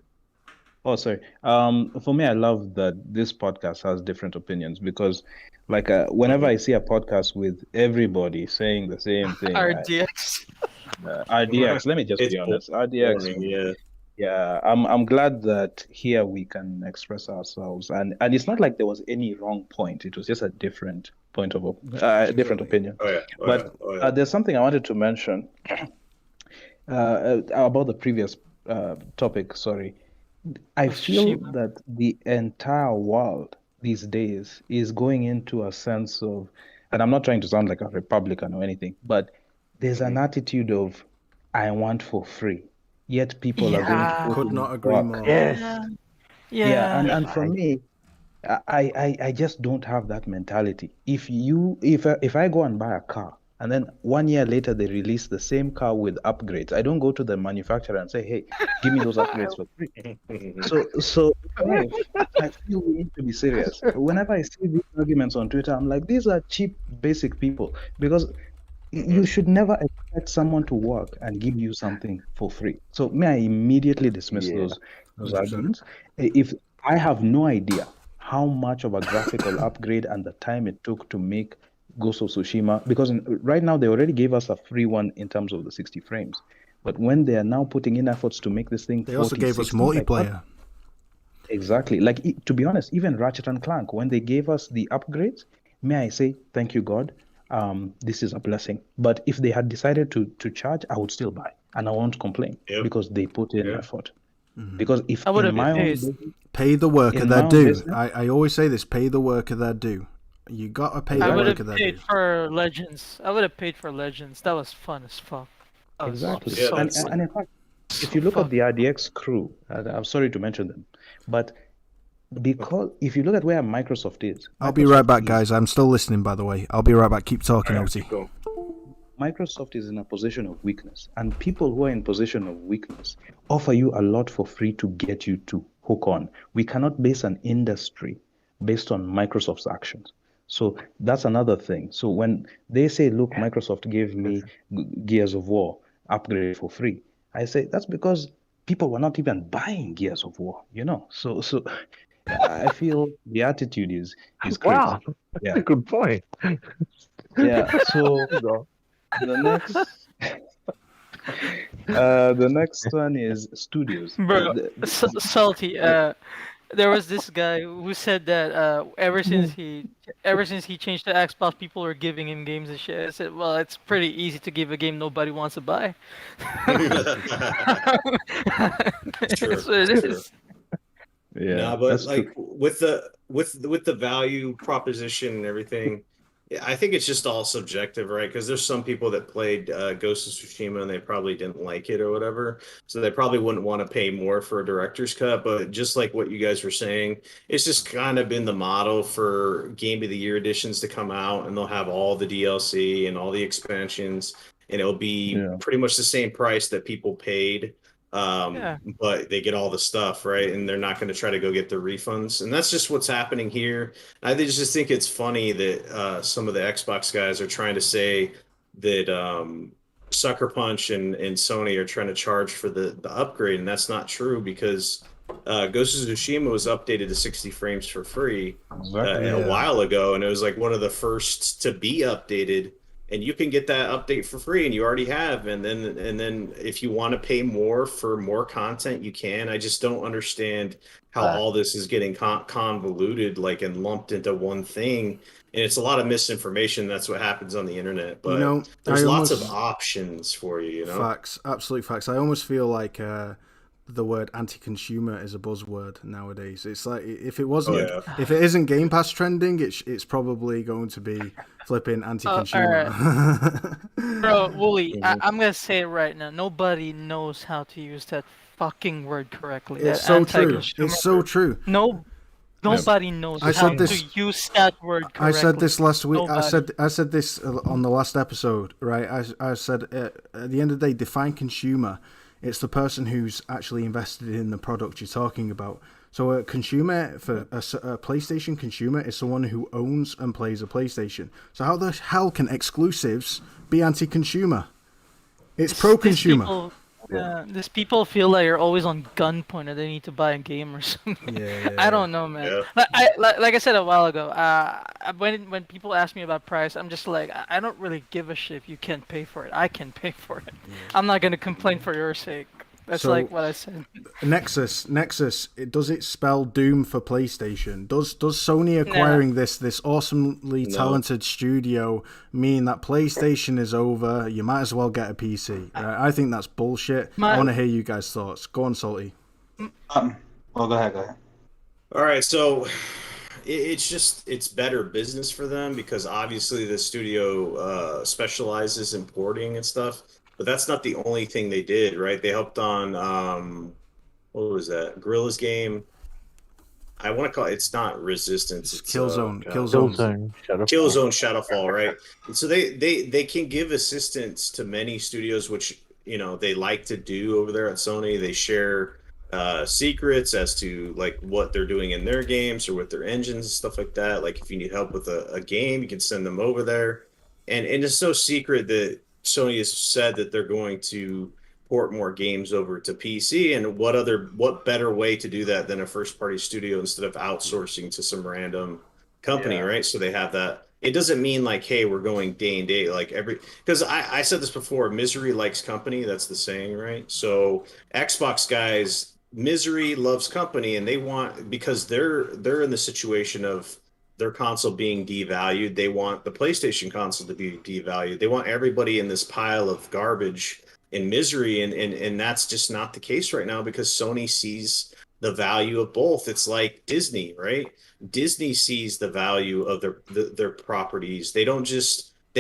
Oh, sorry. For me, I love that this podcast has different opinions because, like, whenever I see a podcast with everybody saying the same thing, RDX. RDX. Let me just It's be honest. RDX. boring. Yeah. Yeah, I'm glad that here we can express ourselves, and it's not like there was any wrong point. It was just a different point of different opinion. Oh yeah. Oh, But yeah. Oh, yeah. there's something I wanted to mention about the previous topic. Sorry. I feel Tsushima. that the entire world these days is going into a sense of, and I'm not trying to sound like a Republican or anything, but there's an attitude of, I want for free, yet people are going to Yeah. put Could in not agree work. more. Yes. Yeah. Yeah, and for me, I just don't have that mentality. If I go and buy a car and then 1 year later they release the same car with upgrades, I don't go to the manufacturer and say, hey, give me those upgrades for free. So I feel we need to be serious. Whenever I see these arguments on Twitter, I'm like, these are cheap, basic people, because you should never expect someone to work and give you something for free. So may I immediately dismiss Yeah. those 100%. arguments? If I have no idea how much of a graphical upgrade and the time it took to make Ghost of Tsushima, because right now they already gave us a free one in terms of the 60 frames. But when they are now putting in efforts to make this thing They also 40, gave us 60, like, multiplayer. exactly. Like, to be honest, even Ratchet and Clank, when they gave us the upgrades, may I say, thank you, God. This is a blessing. But if they had decided to charge, I would still buy, and I won't complain because they put in effort. Because if I would in have my own paid. business, Pay the worker in their my own due. business, I always say this: pay the worker their due. You gotta pay I the would worker have their paid due. for Legends. I would have paid for Legends. That was fun as fuck. That was exactly. so And fun. in fact, if So you look fun. at the RDX crew, I'm sorry to mention them, but because if you look at where Microsoft is, I'll be right Microsoft back, is guys. I'm still listening, by the way. I'll be right back. Keep talking, All right, OT. cool. Microsoft is in a position of weakness, and people who are in position of weakness offer you a lot for free to get you to hook on. We cannot base an industry based on Microsoft's actions. So that's another thing. So when they say, look, Microsoft gave me Gears of War upgrade for free, I say that's because people were not even buying Gears of War, So I feel the attitude is crazy. Wow. Yeah. That's a good point. Yeah. So the next one is studios. Bro, Salty. There was this guy who said that ever since he changed to Xbox, people were giving him games and shit. I said, well, it's pretty easy to give a game nobody wants to buy. True. That's what it is. Yeah, No, but that's like true. with the value proposition and everything, I think it's just all subjective, right? Because there's some people that played Ghost of Tsushima and they probably didn't like it or whatever, so they probably wouldn't want to pay more for a director's cut. But just like what you guys were saying, it's just kind of been the model for Game of the Year editions to come out, and they'll have all the DLC and all the expansions, and it'll be pretty much the same price that people paid. But they get all the stuff, right? And they're not going to try to go get the refunds. And that's just what's happening here. I just think it's funny that some of the Xbox guys are trying to say that Sucker Punch and Sony are trying to charge for the upgrade. And that's not true, because Ghost of Tsushima was updated to 60 frames for free a while ago. And it was like one of the first to be updated. And you can get that update for free, and you already have. And then if you want to pay more for more content, you can. I just don't understand how all this is getting convoluted, like, and lumped into one thing. And it's a lot of misinformation. That's what happens on the internet. But there's lots of options for you. Facts, absolute facts. I almost feel like the word anti-consumer is a buzzword nowadays. It's like if it wasn't, if it isn't Game Pass trending, it's probably going to be flipping anti-consumer. Right. Bro, Woolley, I'm gonna say it right now. Nobody knows how to use that fucking word correctly. It's so true. It's so true. No, Nobody knows I how said this- to use that word correctly. I said this last week. Nobody. I said this on the last episode, right? I said at the end of the day, define consumer. It's the person who's actually invested in the product you're talking about. So a consumer for a PlayStation consumer is someone who owns and plays a PlayStation. So how the hell can exclusives be anti-consumer? It's pro-consumer. These people feel like you're always on gunpoint and they need to buy a game or something. Yeah. I don't know, man. Yeah. Like I said a while ago, when people ask me about price, I'm just like, I don't really give a shit if you can't pay for it. I can pay for it. Yeah. I'm not gonna complain for your sake. That's So- like what I said. Nexus. Does it spell doom for PlayStation? Does Sony acquiring this awesomely talented studio mean that PlayStation is over? You might as well get a PC. I think that's bullshit. I want to hear you guys' thoughts. Go on, Salty. Well, go ahead. All right, so it's better business for them because obviously the studio specializes in porting and stuff, but that's not the only thing they did, right? They helped on what was that? Guerrilla's game. I want to call it's not Resistance. It's Killzone. Killzone. Killzone Shadowfall, right? And so they can give assistance to many studios, which they like to do over there at Sony. They share secrets as to like what they're doing in their games or with their engines and stuff like that. Like if you need help with a game, you can send them over there. And it's so secret that Sony has said that they're going to port more games over to PC. And what better way to do that than a first party studio instead of outsourcing to some random company, right? So they have that. It doesn't mean like, hey, we're going day and day, like because I said this before, misery likes company. That's the saying, right? So Xbox guys, misery loves company, and they want, because they're in the situation of their console being devalued. They want the PlayStation console to be devalued. They want everybody in this pile of garbage in misery, and that's just not the case right now because Sony sees the value of both. It's like Disney, right? Disney sees the value of their properties. They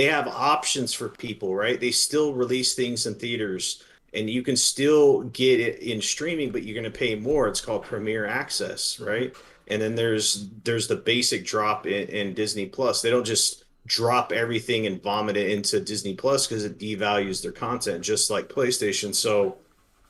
have options for people, right? They still release things in theaters and you can still get it in streaming, but you're going to pay more. It's called Premier Access, right? And then there's the basic drop in Disney Plus. They don't just drop everything and vomit it into Disney Plus because it devalues their content, just like PlayStation. So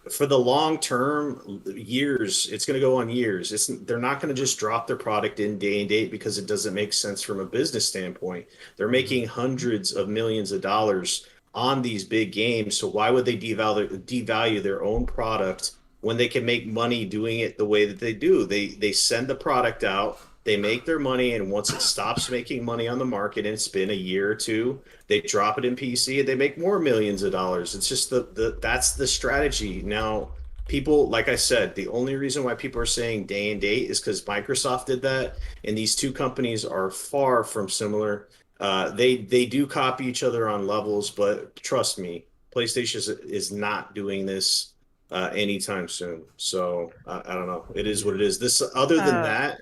for the long term, years, it's going to go on years. They're not going to just drop their product in day and date because it doesn't make sense from a business standpoint. They're making hundreds of millions of dollars on these big games. So why would they devalue their own product when they can make money doing it the way that they do? They send the product out, they make their money, and once it stops making money on the market, and it's been a year or two, they drop it in PC and they make more millions of dollars. It's just that's the strategy. Now, people, like I said, the only reason why people are saying day and date is because Microsoft did that, and these two companies are far from similar. They do copy each other on levels, but trust me, PlayStation is not doing this anytime soon. So I don't know. It is what it is. This, other than that,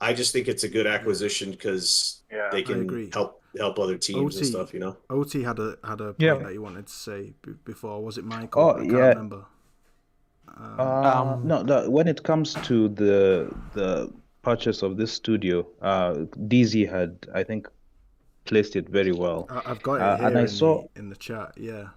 I just think it's a good acquisition because they can help other teams and stuff. OT had a point that you wanted to say before. Was it Michael? Oh, I can't remember. No, when it comes to the purchase of this studio, DZ had, I think, placed it very well. I've got it here and I saw in the chat. Yeah.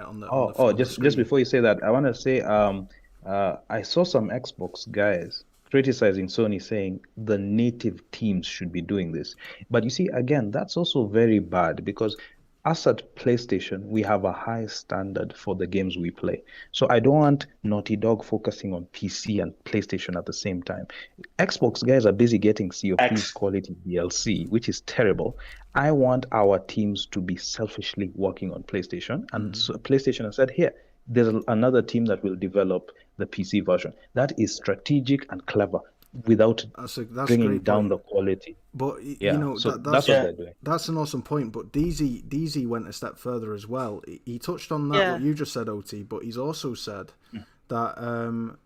On the just before you say that, I want to say I saw some Xbox guys criticizing Sony, saying the native teams should be doing this. But you see, again, that's also very bad because us at PlayStation, we have a high standard for the games we play. So I don't want Naughty Dog focusing on PC and PlayStation at the same time. Xbox guys are busy getting Sea of Thieves quality DLC, which is terrible. I want our teams to be selfishly working on PlayStation. And so PlayStation has said, here, there's another team that will develop the PC version. That is strategic and clever without bringing down the quality. But that's what they're doing. That's an awesome point. But DZ went a step further as well. He touched on that what you just said, OT. But he's also said that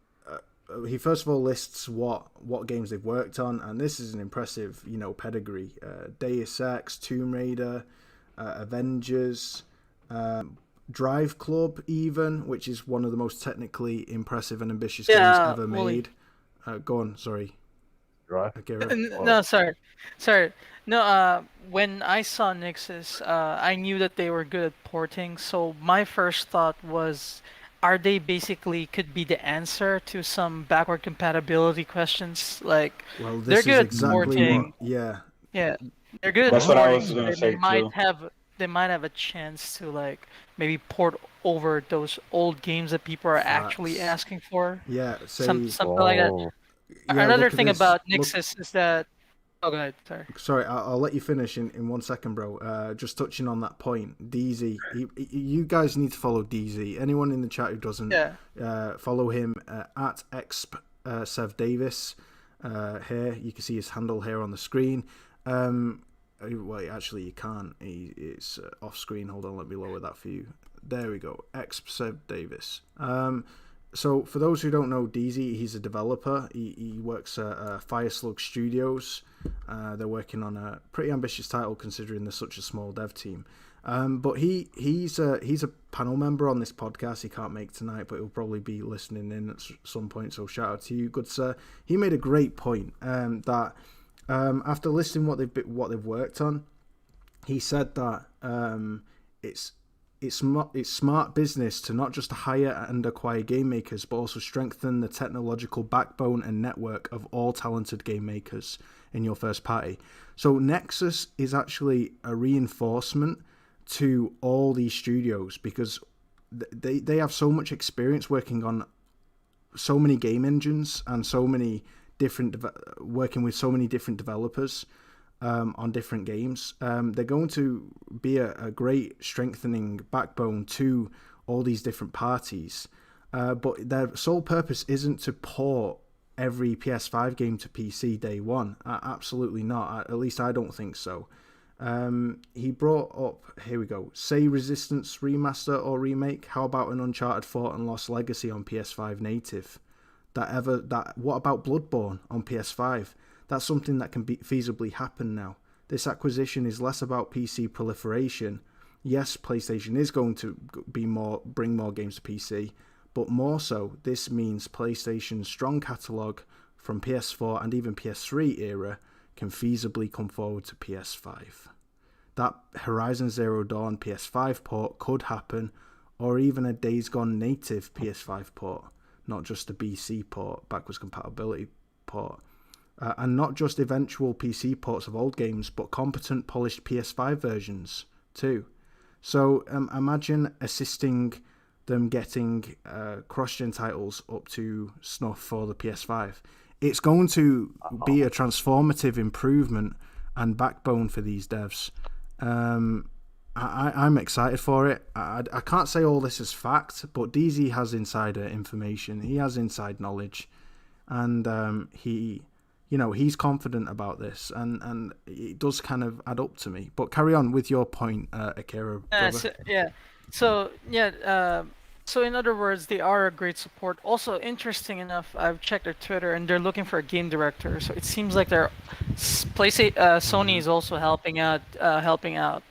he first of all lists what games they've worked on, and this is an impressive pedigree. Deus Ex, Tomb Raider, Avengers. Drive Club, even, which is one of the most technically impressive and ambitious games ever made. Go on, sorry. right? Akira? No, sorry. No, when I saw Nixxes, I knew that they were good at porting. So my first thought was, are they basically could be the answer to some backward compatibility questions? Like, Well, they're this is good at exactly porting. yeah. Yeah, they're good at That's what I porting. was gonna So they say might too. have a chance to like maybe port over those old games that people are actually Facts. asking for. Yeah, say Something like that. Oh, yeah. Another Look at thing this. about Look, Nixxes is that. Oh, go ahead. Sorry. sorry, I'll let you finish in 1 second, bro. Just touching on that point, DZ. You guys need to follow DZ. Anyone in the chat who doesn't, Yeah. follow him at exp Sev Davis. Here you can see his handle here on the screen. Well, actually, you can't. It's off screen. Hold on, let me lower that for you. There we go. Exp Sev Davis. So for those who don't know DZ, he's a developer. He works at Fireslug Studios. They're working on a pretty ambitious title considering they're such a small dev team. But he's a panel member on this podcast. He can't make tonight, but he'll probably be listening in at some point. So shout out to you, good sir. He made a great point that after listing what they've worked on, he said that it's smart business to not just hire and acquire game makers, but also strengthen the technological backbone and network of all talented game makers in your first party. So Nixxes is actually a reinforcement to all these studios because they have so much experience working on so many game engines and so many different working with so many different developers on different games. They're going to be a great strengthening backbone to all these different parties. But their sole purpose isn't to port every PS5 game to PC day one. Absolutely not. At least I don't think so. He brought up, here we go, say Resistance remaster or remake. How about an Uncharted 4 and Lost Legacy on PS5 native? What about Bloodborne on PS5? That's something that can feasibly happen now. This acquisition is less about PC proliferation. Yes, PlayStation is going to bring more games to PC, but more so, this means PlayStation's strong catalogue from PS4 and even PS3 era can feasibly come forward to PS5. That Horizon Zero Dawn PS5 port could happen, or even a Days Gone native PS5 port, not just a BC port, backwards compatibility port. And not just eventual PC ports of old games, but competent, polished PS5 versions too. So imagine assisting them getting cross-gen titles up to snuff for the PS5. It's going to be a transformative improvement and backbone for these devs. I'm excited for it. I can't say all this is fact, but DZ has insider information. He has inside knowledge, and he's confident about this, and it does kind of add up to me. But carry on with your point, Akira. So in other words, they are a great support. Also, interesting enough, I've checked their Twitter, and they're looking for a game director. So it seems like Sony is also helping out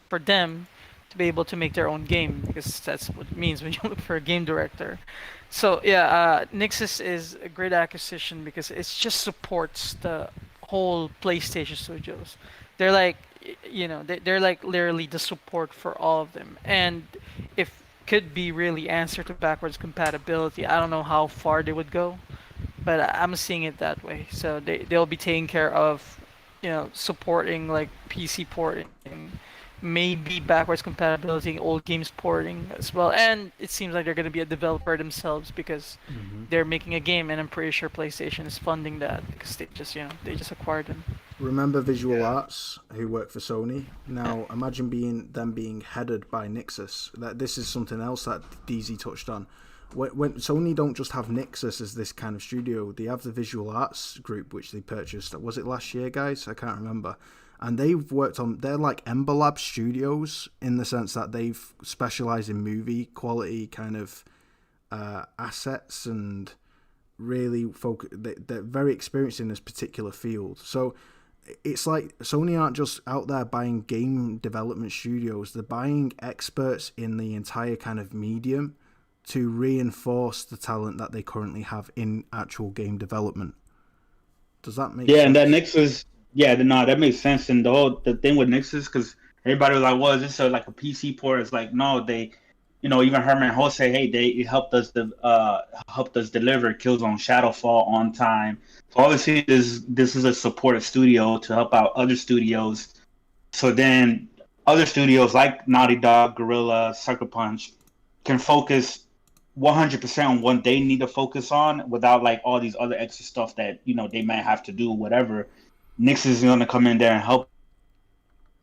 for them to be able to make their own game, because that's what it means when you look for a game director. So Nixxes is a great acquisition because it just supports the whole PlayStation studios. They're like, they're like literally the support for all of them, and if could be really answer to backwards compatibility. I don't know how far they would go, but I'm seeing it that way. So they'll be taking care of, supporting like PC porting, maybe backwards compatibility, old games porting as well. And it seems like they're going to be a developer themselves because they're making a game, and I'm pretty sure PlayStation is funding that because they just acquired them. Remember Visual Arts, who work for Sony? Now imagine being headed by Nixxes. That this is something else that DZ touched on. When Sony don't just have Nixxes as this kind of studio, they have the Visual Arts group, which they purchased. Was it last year, guys? I can't remember. And they've worked on, they're like Ember Lab Studios in the sense that they've specialized in movie quality kind of assets, and really they're very experienced in this particular field. So it's like Sony aren't just out there buying game development studios, they're buying experts in the entire kind of medium to reinforce the talent that they currently have in actual game development. Does that make Yeah, sense? and that Nixxes, yeah, no, that makes sense. And the thing with Nixxes, because everybody was like, "Well, is this like a PC port?" It's like, no, they, even Herman Ho say, "Hey, they helped us deliver Killzone Shadowfall on time." So obviously, this is a supportive studio to help out other studios. So then other studios like Naughty Dog, Guerrilla, Sucker Punch can focus 100% on what they need to focus on without like all these other extra stuff that they might have to do, whatever. Nix is going to come in there and help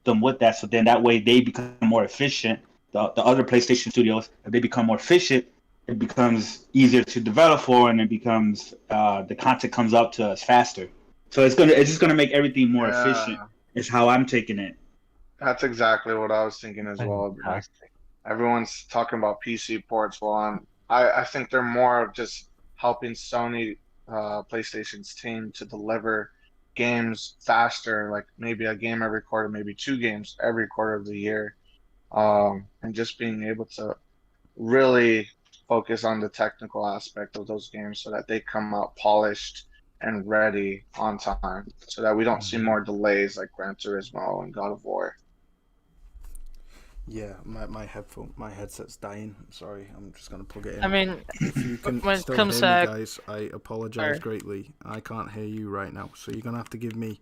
them with that, so then that way they become more efficient. The other PlayStation studios, if they become more efficient, it becomes easier to develop for, and it becomes the content comes up to us faster. So it's just gonna make everything more efficient. Is how I'm taking it. That's exactly what I was thinking as well. Fantastic. Everyone's talking about PC ports. Well, I think they're more of just helping Sony, PlayStation's team to deliver games faster, like maybe a game every quarter, maybe 2 games every quarter of the year, and just being able to really focus on the technical aspect of those games so that they come out polished and ready on time, so that we don't see more delays like Gran Turismo and God of War. Yeah, my headset's dying. I'm sorry, I'm just gonna plug it in. I mean, if you can when it still comes hear me, to guys, I apologize greatly. I can't hear you right now, so you're gonna have to give me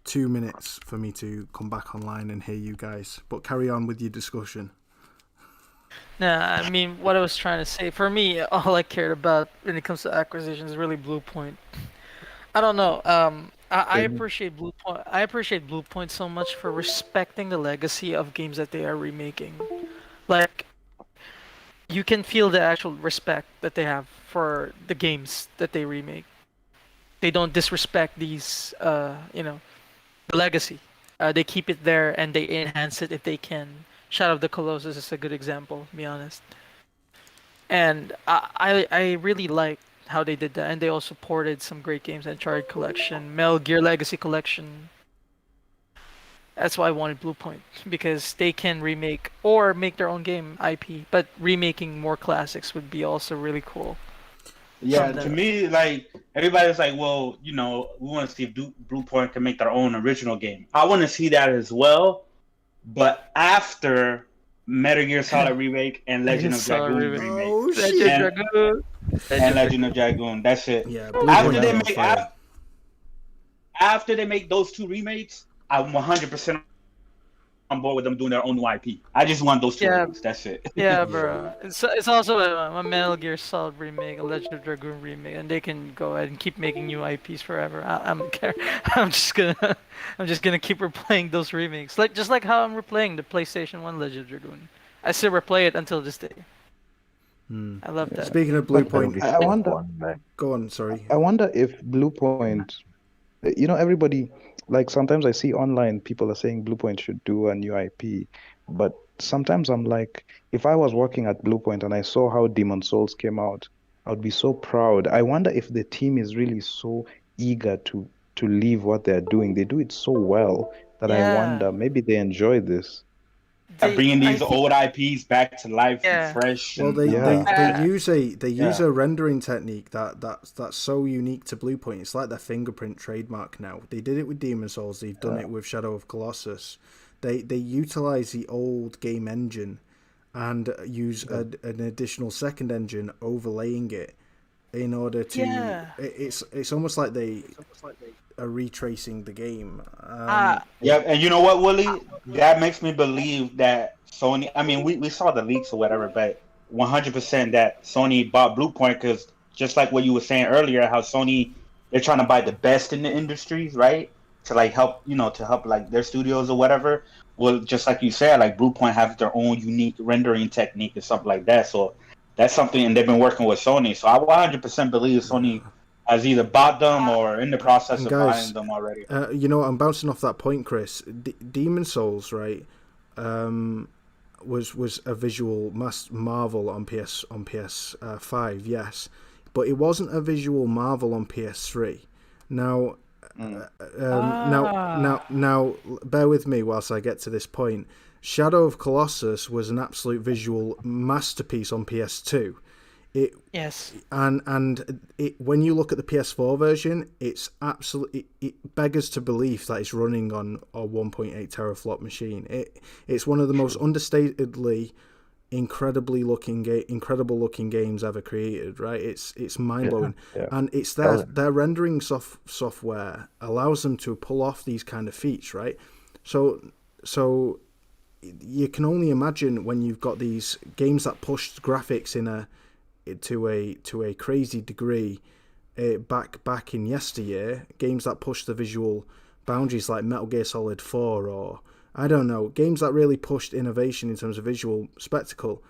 2 minutes for me to come back online and hear you guys. But carry on with your discussion. Nah, I mean, what I was trying to say, for me, all I cared about when it comes to acquisitions is really Bluepoint. I don't know. I appreciate Bluepoint. I appreciate Bluepoint so much for respecting the legacy of games that they are remaking. Like, you can feel the actual respect that they have for the games that they remake. They don't disrespect these, the legacy. They keep it there and they enhance it if they can. Shadow of the Colossus is a good example, to be honest. And I really like how they did that, and they also ported some great games, Uncharted Collection, Metal Gear Legacy Collection. That's why I wanted Bluepoint, because they can remake or make their own game IP, but remaking more classics would be also really cool. Yeah, to me, like, everybody's like, well, we want to see if Bluepoint can make their own original game. I want to see that as well, but after Metal Gear Solid Remake and Legend of Dragoon Remake. Oh, shit. And Legend of Dragoon. That's it. Yeah, after they make those 2 remakes, I'm 100% on board with them doing their own IP. I just want those 2 remakes. That's it. Yeah, bro. It's also a Metal Gear Solid remake, a Legend of Dragoon remake, and they can go ahead and keep making new IPs forever. I don't care. I'm just gonna keep replaying those remakes, just like how I'm replaying the PlayStation 1 Legend of Dragoon. I still replay it until this day. I love that. Speaking of Bluepoint, I wonder. Go on, sorry. I wonder if Bluepoint, everybody, like sometimes I see online people are saying Bluepoint should do a new IP, but sometimes I'm like, if I was working at Bluepoint and I saw how Demon Souls came out, I would be so proud. I wonder if the team is really so eager to leave what they're doing. They do it so well that I wonder maybe they enjoy this. Bringing these old IPs back to life and fresh. Well, they use a rendering technique that's so unique to Bluepoint. It's like their fingerprint trademark now. They did it with Demon Souls. They've done it with Shadow of Colossus. They utilize the old game engine and use an additional second engine overlaying it in order to. It's almost like they are retracing the game. Yeah, and you know what, Woolley? That makes me believe that Sony. I mean, we saw the leaks or whatever, but 100% that Sony bought Bluepoint, because just like what you were saying earlier, how Sony, they're trying to buy the best in the industries, right? To like help, like their studios or whatever. Well, just like you said, like Bluepoint has their own unique rendering technique or something like that. So that's something, and they've been working with Sony. So I 100% believe Sony has either bought them or in the process of buying them already. I'm bouncing off that point, Chris. Demon Souls, right? Was a visual marvel on PS5, yes, but it wasn't a visual marvel on PS3. Now, now, bear with me whilst I get to this point. Shadow of Colossus was an absolute visual masterpiece on PS2. Yes. And when you look at the PS4 version, it's absolutely, it beggars to belief that it's running on a 1.8 teraflop machine. It's one of the most understatedly incredible looking games ever created, right? It's mind blowing. Yeah. And it's their rendering software allows them to pull off these kind of feats, right? So you can only imagine when you've got these games that push graphics to a crazy degree back in yesteryear, games that push the visual boundaries like Metal Gear Solid 4, or I don't know, games that really pushed innovation in terms of visual spectacle.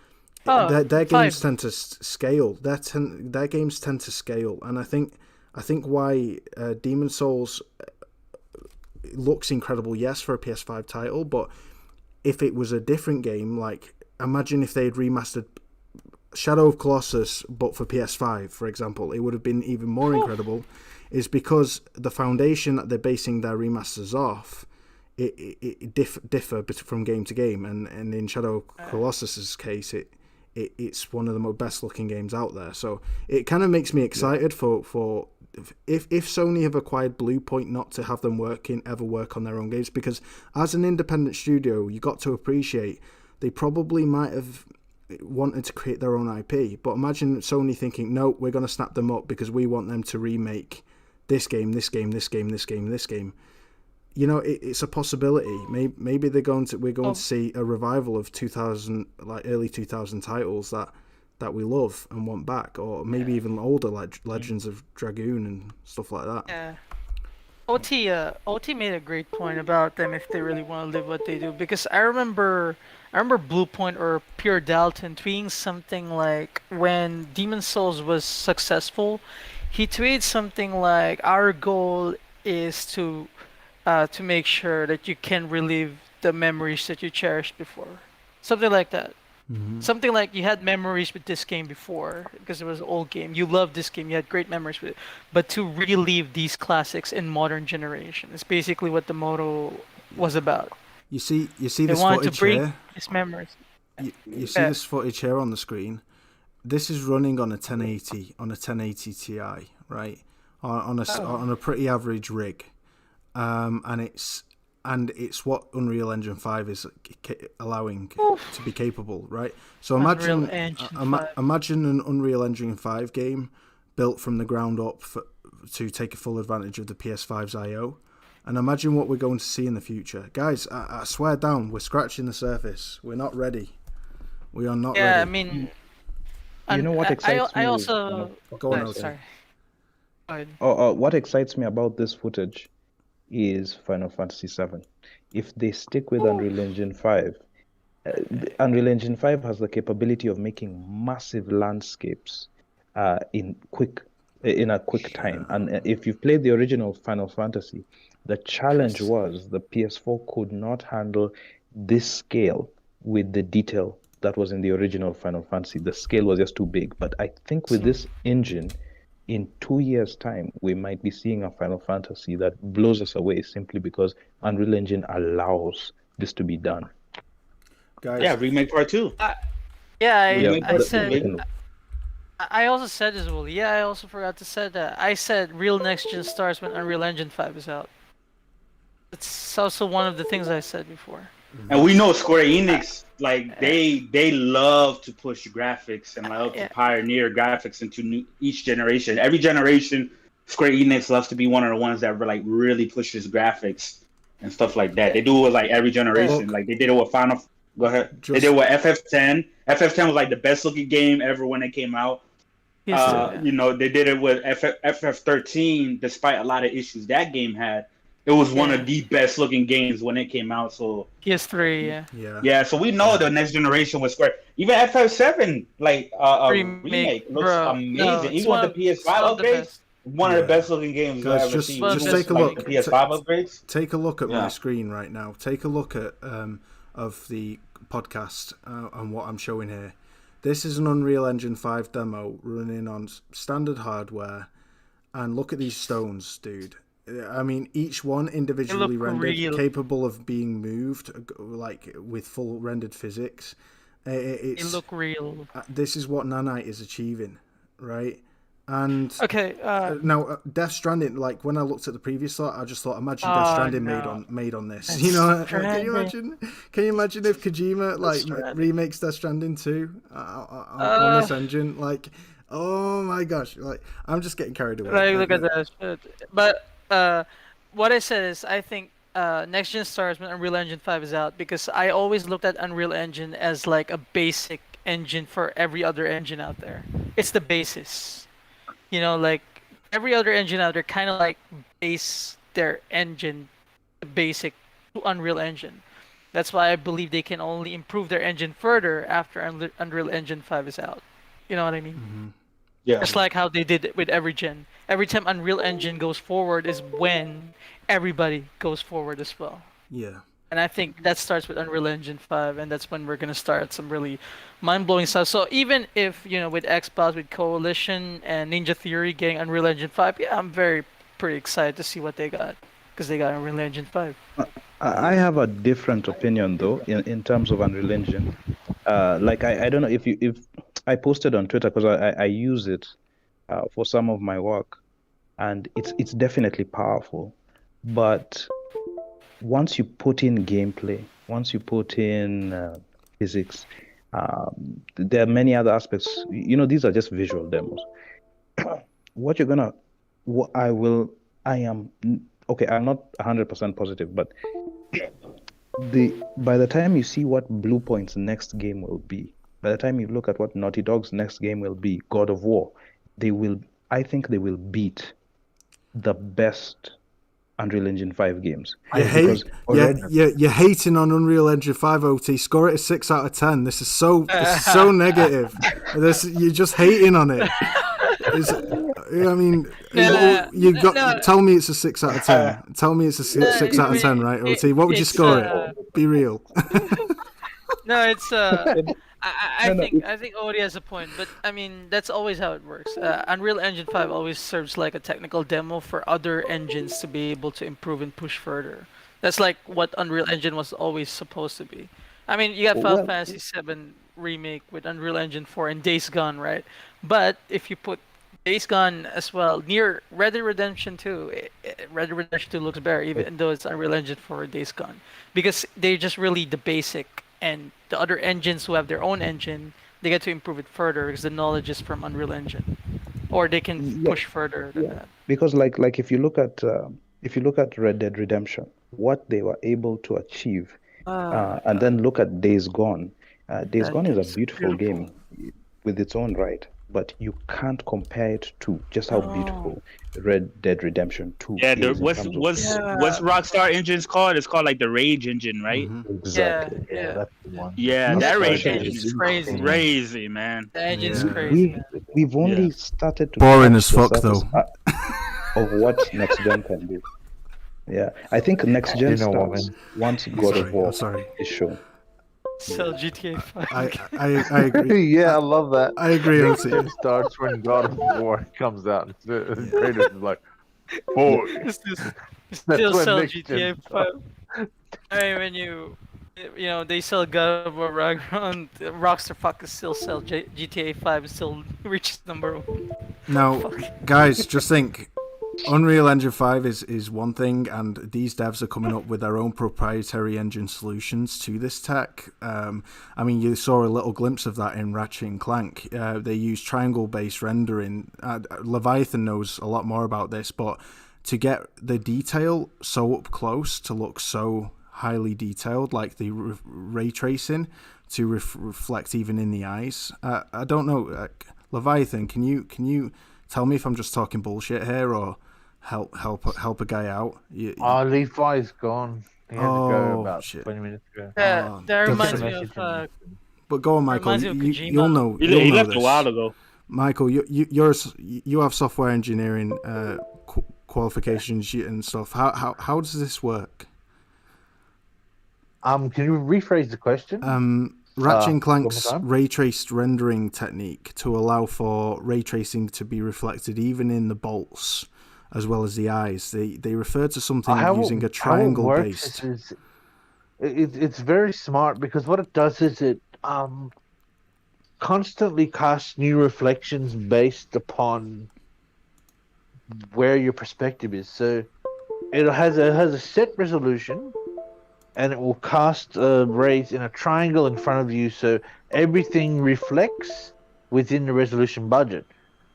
Their games tend to scale. Their games tend to scale, and I think why Demon Souls looks incredible, yes, for a PS5 title, but if it was a different game, like imagine if they had remastered Shadow of Colossus but for PS5, for example, it would have been even more incredible. Is because the foundation that they're basing their remasters off, it differ from game to game, and in Shadow of Colossus's case, it's one of the best looking games out there. So it kind of makes me excited for if Sony have acquired Bluepoint, not to have them ever work on their own games, because as an independent studio, you got to appreciate they probably might have wanted to create their own IP, but imagine Sony thinking, no, we're going to snap them up because we want them to remake this game. You know, it's a possibility. Maybe we're going to see a revival of 2000, like early 2000 titles that we love and want back, or maybe even older, like Legends of Dragoon and stuff like that. Yeah. OT made a great point about them if they really want to live what they do, because I remember Bluepoint or Pure Dalton tweeting something like, when Demon Souls was successful, he tweeted something like, our goal is to make sure that you can relive the memories that you cherished before. Something like that. Mm-hmm. Something like you had memories with this game before because it was an old game. You loved this game. You had great memories with it. But to relive these classics in modern generation is basically what the motto was about. You see They this wanted footage to bring here. these memories. You see this footage here on the screen. This is running on a 1080 Ti, right? On a pretty average rig, and it's what Unreal Engine 5 is allowing to be capable, right? So imagine an Unreal Engine 5 game built from the ground up to take a full advantage of the PS5's I/O. And imagine what we're going to see in the future. Guys, I swear down, we're scratching the surface. We're not ready. We are not ready. Yeah, I mean... You know what excites me? I also... Go on, sorry. Go ahead. What excites me about this footage is Final Fantasy VII. If they stick with Unreal Engine 5, Unreal Engine 5 has the capability of making massive landscapes in a quick time. And if you've played the original Final Fantasy, the challenge was the PS4 could not handle this scale with the detail that was in the original Final Fantasy. The scale was just too big. But I think with this engine, in 2 years' time, we might be seeing a Final Fantasy that blows us away simply because Unreal Engine allows this to be done. Guys, Yeah, remake part 2. I also said this, Woolley. Yeah, I also forgot to say that. I said real next gen starts when Unreal Engine 5 is out. It's also one of the things I said before. And we know Square Enix, like they love to push graphics and love to pioneer graphics into each generation. Every generation, Square Enix loves to be one of the ones that like really pushes graphics and stuff like that. They do it with like every generation. Like they did it with Final. Go ahead. They did it with FF10. FF10 was like the best looking game ever when it came out. You know, they did it with FF13, despite a lot of issues that game had. It was one of the best looking games when it came out. So PS3, yeah. So we know the next generation was Square. Even FF7, like remake looks amazing. Even with the PS5 upgrades, one of the best looking games I've ever seen. Just take a look. The PS5 upgrades. Take a look at my screen right now. Take a look at of the podcast and what I'm showing here. This is an Unreal Engine 5 demo running on standard hardware, and look at these stones, dude. I mean, each one individually rendered, capable of being moved, like with full rendered physics. They look real. This is what Nanite is achieving, right? And okay, now Death Stranding. Like when I looked at the previous thought, I just thought, imagine Death Stranding made on this. You know, can you imagine? Can you imagine if Kojima remakes Death Stranding 2 on this engine? Like, oh my gosh! Like, I'm just getting carried away. Like, look at that. But what I said is, I think next gen starts when Unreal Engine 5 is out, because I always looked at Unreal Engine as like a basic engine for every other engine out there. It's the basis. You know, like every other engine out there kind of like base their engine basic to Unreal Engine. That's why I believe they can only improve their engine further after Unreal Engine 5 is out. You know what I mean? Mm-hmm. Yeah. Just like how they did it with every gen. Every time Unreal Engine goes forward is when everybody goes forward as well. Yeah. And I think that starts with Unreal Engine 5, and that's when we're going to start some really mind-blowing stuff. So even if, you know, with Xbox, with Coalition and Ninja Theory getting Unreal Engine 5, yeah, I'm pretty excited to see what they got, because they got Unreal Engine 5. I have a different opinion, though, in terms of Unreal Engine. Like, I don't know if I posted on Twitter, because I use it for some of my work, and it's definitely powerful. But once you put in gameplay, once you put in physics, there are many other aspects. You know, these are just visual demos. I'm not 100% positive, but by the time you see what Bluepoint's next game will be, by the time you look at what Naughty Dog's next game will be, God of War, I think they will beat the best Unreal Engine 5 games. You're hating on Unreal Engine 5, OT. Score it a 6 out of 10. This is so negative. You're just hating on it. Tell me it's a 6 out of 10. Tell me it's a 6 out of 10, right, OT? What would you score it? Be real. No, it's I think Odie has a point, but I mean that's always how it works. Unreal Engine 5 always serves like a technical demo for other engines to be able to improve and push further. That's like what Unreal Engine was always supposed to be. I mean, you got Final Fantasy 7 remake with Unreal Engine 4 and Days Gone, right? But if you put Days Gone as well near Red Dead Redemption 2, Red Dead Redemption 2 looks better, even though it's Unreal Engine 4 or Days Gone, because they're just really the basic. And the other engines who have their own engine, they get to improve it further because the knowledge is from Unreal Engine, or they can push further than that. Because like if you look at Red Dead Redemption, what they were able to achieve, and then look at Days Gone. Days Gone is a beautiful game with its own right, but you can't compare it to just how beautiful Red Dead Redemption 2 is. What's Rockstar Engine's called? It's called like the Rage Engine, right? Mm-hmm. Exactly. Yeah, that's the one. Yeah, that Rage Engine Engine is crazy. Crazy, man. The engine's crazy. We've only started to boring as fuck though. Of what next gen can do. Yeah, I think next gen starts once God of War is shown. Sell GTA 5. I agree. Yeah, I love that. I agree. It starts when God of War comes out. The creators is like, boy. Still sell GTA 5. I mean, when you know, they sell God of War Ragnarok, Rockstar fuckers still sell GTA 5 and still reaches number 1. Now, guys, just think. Unreal Engine 5 is one thing, and these devs are coming up with their own proprietary engine solutions to this tech. I mean, you saw a little glimpse of that in Ratchet & Clank. They use triangle-based rendering. Leviathan knows a lot more about this, but to get the detail so up close, to look so highly detailed, like the ray tracing, to reflect even in the eyes. I don't know, Leviathan, can you tell me if I'm just talking bullshit here, or help a guy out? Levi's gone. He had to go about 20 minutes ago. That reminds me of. But go on, Michael. You'll know. He left a while ago. Michael, you have software engineering qualifications and stuff. How does this work? Can you rephrase the question? Ratchet & Clank's ray traced rendering technique to allow for ray tracing to be reflected even in the bolts as well as the eyes. They refer to something using a triangle based. It's very smart, because what it does is it constantly casts new reflections based upon where your perspective is. So it has a set resolution, and it will cast rays in a triangle in front of you, so everything reflects within the resolution budget.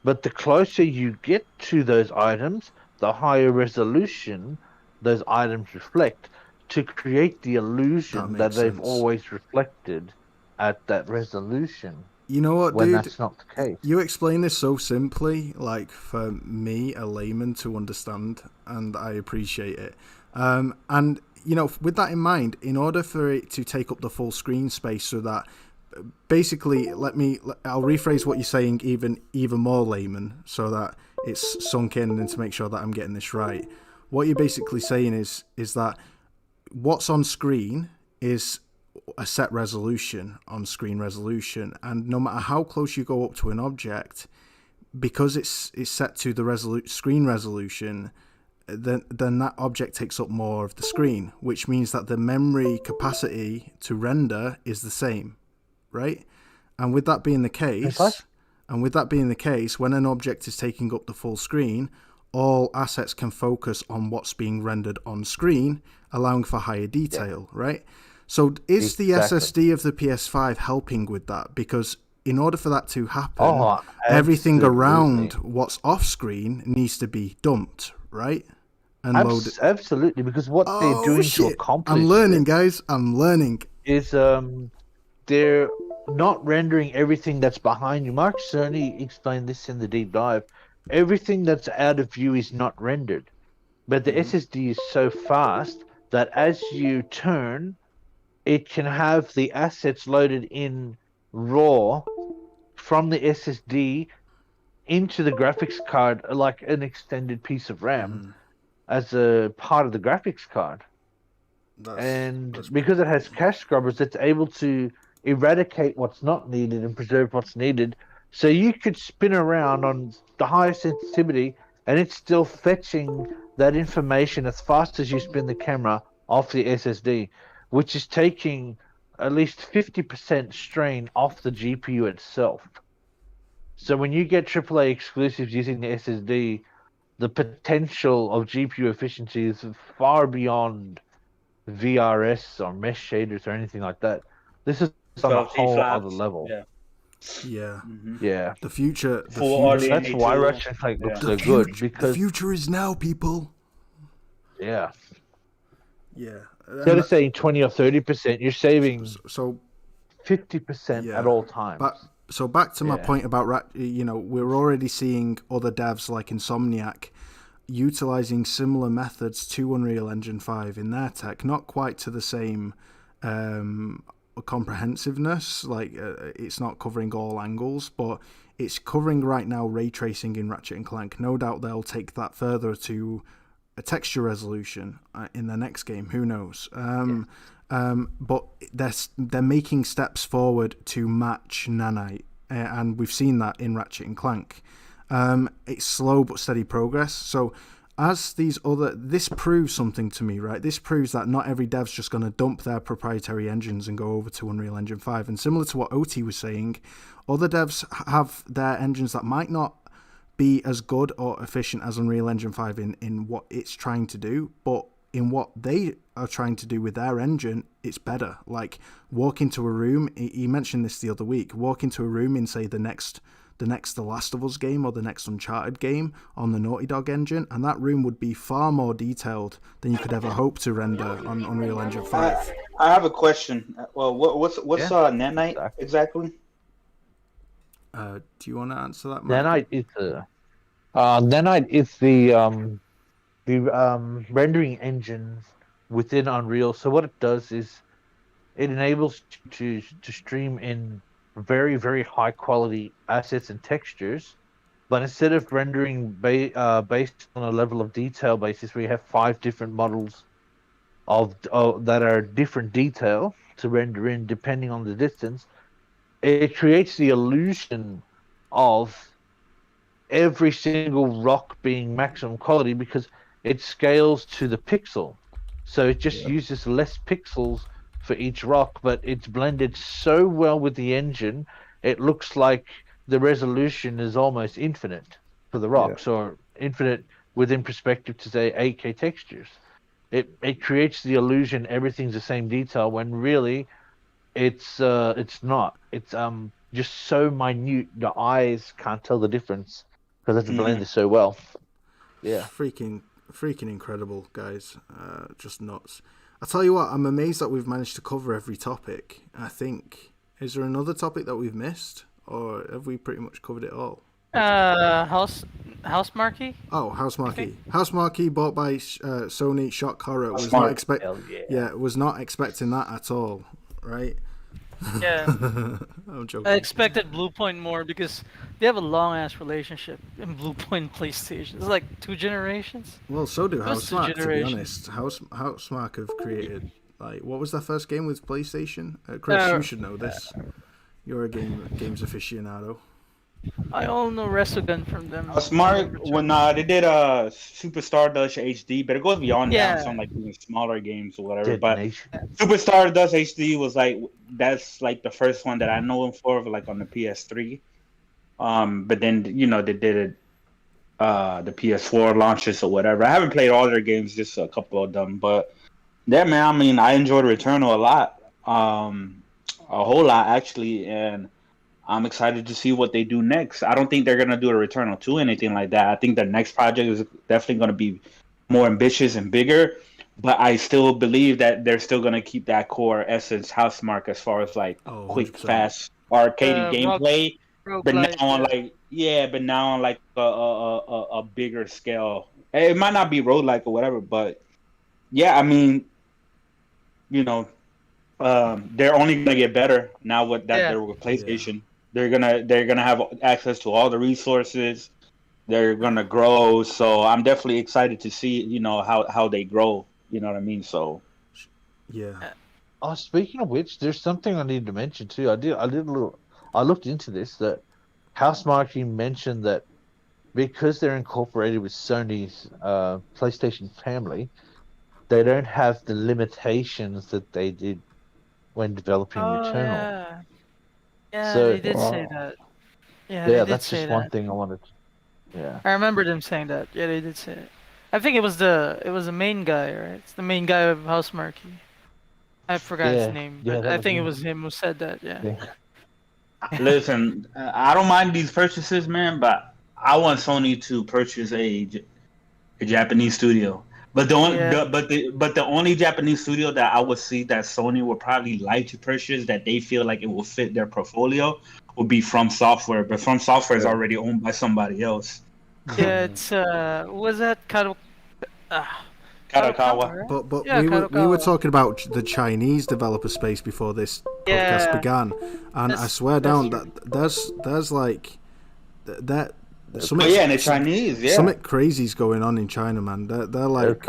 But the closer you get to those items, the higher resolution those items reflect, to create the illusion that they've always reflected at that resolution. You know what, when dude? That's not the case. You explain this so simply, like for me, a layman, to understand, and I appreciate it. And you know, with that in mind, in order for it to take up the full screen space, so that basically, I'll rephrase what you're saying even more layman, so that it's sunk in, and to make sure that I'm getting this right. What you're basically saying is that what's on screen is a set resolution, on screen resolution, and no matter how close you go up to an object, because it's set to the screen resolution, then that object takes up more of the screen, which means that the memory capacity to render is the same, right? And with that being the case, when an object is taking up the full screen, all assets can focus on what's being rendered on screen, allowing for higher detail, right? So is the SSD of the PS5 helping with that? Because in order for that to happen, everything around what's off screen needs to be dumped, right? And loaded. Absolutely, because what they're doing to accomplish... I'm learning, guys. I'm learning. Is they're not rendering everything that's behind you. Mark certainly explained this in the deep dive. Everything that's out of view is not rendered. But the SSD is so fast that as you turn, it can have the assets loaded in RAW from the SSD into the graphics card, like an extended piece of RAM, as a part of the graphics card. Because it has cache scrubbers, it's able to eradicate what's not needed and preserve what's needed. So you could spin around on the highest sensitivity, and it's still fetching that information as fast as you spin the camera off the SSD, which is taking at least 50% strain off the GPU itself. So when you get AAA exclusives using the SSD, the potential of GPU efficiency is far beyond VRS or mesh shaders or anything like that. This is on a whole other level. Yeah. Yeah. The future. That's why Ratchet & Clank looks so good, because the future is now, people. Yeah. Yeah. Instead of saying 20 or 30%, you're saving 50% at all times. So back to my point about, we're already seeing other devs like Insomniac utilizing similar methods to Unreal Engine 5 in their tech, not quite to the same comprehensiveness, like it's not covering all angles, but it's covering right now ray tracing in Ratchet & Clank. No doubt they'll take that further to a texture resolution in the next game, who knows. But they're making steps forward to match Nanite, and we've seen that in Ratchet & Clank. It's slow but steady progress. So as this proves something to me, right? This proves that not every dev's just going to dump their proprietary engines and go over to Unreal Engine 5. And similar to what OT was saying, other devs have their engines that might not be as good or efficient as Unreal Engine 5 in what it's trying to do, but in what they are trying to do with their engine, it's better. Like, walk into a room, he mentioned this the other week, walk into a room in, say, the next The Last of Us game or the next Uncharted game on the Naughty Dog engine, and that room would be far more detailed than you could ever hope to render on Unreal Engine 5. I have a question. Well, what's Nanite exactly? Do you want to answer that, Mike? Nanite is the rendering engine within Unreal. So what it does is it enables you to stream in very, very high quality assets and textures, but instead of rendering based on a level of detail basis where you have 5 different models of that are different detail to render in depending on the distance, it creates the illusion of every single rock being maximum quality because it scales to the pixel. So it just uses less pixels for each rock, but it's blended so well with the engine, it looks like the resolution is almost infinite for the rocks, or infinite within perspective to say 8K textures. It creates the illusion everything's the same detail when really it's not. It's just so minute the eyes can't tell the difference because it's blended so well. Yeah, freaking incredible, guys. Just nuts. I tell you what, I'm amazed that we've managed to cover every topic. I think, is there another topic that we've missed, or have we pretty much covered it all? Housemarque. Oh, Housemarque. Housemarque bought by Sony. Shock horror. Was not was not expecting that at all. Right? Yeah. I'm joking. I expected Bluepoint more because they have a long ass relationship in Bluepoint and PlayStation. It's like 2 generations. Well, so do Housemarque, to be honest. Housemarque have created, like, what was their first game with PlayStation? Chris, you should know this. You're a games aficionado. I only know Resogun from them. Housemarque, when they did Super Stardust HD, but it goes beyond that. Some like even smaller games or whatever. But Super Stardust HD was that's like the first one that I know them for, like on the PS3. But then they did it the PS4 launches or whatever. I haven't played all their games, just a couple of them. But yeah, man, I mean, I enjoyed Returnal a lot, a whole lot actually, and I'm excited to see what they do next. I don't think they're going to do a Returnal 2 or anything like that. I think the next project is definitely going to be more ambitious and bigger, but I still believe that they're still going to keep that core essence Housemarque as far as like quick, 100%. Fast, arcadey gameplay. But now on like a bigger scale. It might not be roguelike or whatever, but yeah, I mean, they're only going to get better now with that they're with PlayStation. Yeah. They're gonna have access to all the resources. They're gonna grow. So I'm definitely excited to see how they grow. You know what I mean? So yeah. Oh, speaking of which, there's something I need to mention too. I looked into this, that Housemarque mentioned that because they're incorporated with Sony's PlayStation family, they don't have the limitations that they did when developing Returnal. Yeah, so, they did say that. Yeah, that's just one thing I wanted to... Yeah. I remember them saying that. Yeah, they did say it. I think it was the main guy, right? It's the main guy of Housemarque. I forgot his name, but I think it was him who said that, yeah. Listen, I don't mind these purchases, man, but I want Sony to purchase a Japanese studio. But the only Japanese studio that I would see that Sony would probably like to purchase that they feel like it will fit their portfolio would be From Software. But From Software is already owned by somebody else. Yeah, it's was that Kadokawa? Right? But we were talking about the Chinese developer space before this podcast began, and I swear down that there's like that. And the Chinese, something crazy's going on in China, man. They're like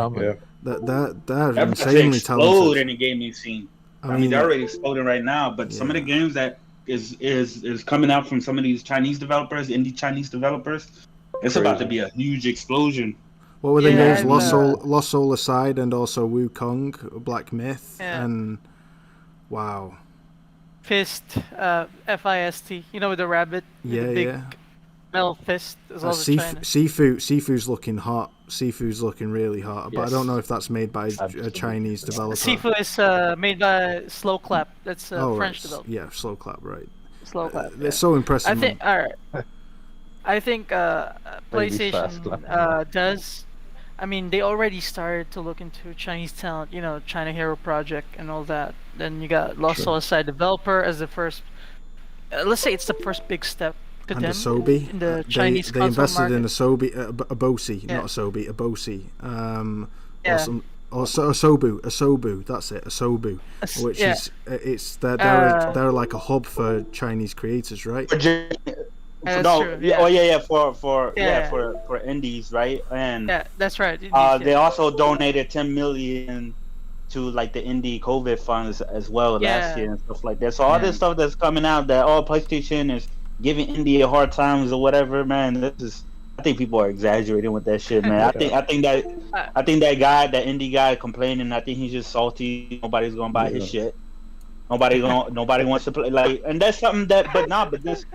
they're insanely talented in the gaming scene. I mean, they're already exploding right now. But some of the games that is coming out from some of these Chinese developers, indie Chinese developers, it's about to be a huge explosion. What were the names? Lost Soul Aside, and also Wukong, Black Myth, and wow, Fist, FIST. With the rabbit. Metal Fist is also China. Sifu's looking hot. Sifu's looking really hot, but I don't know if that's made by a Chinese developer. Sifu is made by Slow Clap. That's French developer. Yeah, Slow Clap, right. Slow Clap. They're so impressive. I think PlayStation does. I mean, they already started to look into Chinese talent. China Hero Project and all that. Then you got Lost Soul Aside developer as the first. Let's say it's the first big step. And Asobi. In the Chinese they invested market. in Asobi, Abosi, not Asobi, Abosi. Asobu, that's it, Asobu, which is they're like a hub for Chinese creators, right? For indies, right? And that's right. They also donated 10 million to like the indie COVID funds as well last year and stuff like that. So all this stuff that's coming out that PlayStation is giving India hard times or whatever, man. I think people are exaggerating with that shit, man. I think that guy, that indie guy complaining, I think he's just salty. Nobody's gonna buy his shit. Nobody wants to play like, and that's something that. But this,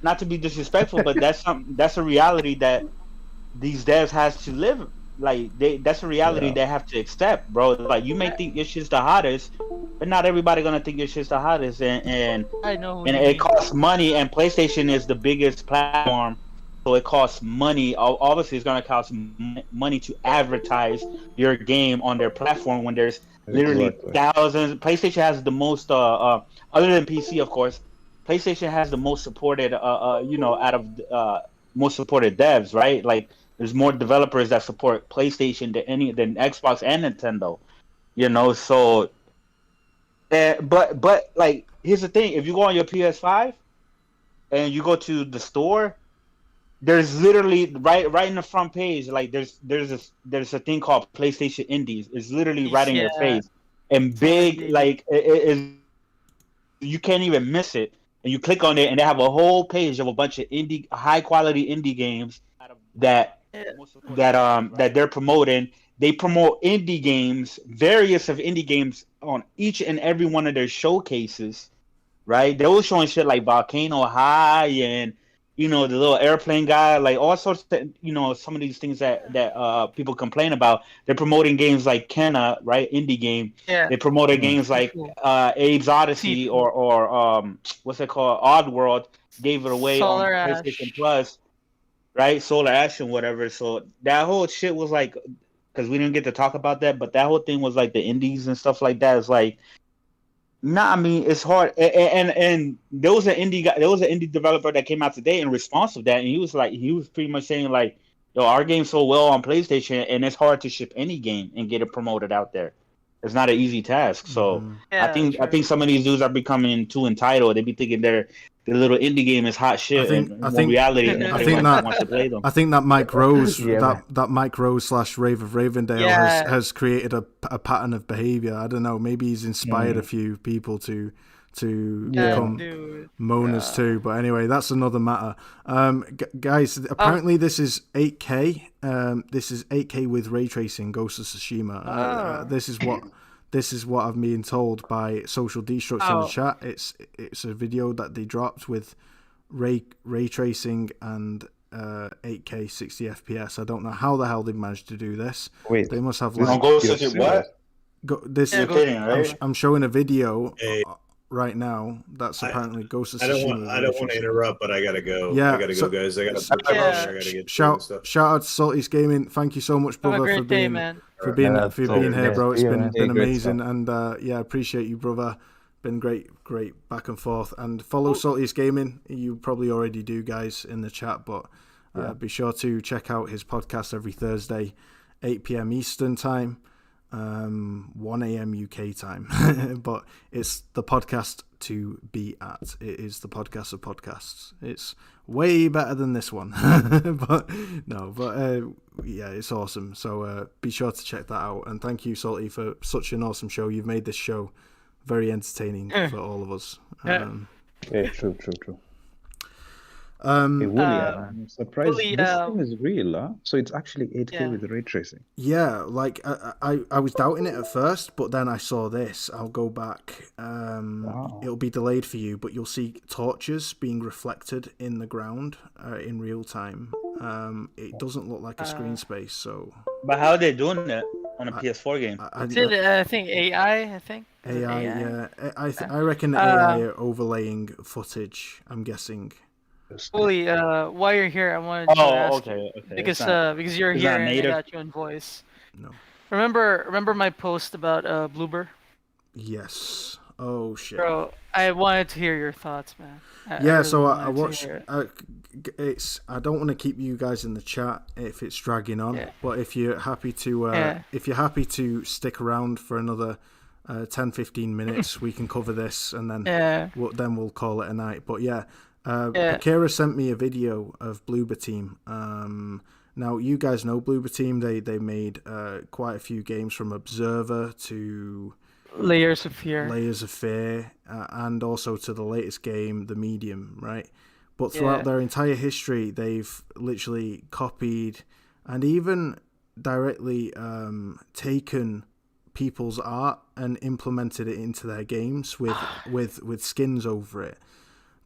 not to be disrespectful, but that's a reality that these devs has to live. Like that's a reality they have to accept, bro. Like you may think your shit's the hottest, but not everybody gonna think your shit's the hottest, and I know. and it costs money. And PlayStation is the biggest platform, so it costs money. Obviously, it's gonna cost money to advertise your game on their platform when there's literally thousands. PlayStation has the most, other than PC, of course. PlayStation has the most supported, out of most supported devs, right? Like. There's more developers that support PlayStation than Xbox and Nintendo, So, but like here's the thing: if you go on your PS5 and you go to the store, there's literally right in the front page, like there's a thing called PlayStation Indies. It's literally right in your face and big, like you can't even miss it. And you click on it, and they have a whole page of a bunch of high quality indie games that they're promoting. They promote indie games, various of indie games on each and every one of their showcases, right? They were showing shit like Volcano High and the little airplane guy, like all sorts of some of these things that people complain about. They're promoting games like Kenna, right? Indie game. Yeah. They promoted games like Abe's Odyssey or what's it called? Oddworld. Gave it away on PlayStation Plus. Right, Solar Action, whatever. So that whole shit was like, because we didn't get to talk about that, but that whole thing was like the indies and stuff like that. It's like, I mean, it's hard. And there was an indie developer that came out today in response to that, and he was pretty much saying like, yo, our game's so well on PlayStation, and it's hard to ship any game and get it promoted out there. It's not an easy task. So I think some of these dudes are becoming too entitled. They be thinking the little indie game is hot shit. I think wants to play them. I think that Mike Rose, that Mike Rose / Rave of Ravendale has created a pattern of behavior. I don't know. Maybe he's inspired a few people to become moaners too. But anyway, that's another matter. Guys, apparently this is 8K. This is 8K with ray tracing. Ghost of Tsushima. This is what I'm being told by Social Destructs in the chat. It's a video that they dropped with ray tracing and 8K 60 FPS. I don't know how the hell they managed to do this. Wait, they must have I'm showing a video right now. That's apparently Ghost of Tsushima. I don't want to interrupt, but I gotta go. Yeah, I gotta go, guys. I gotta get shout out to Salty's Gaming. Thank you so much, brother, for being here, bro. It's been amazing, and appreciate you, brother. Been great back and forth. And follow Salty's Gaming. You probably already do, guys, in the chat, but be sure to check out his podcast every Thursday, 8 p.m. Eastern time. 1 a.m. UK time, but it's the podcast to be at. It is the podcast of podcasts. It's way better than this one, but it's awesome. So be sure to check that out. And thank you, Salty, for such an awesome show. You've made this show very entertaining for all of us. True. Hey, Woolley, I'm surprised this thing is real, huh? So it's actually 8K with ray tracing. Yeah, like I was doubting it at first, but then I saw this. I'll go back. It'll be delayed for you, but you'll see torches being reflected in the ground in real time. It doesn't look like a screen space, so. But how are they doing that on a PS4 game? I think AI. I think AI. Yeah, I reckon AI are overlaying footage. I'm guessing. Woolley, while you're here, I wanted to ask you, because you're here and I got you in voice. No. Remember my post about Bloober? Yes. Oh shit. Bro, I wanted to hear your thoughts, man. I watched. I don't want to keep you guys in the chat if it's dragging on, but if you're happy to stick around for another 10-15 minutes, we can cover this and then we'll call it a night. But Akira sent me a video of Bloober Team. Now you guys know Bloober Team. They made quite a few games from Observer to Layers of Fear, and also to the latest game, The Medium, right? But throughout their entire history, they've literally copied and even directly taken people's art and implemented it into their games with skins over it.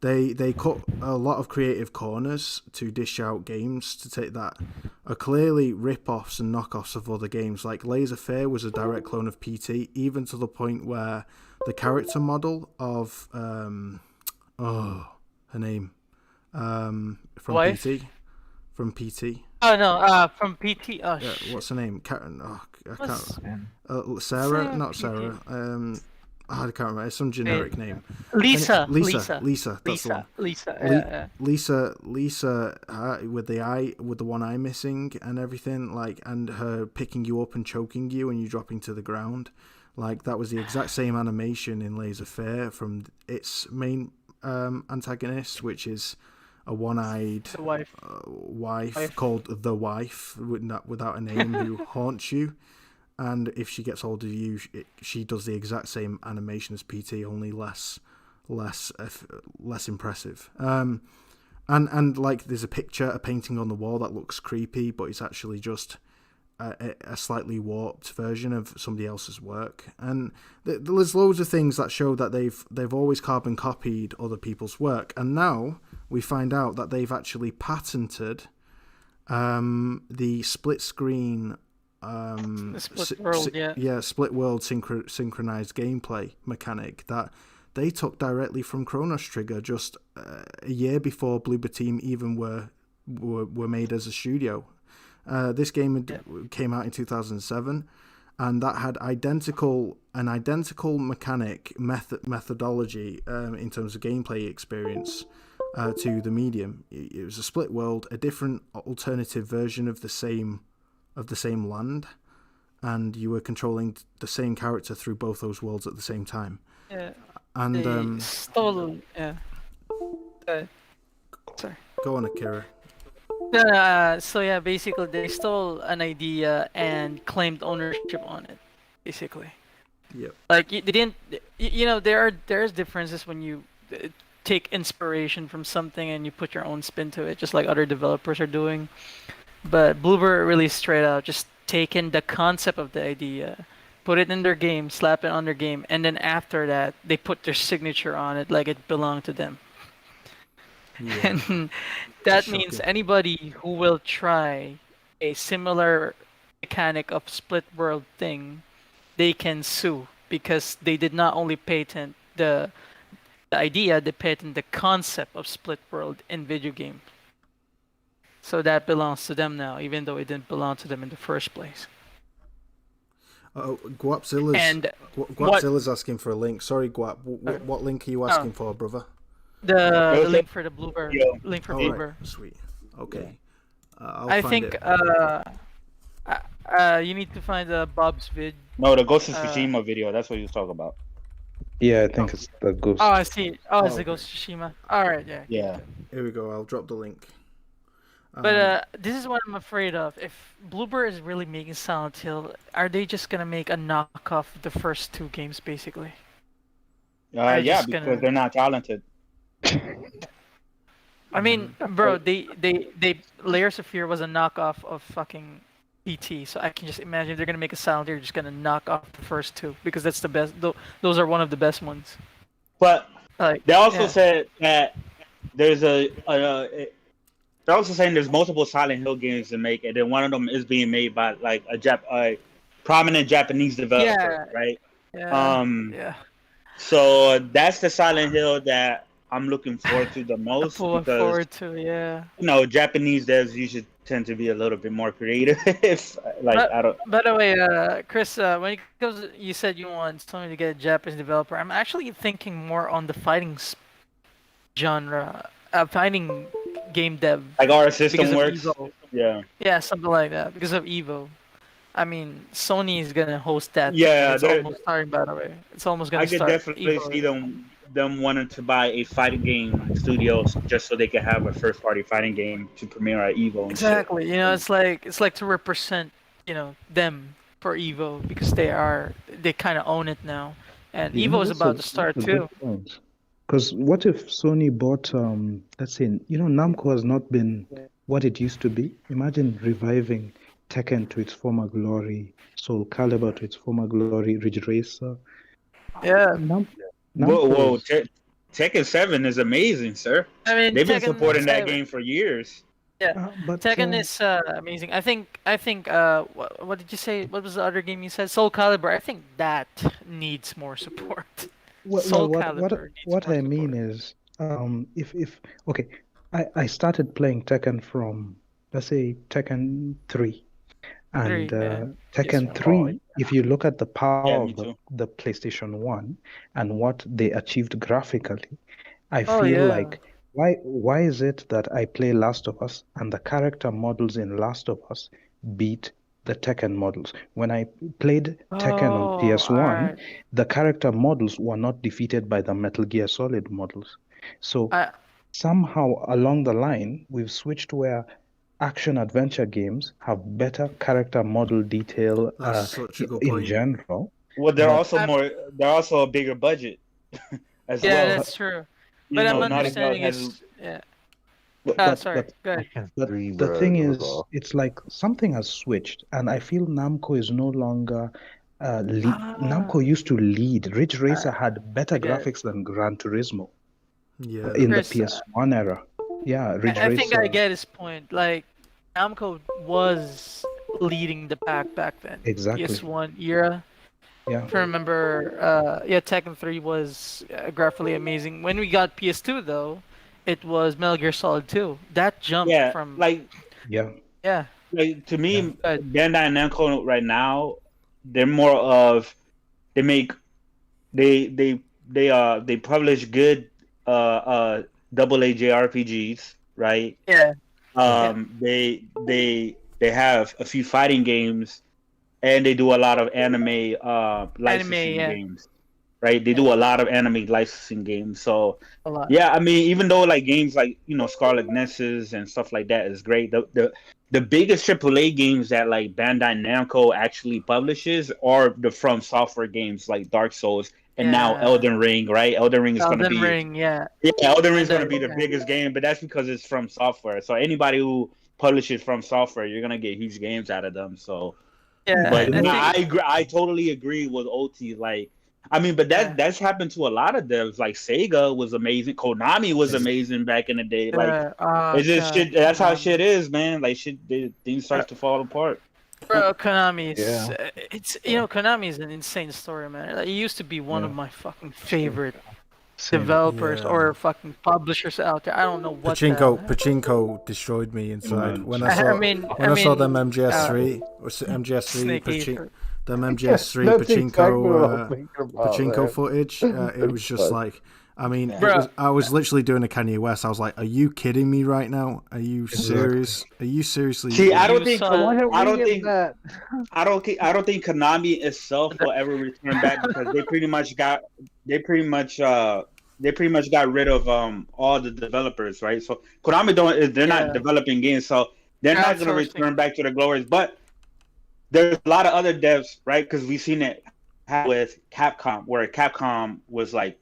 They cut a lot of creative corners to dish out games to take that are clearly rip-offs and knockoffs of other games. Like Laissez-Faire was a direct clone of PT, even to the point where the character model of her name from Wife? PT from PT. Oh no, from PT. Oh, Yeah, shit. what's her name? Karen. Oh, I What's- can't. Sarah, Sarah not PT. Sarah. I can't remember. It's some generic name. Lisa. Lisa. That's the one. Lisa. Lisa, with the one eye missing and everything, like, and her picking you up and choking you and you dropping to the ground, like that was the exact same animation in Laissez-Faire from its main antagonist, which is a one-eyed The wife. wife called the Wife, without a name, who haunts you. And if she gets hold of you, she does the exact same animation as PT, only less impressive. And like there's a painting on the wall that looks creepy, but it's actually just a slightly warped version of somebody else's work. And there's loads of things that show that they've always carbon copied other people's work, and now we find out that they've actually patented the split screen. Split world, split world synchronized gameplay mechanic that they took directly from Chronos Trigger just a year before Bloober Team even were made as a studio. This game came out in 2007, and that had an identical mechanic methodology in terms of gameplay experience to the medium. It was a split world, a different alternative version of the same land, and you were controlling the same character through both those worlds at the same time. Yeah. And They stole. Yeah. Sorry. Go on, Akira. So yeah, basically they stole an idea and claimed ownership on it. Basically. Yep. Like they didn't. There's differences when you take inspiration from something and you put your own spin to it, just like other developers are doing. But Bloober really straight out just taken the concept of the idea, put it in their game, slap it on their game, and then after that, they put their signature on it like it belonged to them. Yeah. And that means anybody who will try a similar mechanic of split world thing, they can sue because they did not only patent the idea, they patent the concept of split world in video games. So that belongs to them now, even though it didn't belong to them in the first place. Guapzilla's asking for a link. Sorry, Guap. What link are you asking for, brother? The link for the Bloober. Link for Bloober. Right. Sweet. Okay. I think you need to find Bob's vid. No, the Ghost of Tsushima video. That's what he was talking about. Yeah, I think it's the Ghost. Oh, I see. Oh, it's the Ghost of Tsushima. All right, yeah. Yeah. Here we go. I'll drop the link. But this is what I'm afraid of. If Bloober is really making Silent Hill, are they just gonna make a knockoff of the first two games, basically? Yeah, because they're not talented. I mean, bro, they Layers of Fear was a knockoff of fucking PT, so I can just imagine if they're gonna make a Silent Hill, they're just gonna knock off the first two because that's the best. Those are one of the best ones. But they also said that there's they're also saying there's multiple Silent Hill games to make, and then one of them is being made by like a prominent Japanese developer, right? Yeah. So that's the Silent Hill that I'm looking forward to the most. Japanese devs usually tend to be a little bit more creative. By the way, Chris, when it comes, you said you want Sony to get a Japanese developer. I'm actually thinking more on the fighting genre, fighting game dev. Like our system works. Yeah, something like that because of Evo. I mean, Sony is gonna host that. Yeah, it's almost starting. By the way, it's almost gonna start. I could definitely see them wanting to buy a fighting game studio just so they can have a first party fighting game to premiere at Evo. Exactly. It's like to represent them for Evo because they kind of own it now, and Evo is about to start too. Because what if Sony bought, let's say, Namco has not been what it used to be. Imagine reviving Tekken to its former glory, Soul Calibur to its former glory, Ridge Racer. Yeah. Whoa, Tekken 7 is amazing, sir. I mean, they've been Tekken supporting that 7 game for years. Yeah, But Tekken is amazing. I think what did you say? What was the other game you said? Soul Calibur. I think that needs more support. Soul Calibur needs what more I mean is, if okay, I started playing Tekken from, let's say, Tekken 3. And Tekken 3, if you look at the power of the PlayStation 1 and what they achieved graphically, I feel like why is it that I play Last of Us and the character models in Last of Us beat the Tekken models? When I played Tekken on PS1, the character models were not defeated by the Metal Gear Solid models. So somehow along the line, we've switched where action adventure games have better character model detail in general. Well, they're also a bigger budget as well. Yeah, that's true. But I'm understanding is sorry, go ahead. But the thing is, it's like something has switched, and I feel Namco is no longer Namco used to lead. Ridge Racer had better graphics than Gran Turismo in the PS1 era. Yeah, Ridge Racer. I think I get his point. Like, Namco was leading the pack back then. Exactly. PS1 era. Yeah. If I remember, Tekken 3 was graphically amazing. When we got PS2, though, it was Metal Gear Solid 2. That jump from like like to me, Bandai Namco right now, they're more of they publish good double A JRPGs, right? Yeah. They have a few fighting games, and they do a lot of anime licensing games, right? They do a lot of anime licensing games. So I mean, even though like games like Scarlet Nexus and stuff like that is great, the biggest AAA games that like Bandai Namco actually publishes are the From Software games like Dark Souls and now Elden Ring, right? Elden Ring is going to be Elden Ring is going to be the biggest game, but that's because it's From Software. So anybody who publishes From Software, you're going to get huge games out of them. So but I agree. I totally agree with OT. Like, I mean, but that's happened to a lot of devs. Like Sega was amazing. Konami was amazing back in the day. Like, it's just shit. That's how shit is, man. Like, things start to fall apart. Bro, Konami is Konami is an insane story, man. Like, it used to be one of my fucking favorite developers or fucking publishers out there. I don't know what. Pachinko destroyed me inside when I saw them MGS3 or MGS3 Pachinko footage. It was just like, I mean, I was literally doing a Kanye West. I was like, "Are you kidding me right now? Are you serious? Are you seriously?" See, I don't think Konami itself will ever return back because they pretty much got rid of all the developers, right? So Konami they're not developing games, so they're not going to return back to the glories. But there's a lot of other devs, right? Because we've seen it with Capcom, where Capcom was like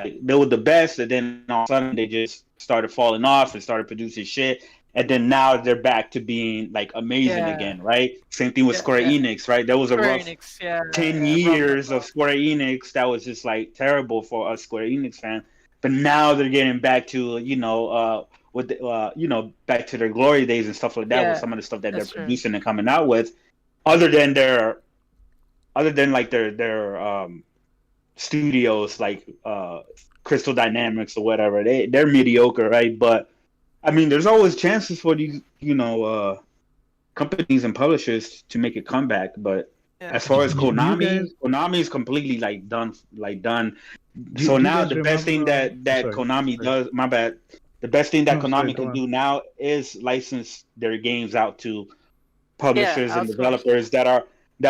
they were the best, and then all of a sudden they just started falling off and started producing shit, and then now they're back to being like amazing again, right? Same thing with Square Enix, right? There was a rough 10 years of Square Enix that was just like terrible for us Square Enix fans, but now they're getting back to back to their glory days and stuff like that with some of the stuff that they're producing and coming out with, other than their studios like Crystal Dynamics or whatever. They're mediocre, right? But I mean, there's always chances for these companies and publishers to make a comeback. But as far as Konami is completely done. So now the best thing that Konami does, my bad, the best thing that Konami can do now is license their games out to publishers and developers that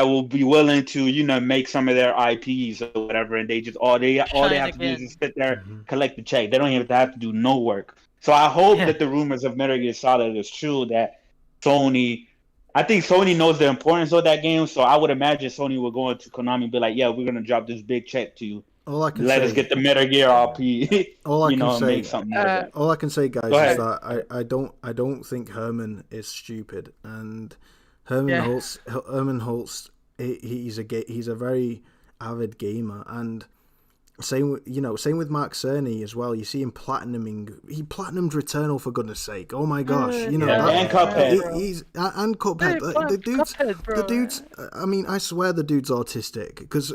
will be willing to make some of their IPs or whatever, and they just all they have to do is sit there, collect the check. They don't even have to do no work. So I hope that the rumors of Metal Gear Solid is true, that I think Sony knows the importance of that game, so I would imagine Sony will go into Konami and be like, yeah, we're going to drop this big check to you. Let us get the Metal Gear RP. All I can say, make something all I can say, guys, is that I don't think Herman is stupid, and Herman Holtz, he's a very avid gamer, and same with Mark Cerny as well. You see him he platinumed Returnal, for goodness sake. Oh my gosh, and Cuphead. And Cuphead. The dude's. I mean, I swear the dude's autistic, because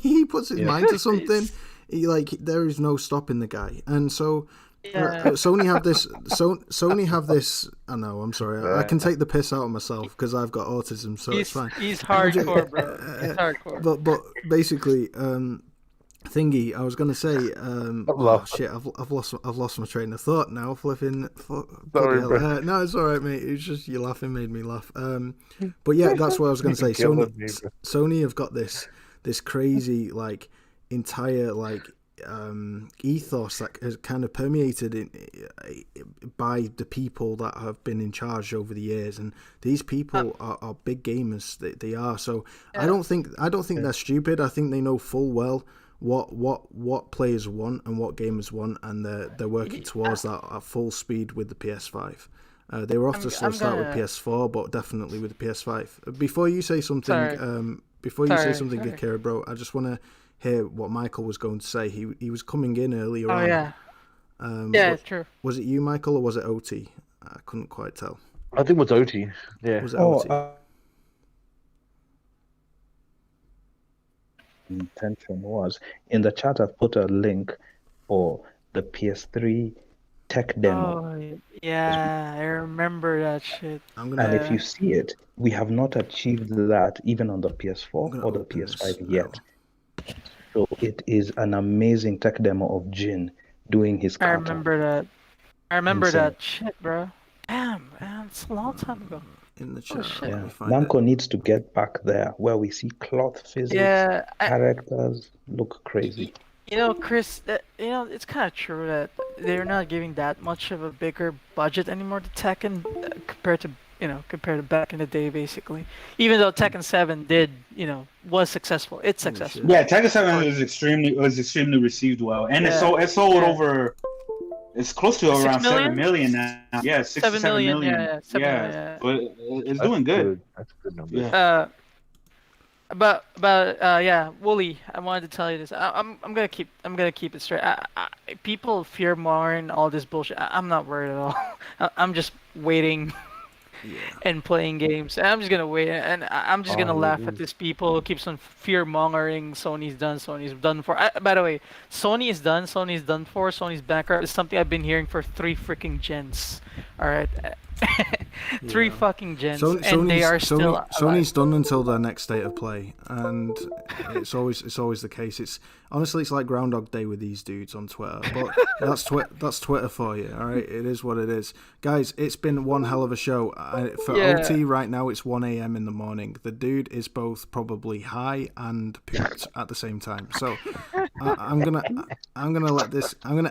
he puts his mind to something. There is no stopping the guy, and so. Sony have this. I know. I'm sorry. I can take the piss out of myself because I've got autism, so it's fine. He's hardcore, bro. He's hardcore. But basically, thingy. I was gonna say. Shit! I've lost my train of thought now. Flipping. Sorry, bro. No, it's all right, mate. It's just you laughing made me laugh. But yeah, that's what I was gonna say. Sony have got this crazy entire ethos that has kind of permeated by the people that have been in charge over the years, and these people are big gamers. They are. So I don't think they're stupid. I think they know full well what players want and what gamers want, and they're working towards that at full speed with the PS5. They were off to slow start with PS4, but definitely with the PS5. Before you say something, Akira, bro, I just want to hear what Michael was going to say. He was coming in earlier on. Yeah, true. Was it you, Michael, or was it OT? I couldn't quite tell. I think it was OT. Yeah. Was it OT? Intention was in the chat. I've put a link for the PS3 tech demo. Oh, yeah, I remember that shit. And if you see it, we have not achieved that even on the PS4 or the PS5 yet. So it is an amazing tech demo of Jin doing his kata. I remember that shit, bro. Damn, man, it's a long time ago. In the chat, Namco needs to get back there where we see cloth physics, characters look crazy. Chris, it's kind of true that they're not giving that much of a bigger budget anymore to Tekken compared to back in the day, basically. Even though Tekken 7 was successful, it's successful. Yeah, Tekken 7 was extremely received well, and it sold over. It's close to around 7 million now. Yeah, 7 million. Yeah. But it's doing good. That's a good number. Yeah. But Woolley, I wanted to tell you this. I'm gonna keep it straight. People fear mongering all this bullshit. I'm not worried at all. I'm just waiting and playing games. And I'm just gonna wait, and I'm just gonna laugh at these people who keeps on fear mongering. Sony's done for. By the way, Sony is done. Sony's done for. Sony's bankrupt. It's something I've been hearing for 3 freaking gens. All right. 3 fucking gens, and they are still alive. Sony's done until their next state of play, and it's always the case. It's honestly, it's like Groundhog Day with these dudes on Twitter, but that's Twitter for you. All right, it is what it is, guys. It's been one hell of a show. For OT right now, it's 1 a.m. in the morning. The dude is both probably high and pooped at the same time. So I'm gonna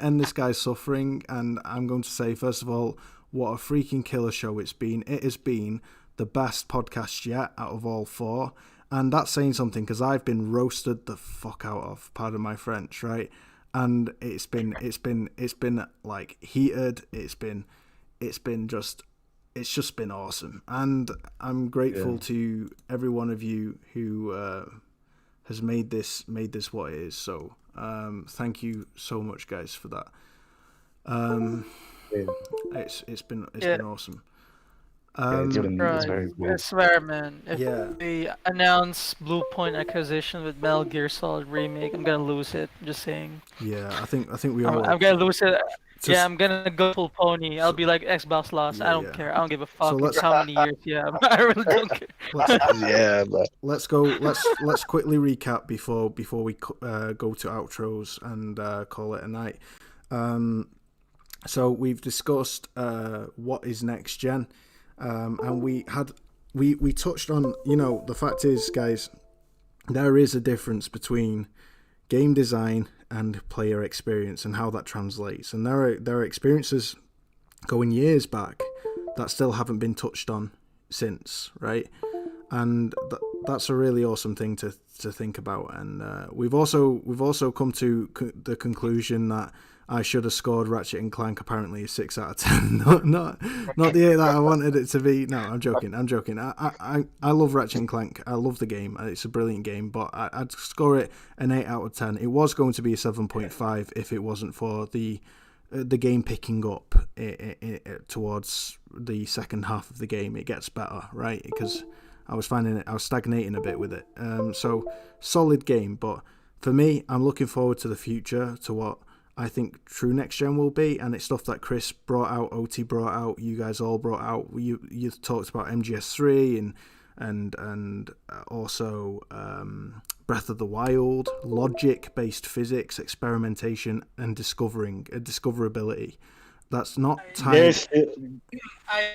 end this guy's suffering, and I'm going to say, first of all, what a freaking killer show it's been. It has been the best podcast yet out of all 4. And that's saying something, because I've been roasted the fuck out of, pardon my French, right? And it's been like heated. It's just been awesome. And I'm grateful to every one of you who has made this what it is. So thank you so much, guys, for that. It's been awesome. It's very cool. I swear, man. If they announce Bluepoint Acquisition with Metal Gear Solid Remake, I'm gonna lose it. I'm just saying. Yeah, I think we all. I'm gonna lose it. I'm gonna go full pony. I'll be like Xbox lost. I don't care. I don't give a fuck for how many years. I really don't care. But let's go. Let's quickly recap before we go to outros and call it a night. So we've discussed what is next gen, and we touched on, the fact is, guys, there is a difference between game design and player experience and how that translates, and there are experiences going years back that still haven't been touched on since, right? And that's a really awesome thing to think about. And we've also come to the conclusion that I should have scored Ratchet and Clank apparently a 6 out of 10. not the 8 that I wanted it to be. No, I'm joking. I love Ratchet and Clank. I love the game. It's a brilliant game, but I'd score it an 8 out of 10. It was going to be a 7.5 if it wasn't for the game picking up towards the second half of the game. It gets better, right? Because I was stagnating a bit with it. So solid game, but for me, I'm looking forward to the future, to what I think true next gen will be, and it's stuff that Chris brought out, OT brought out, you guys all brought out. You talked about MGS3 and also Breath of the Wild, logic-based physics, experimentation, and discoverability. That's not time.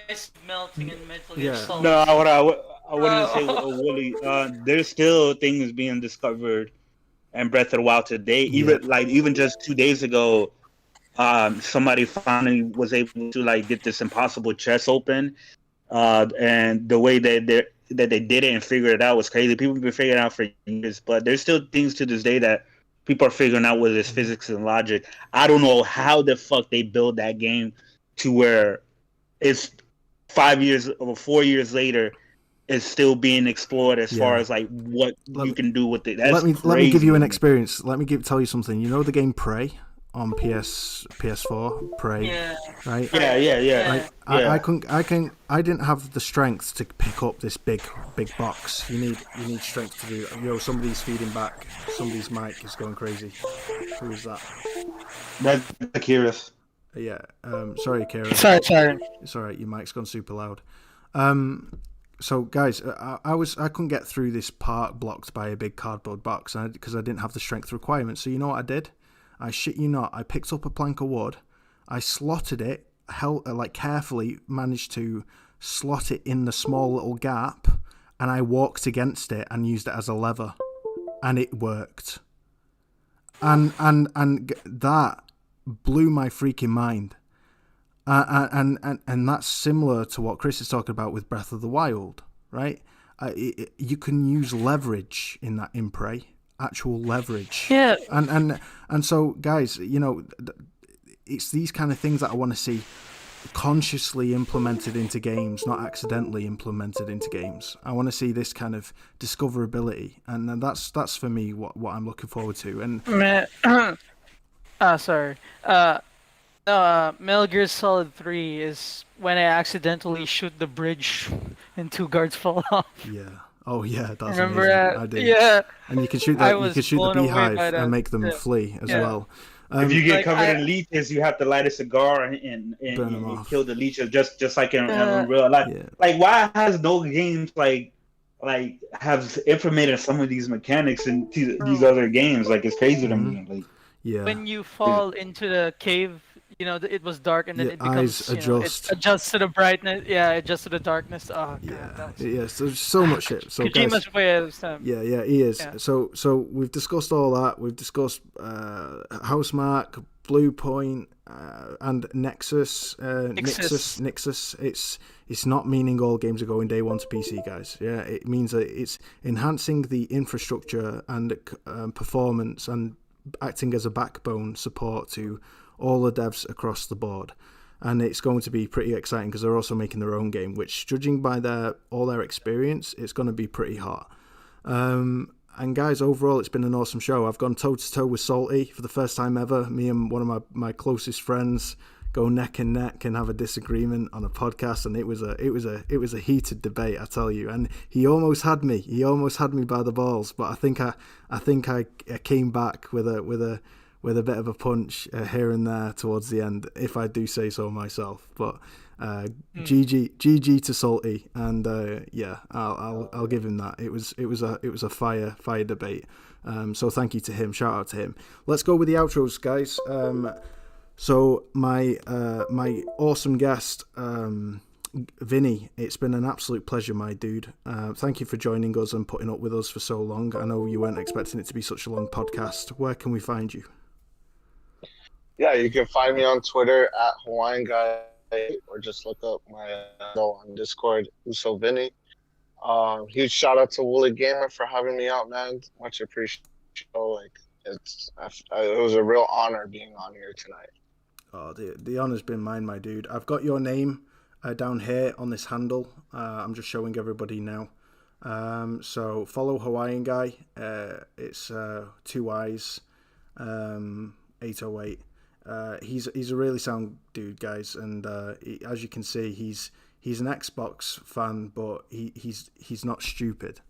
Ice melting in Metal Gear Solid. No, I wouldn't say Woolley. There's still things being discovered in Breath of the Wild today. Even just 2 days ago, somebody finally was able to get this impossible chest open, and the way that they did it and figured it out was crazy. People have been figuring it out for years, but there's still things to this day that people are figuring out with this physics and logic. I don't know how the fuck they build that game to where it's 4 years later, it's still being explored as far as what you can do with it. Let me give you an experience. Tell you something. You know the game Prey on PS4, Prey, right? Yeah. I didn't have the strength to pick up this big box. You need strength to do it. Somebody's feeding back. Somebody's mic is going crazy. Who is that? That's Akiris. Yeah. Sorry, Kira. Sorry. It's all right. Your mic's gone super loud. So guys, I couldn't get through this part blocked by a big cardboard box because I didn't have the strength requirement. So you know what I did? I shit you not. I picked up a plank of wood. I slotted it, carefully managed to slot it in the small little gap, and I walked against it and used it as a lever, and it worked. And that blew my freaking mind. And that's similar to what Chris is talking about with Breath of the Wild, right? You can use leverage in Prey, actual leverage. Yeah. And so, guys, it's these kind of things that I want to see consciously implemented into games, not accidentally implemented into games. I want to see this kind of discoverability, and that's for me what I'm looking forward to. And sorry. Metal Gear Solid 3 is when I accidentally shoot the bridge and 2 guards fall off. Yeah. Oh yeah, that's Remember amazing. that? I did. Yeah. And you can shoot that. You can shoot the beehive and make them flee as well. If you get covered in leeches, you have to light a cigar and kill the leeches, just like in real life. Yeah. Like, why has no games have implemented some of these mechanics in these other games? Like, it's crazy to me. Like, yeah. When you fall into the cave, it was dark, and then it becomes adjust. It adjusts to the brightness. Yeah, adjusts to the darkness. Oh God, yes. There's so much shit. So Kojima's way of time. Yeah, he is. Yeah. So we've discussed all that. We've discussed Housemarque, Bluepoint, and Nixxes. It's not meaning all games are going day one to PC, guys. Yeah, it means that it's enhancing the infrastructure and performance and acting as a backbone support to all the devs across the board, and it's going to be pretty exciting because they're also making their own game, which, judging by all their experience, it's going to be pretty hot. And guys, overall, it's been an awesome show. I've gone toe to toe with Salty for the first time ever. Me and one of my closest friends go neck and neck and have a disagreement on a podcast, and it was a heated debate, I tell you. And he almost had me by the balls, but I think I came back with a bit of a punch here and there towards the end, if I do say so myself. But GG to Salty, and I'll give him that. It was a fire debate. So thank you to him. Shout out to him. Let's go with the outros, guys. So my awesome guest, Vinny, it's been an absolute pleasure, my dude. Thank you for joining us and putting up with us for so long. I know you weren't expecting it to be such a long podcast. Where can we find you? Yeah, you can find me on Twitter at Hawaiian Guy, or just look up my handle on Discord, Uso Vinny. Huge shout out to Woolley Gamer for having me out, man. Much appreciated. It was a real honor being on here tonight. Oh, the honor's been mine, my dude. I've got your name down here on this handle. I'm just showing everybody now. So follow Hawaiian Guy. It's 2 Y's, 808. He's a really sound dude, guys, and as you can see, he's an Xbox fan, but he's not stupid.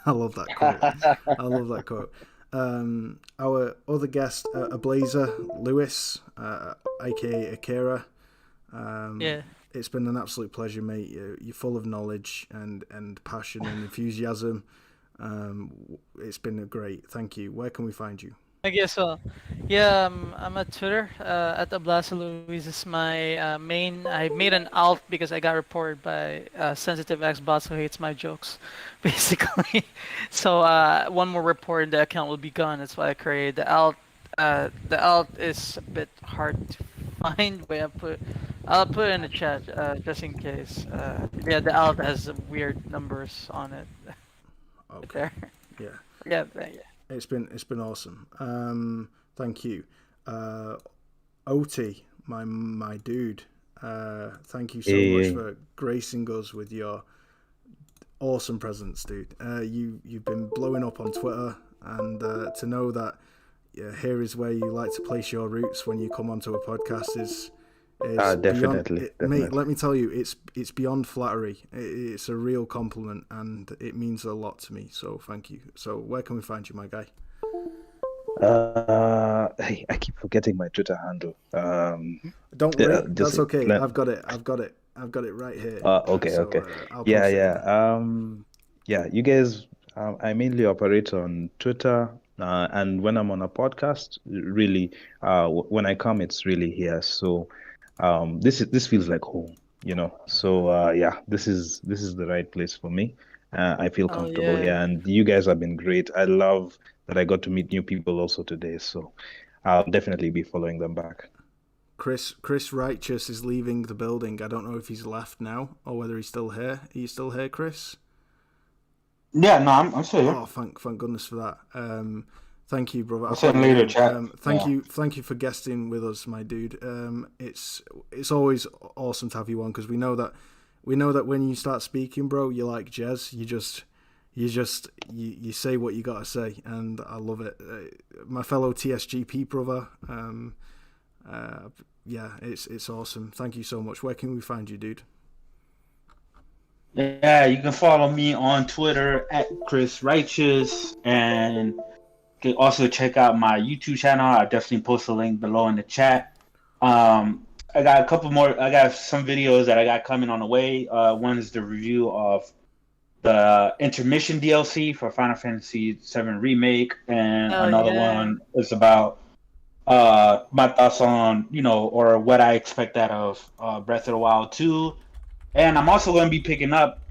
I love that quote. Our other guest, a Blazer, Lewis, aka Akira. It's been an absolute pleasure, mate. You're full of knowledge and passion and enthusiasm. It's been great. Thank you. Where can we find you? I guess so. Yeah, I'm at Twitter. At Ablasa Luis is my main. I made an alt because I got reported by sensitive Xbox who hates my jokes, basically. So one more report and the account will be gone. That's why I created the alt. The alt is a bit hard to find, but I'll put it in the chat just in case. Yeah, the alt has weird numbers on it. Okay. There. Yeah. Yeah. It's been awesome. Thank you, Oti, my dude. Thank you so much for gracing us with your awesome presence, dude. You've been blowing up on Twitter, and to know that here is where you like to place your roots when you come onto a podcast is definitely. Mate, let me tell you, it's beyond flattery. It's a real compliment, and it means a lot to me. So thank you. So where can we find you, my guy? Hey, I keep forgetting my Twitter handle. Don't worry, that's okay. I've got it right here. Okay. So, Yeah. You guys, I mainly operate on Twitter. And when I'm on a podcast, really, when I come, it's really here. So this feels like home, So this is the right place for me. I feel comfortable here, and you guys have been great. I love that I got to meet new people also today. So I'll definitely be following them back. Chris Righteous is leaving the building. I don't know if he's left now or whether he's still here. Are you still here, Chris? Yeah, no, I'm still here. Oh, thank goodness for that. Thank you, brother. I'll send later, chat. Thank you for guesting with us, my dude. It's always awesome to have you on because we know that when you start speaking, bro, you're like Jez. You say what you gotta say, and I love it. My fellow TSGP brother. It's awesome. Thank you so much. Where can we find you, dude? Yeah, you can follow me on Twitter at Chris Righteous, and you can also check out my YouTube channel. I'll definitely post a link below in the chat. I got a couple more. I got some videos that I got coming on the way. One is the review of the intermission DLC for Final Fantasy VII Remake, and another one is about my thoughts on, or what I expect out of Breath of the Wild 2. And I'm also going to be picking up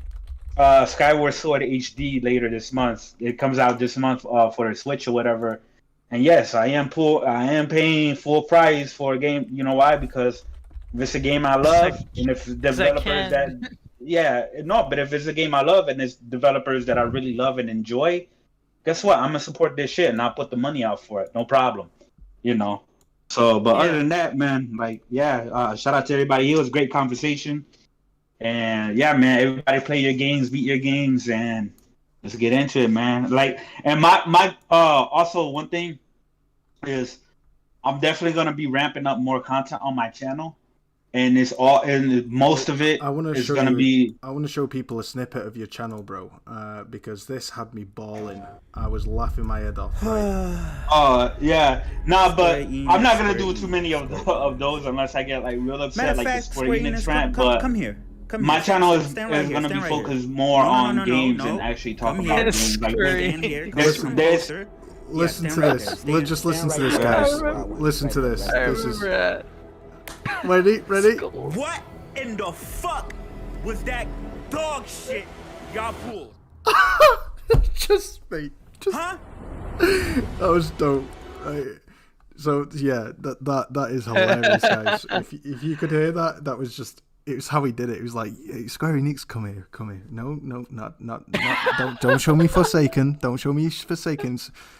Skyward Sword HD later this month. It comes out this month for the Switch or whatever. And yes, I am paying full price for a game. You know why? Because if it's a game I love, and if developers but if it's a game I love and it's developers that I really love and enjoy, guess what? I'm gonna support this shit and I'll put the money out for it. No problem. So, but other than that, man, shout out to everybody. It was a great conversation. And yeah, man, everybody play your games, beat your games, and let's get into it, man. And my also one thing is I'm definitely gonna be ramping up more content on my channel, and most of it is gonna be. I want to show people a snippet of your channel, bro, because this had me balling. I was laughing my head off. But I'm not gonna do too many of those unless I get real upset, like the Square Enix rant. But come here. My channel is going to be focused more on games and actually talk about games. Listen to this. Just listen to this, guys. Listen to this. This is ready. What in the fuck was that dog shit y'all pulled? Huh? That was dope. So yeah, that is hilarious, guys. If you could hear that was just it was how he did it. It was like, hey, Square Enix, come here. No, not. Don't show me Forsaken. Don't show me Forsaken.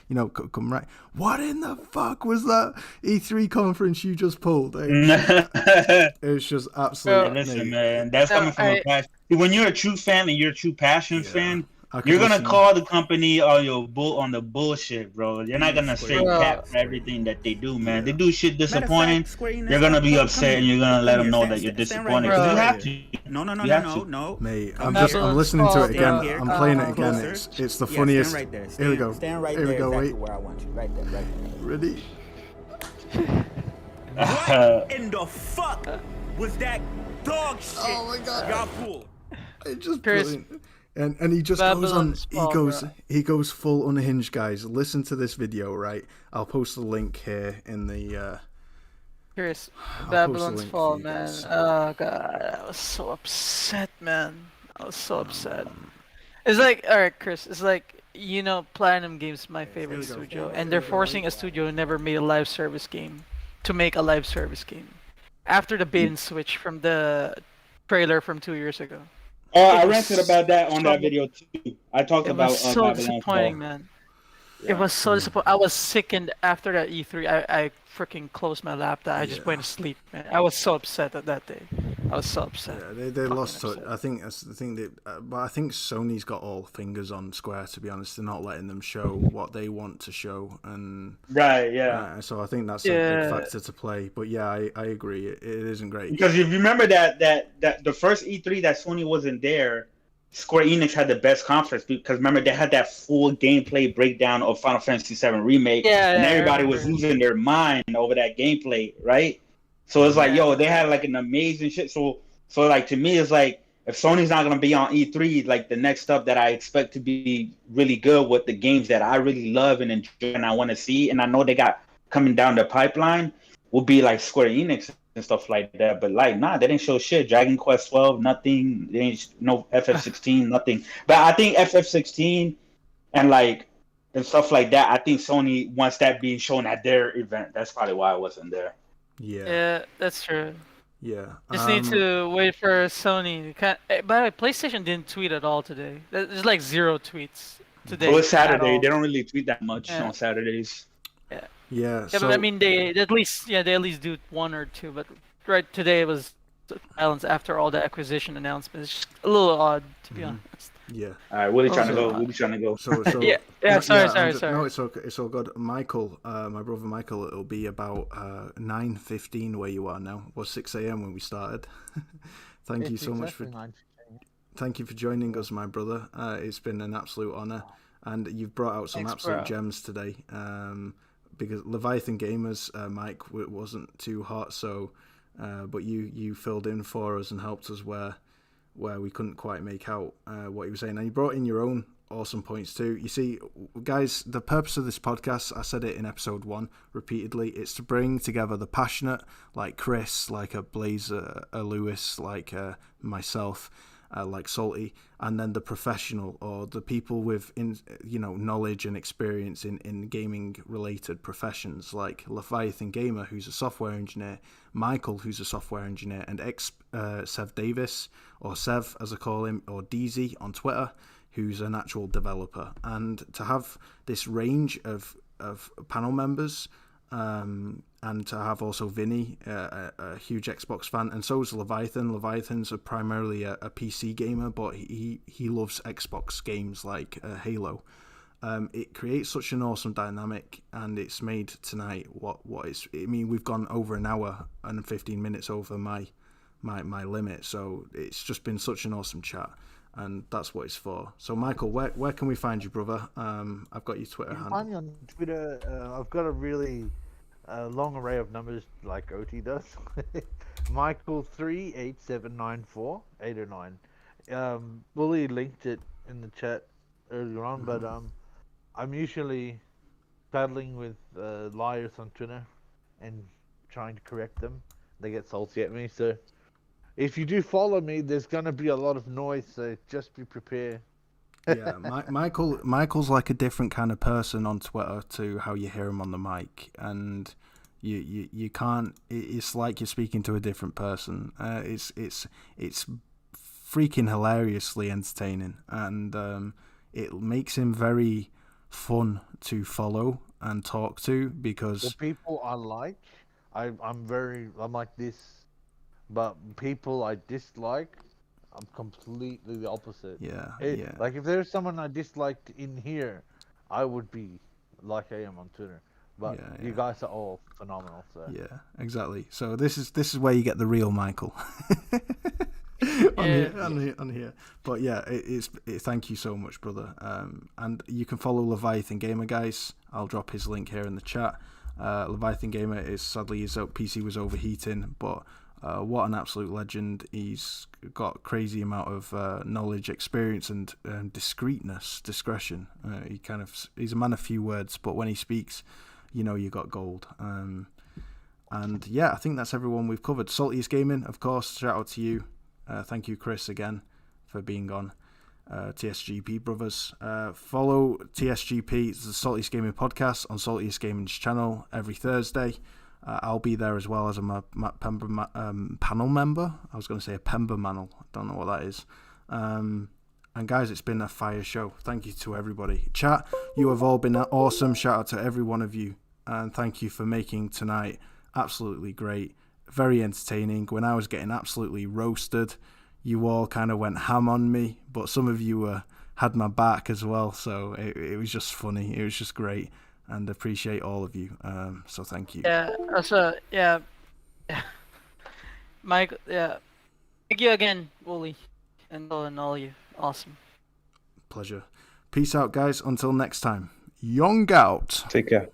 You know, come right. What in the fuck was that E3 conference you just pulled? It was just absolutely. Listen, man, that's coming from a passion. When you're a true fan and you're a true passion fan, you're gonna call the company on the bullshit, bro. You're not gonna straight cap for everything that they do, man. They do shit disappointing. You're gonna be upset and you're gonna let them know that you're disappointed. Because you have to. No. Mate, I'm listening to it again. I'm playing it again. It's the funniest. Stand right there. Here we go. Stand right Here we there. go. Exactly Wait. where I want you. Right there. Ready? What in the fuck was that dog shit? Oh my god. Y'all fool. It's just brilliant. And he just goes on. He goes full unhinged, guys. Listen to this video, right? I'll post the link here in the. Chris, Babylon's Fall, man. Oh god, I was so upset, man. I was so upset. It's like, all right, Chris. It's like, you know, Platinum Games is my favorite studio, and they're forcing a studio who never made a live service game to make a live service game after the bait and switch from the trailer from 2 years ago. Oh, I ranted about that on that video too. I talked about. It was so disappointing, man. It was so disappointing. I was sickened after that E3. I freaking closed my laptop. I just went to sleep, man. I was so upset that day. I was so upset. Yeah, they lost touch. I think that's the thing. But I think Sony's got all fingers on Square. To be honest, they're not letting them show what they want to show, and right, yeah. So I think that's a big factor to play. But yeah, I agree. It isn't great because if you remember that the first E3 that Sony wasn't there, Square Enix had the best conference because remember they had that full gameplay breakdown of Final Fantasy VII Remake, and everybody was losing their mind over that gameplay, right? So it's like, yo, they had like an amazing shit. So like to me, it's like if Sony's not gonna be on E3, like the next stuff that I expect to be really good with the games that I really love and enjoy and I want to see, and I know they got coming down the pipeline, will be like Square Enix and stuff like that. But like, nah, they didn't show shit. Dragon Quest 12, nothing. They ain't no FF16, nothing. But I think FF16 and like and stuff like that, I think Sony wants that being shown at their event. That's probably why I wasn't there. Yeah, that's true. Yeah. Just need to wait for Sony. By the way, PlayStation didn't tweet at all today. There's like 0 tweets today. Well, it's Saturday. They don't really tweet that much on Saturdays. Yeah. But I mean, they at least do 1 or 2. But right today it was silence after all the acquisition announcements. It's just a little odd, to be honest. Yeah. All right, Woolley trying to go. Woolley trying to go. So sorry. No, it's okay. It's all good. Michael, my brother Michael, it'll be about 9:15 where you are now. Or 6 a.m. when we started. Thank you so much for joining us, my brother. It's been an absolute honor, and you've brought out some absolute gems today. Because Leviathan Gamers, Mike, wasn't too hot, so but you filled in for us and helped us where we couldn't quite make out what he was saying, and you brought in your own awesome points too. You see, guys, the purpose of this podcast, I said it in episode 1 repeatedly, it's to bring together the passionate, like Chris, like a Blazer, a Lewis, like myself, like Salty, and then the professional or the people with knowledge and experience in gaming related professions, like Leviathan Gamer, who's a software engineer, Michael, who's a software engineer, and Sev Davis, or Sev as I call him, or DZ on Twitter, who's an actual developer. And to have this range of panel members, and to have also Vinny, a huge Xbox fan, and so is Leviathan. Leviathan's primarily a PC gamer, but he loves Xbox games like Halo. It creates such an awesome dynamic, and it's made tonight what is. I mean, we've gone over an hour and 15 minutes over my limit, so it's just been such an awesome chat, and that's what it's for. So, Michael, where can we find you, brother? I've got your Twitter handle. Find me on Twitter. I've got a really long array of numbers like OT does. Michael 38794-809. Woolley linked it in the chat earlier on, but I'm usually battling with liars on Twitter and trying to correct them. They get salty at me, so if you do follow me, there's gonna be a lot of noise, so just be prepared. Yeah, Michael's like a different kind of person on Twitter to how you hear him on the mic, and You can't. It's like you're speaking to a different person. It's freaking hilariously entertaining, and it makes him very fun to follow and talk to because the people I like, I'm like this, but people I dislike, I'm completely the opposite. Yeah. Like if there's someone I disliked in here, I would be like I am on Twitter. But you guys are all phenomenal. So. Yeah, exactly. So this is where you get the real Michael. on here. But yeah, thank you so much, brother. And you can follow Leviathan Gamer, guys. I'll drop his link here in the chat. Leviathan Gamer is sadly his PC was overheating, but what an absolute legend. He's got crazy amount of knowledge, experience, and discretion. He's a man of few words, but when he speaks, you know you got gold. And yeah, I think that's everyone we've covered. Saltiest Gaming, of course, shout out to you. Thank you, Chris, again for being on. TSGP Brothers. Follow TSGP, it's the Saltiest Gaming podcast on Saltiest Gaming's channel every Thursday. I'll be there as well as a panel member. I was going to say a Pember manel. I don't know what that is. And guys, it's been a fire show. Thank you to everybody. Chat, you have all been awesome. Shout out to every one of you. And thank you for making tonight absolutely great. Very entertaining. When I was getting absolutely roasted, you all kind of went ham on me, but some of you had my back as well. So it was just funny. It was just great. And appreciate all of you. So thank you. Yeah. Also, yeah. Mike. Yeah. Thank you again, Woolley, and all you. Awesome. Pleasure. Peace out, guys. Until next time. Young out. Take care.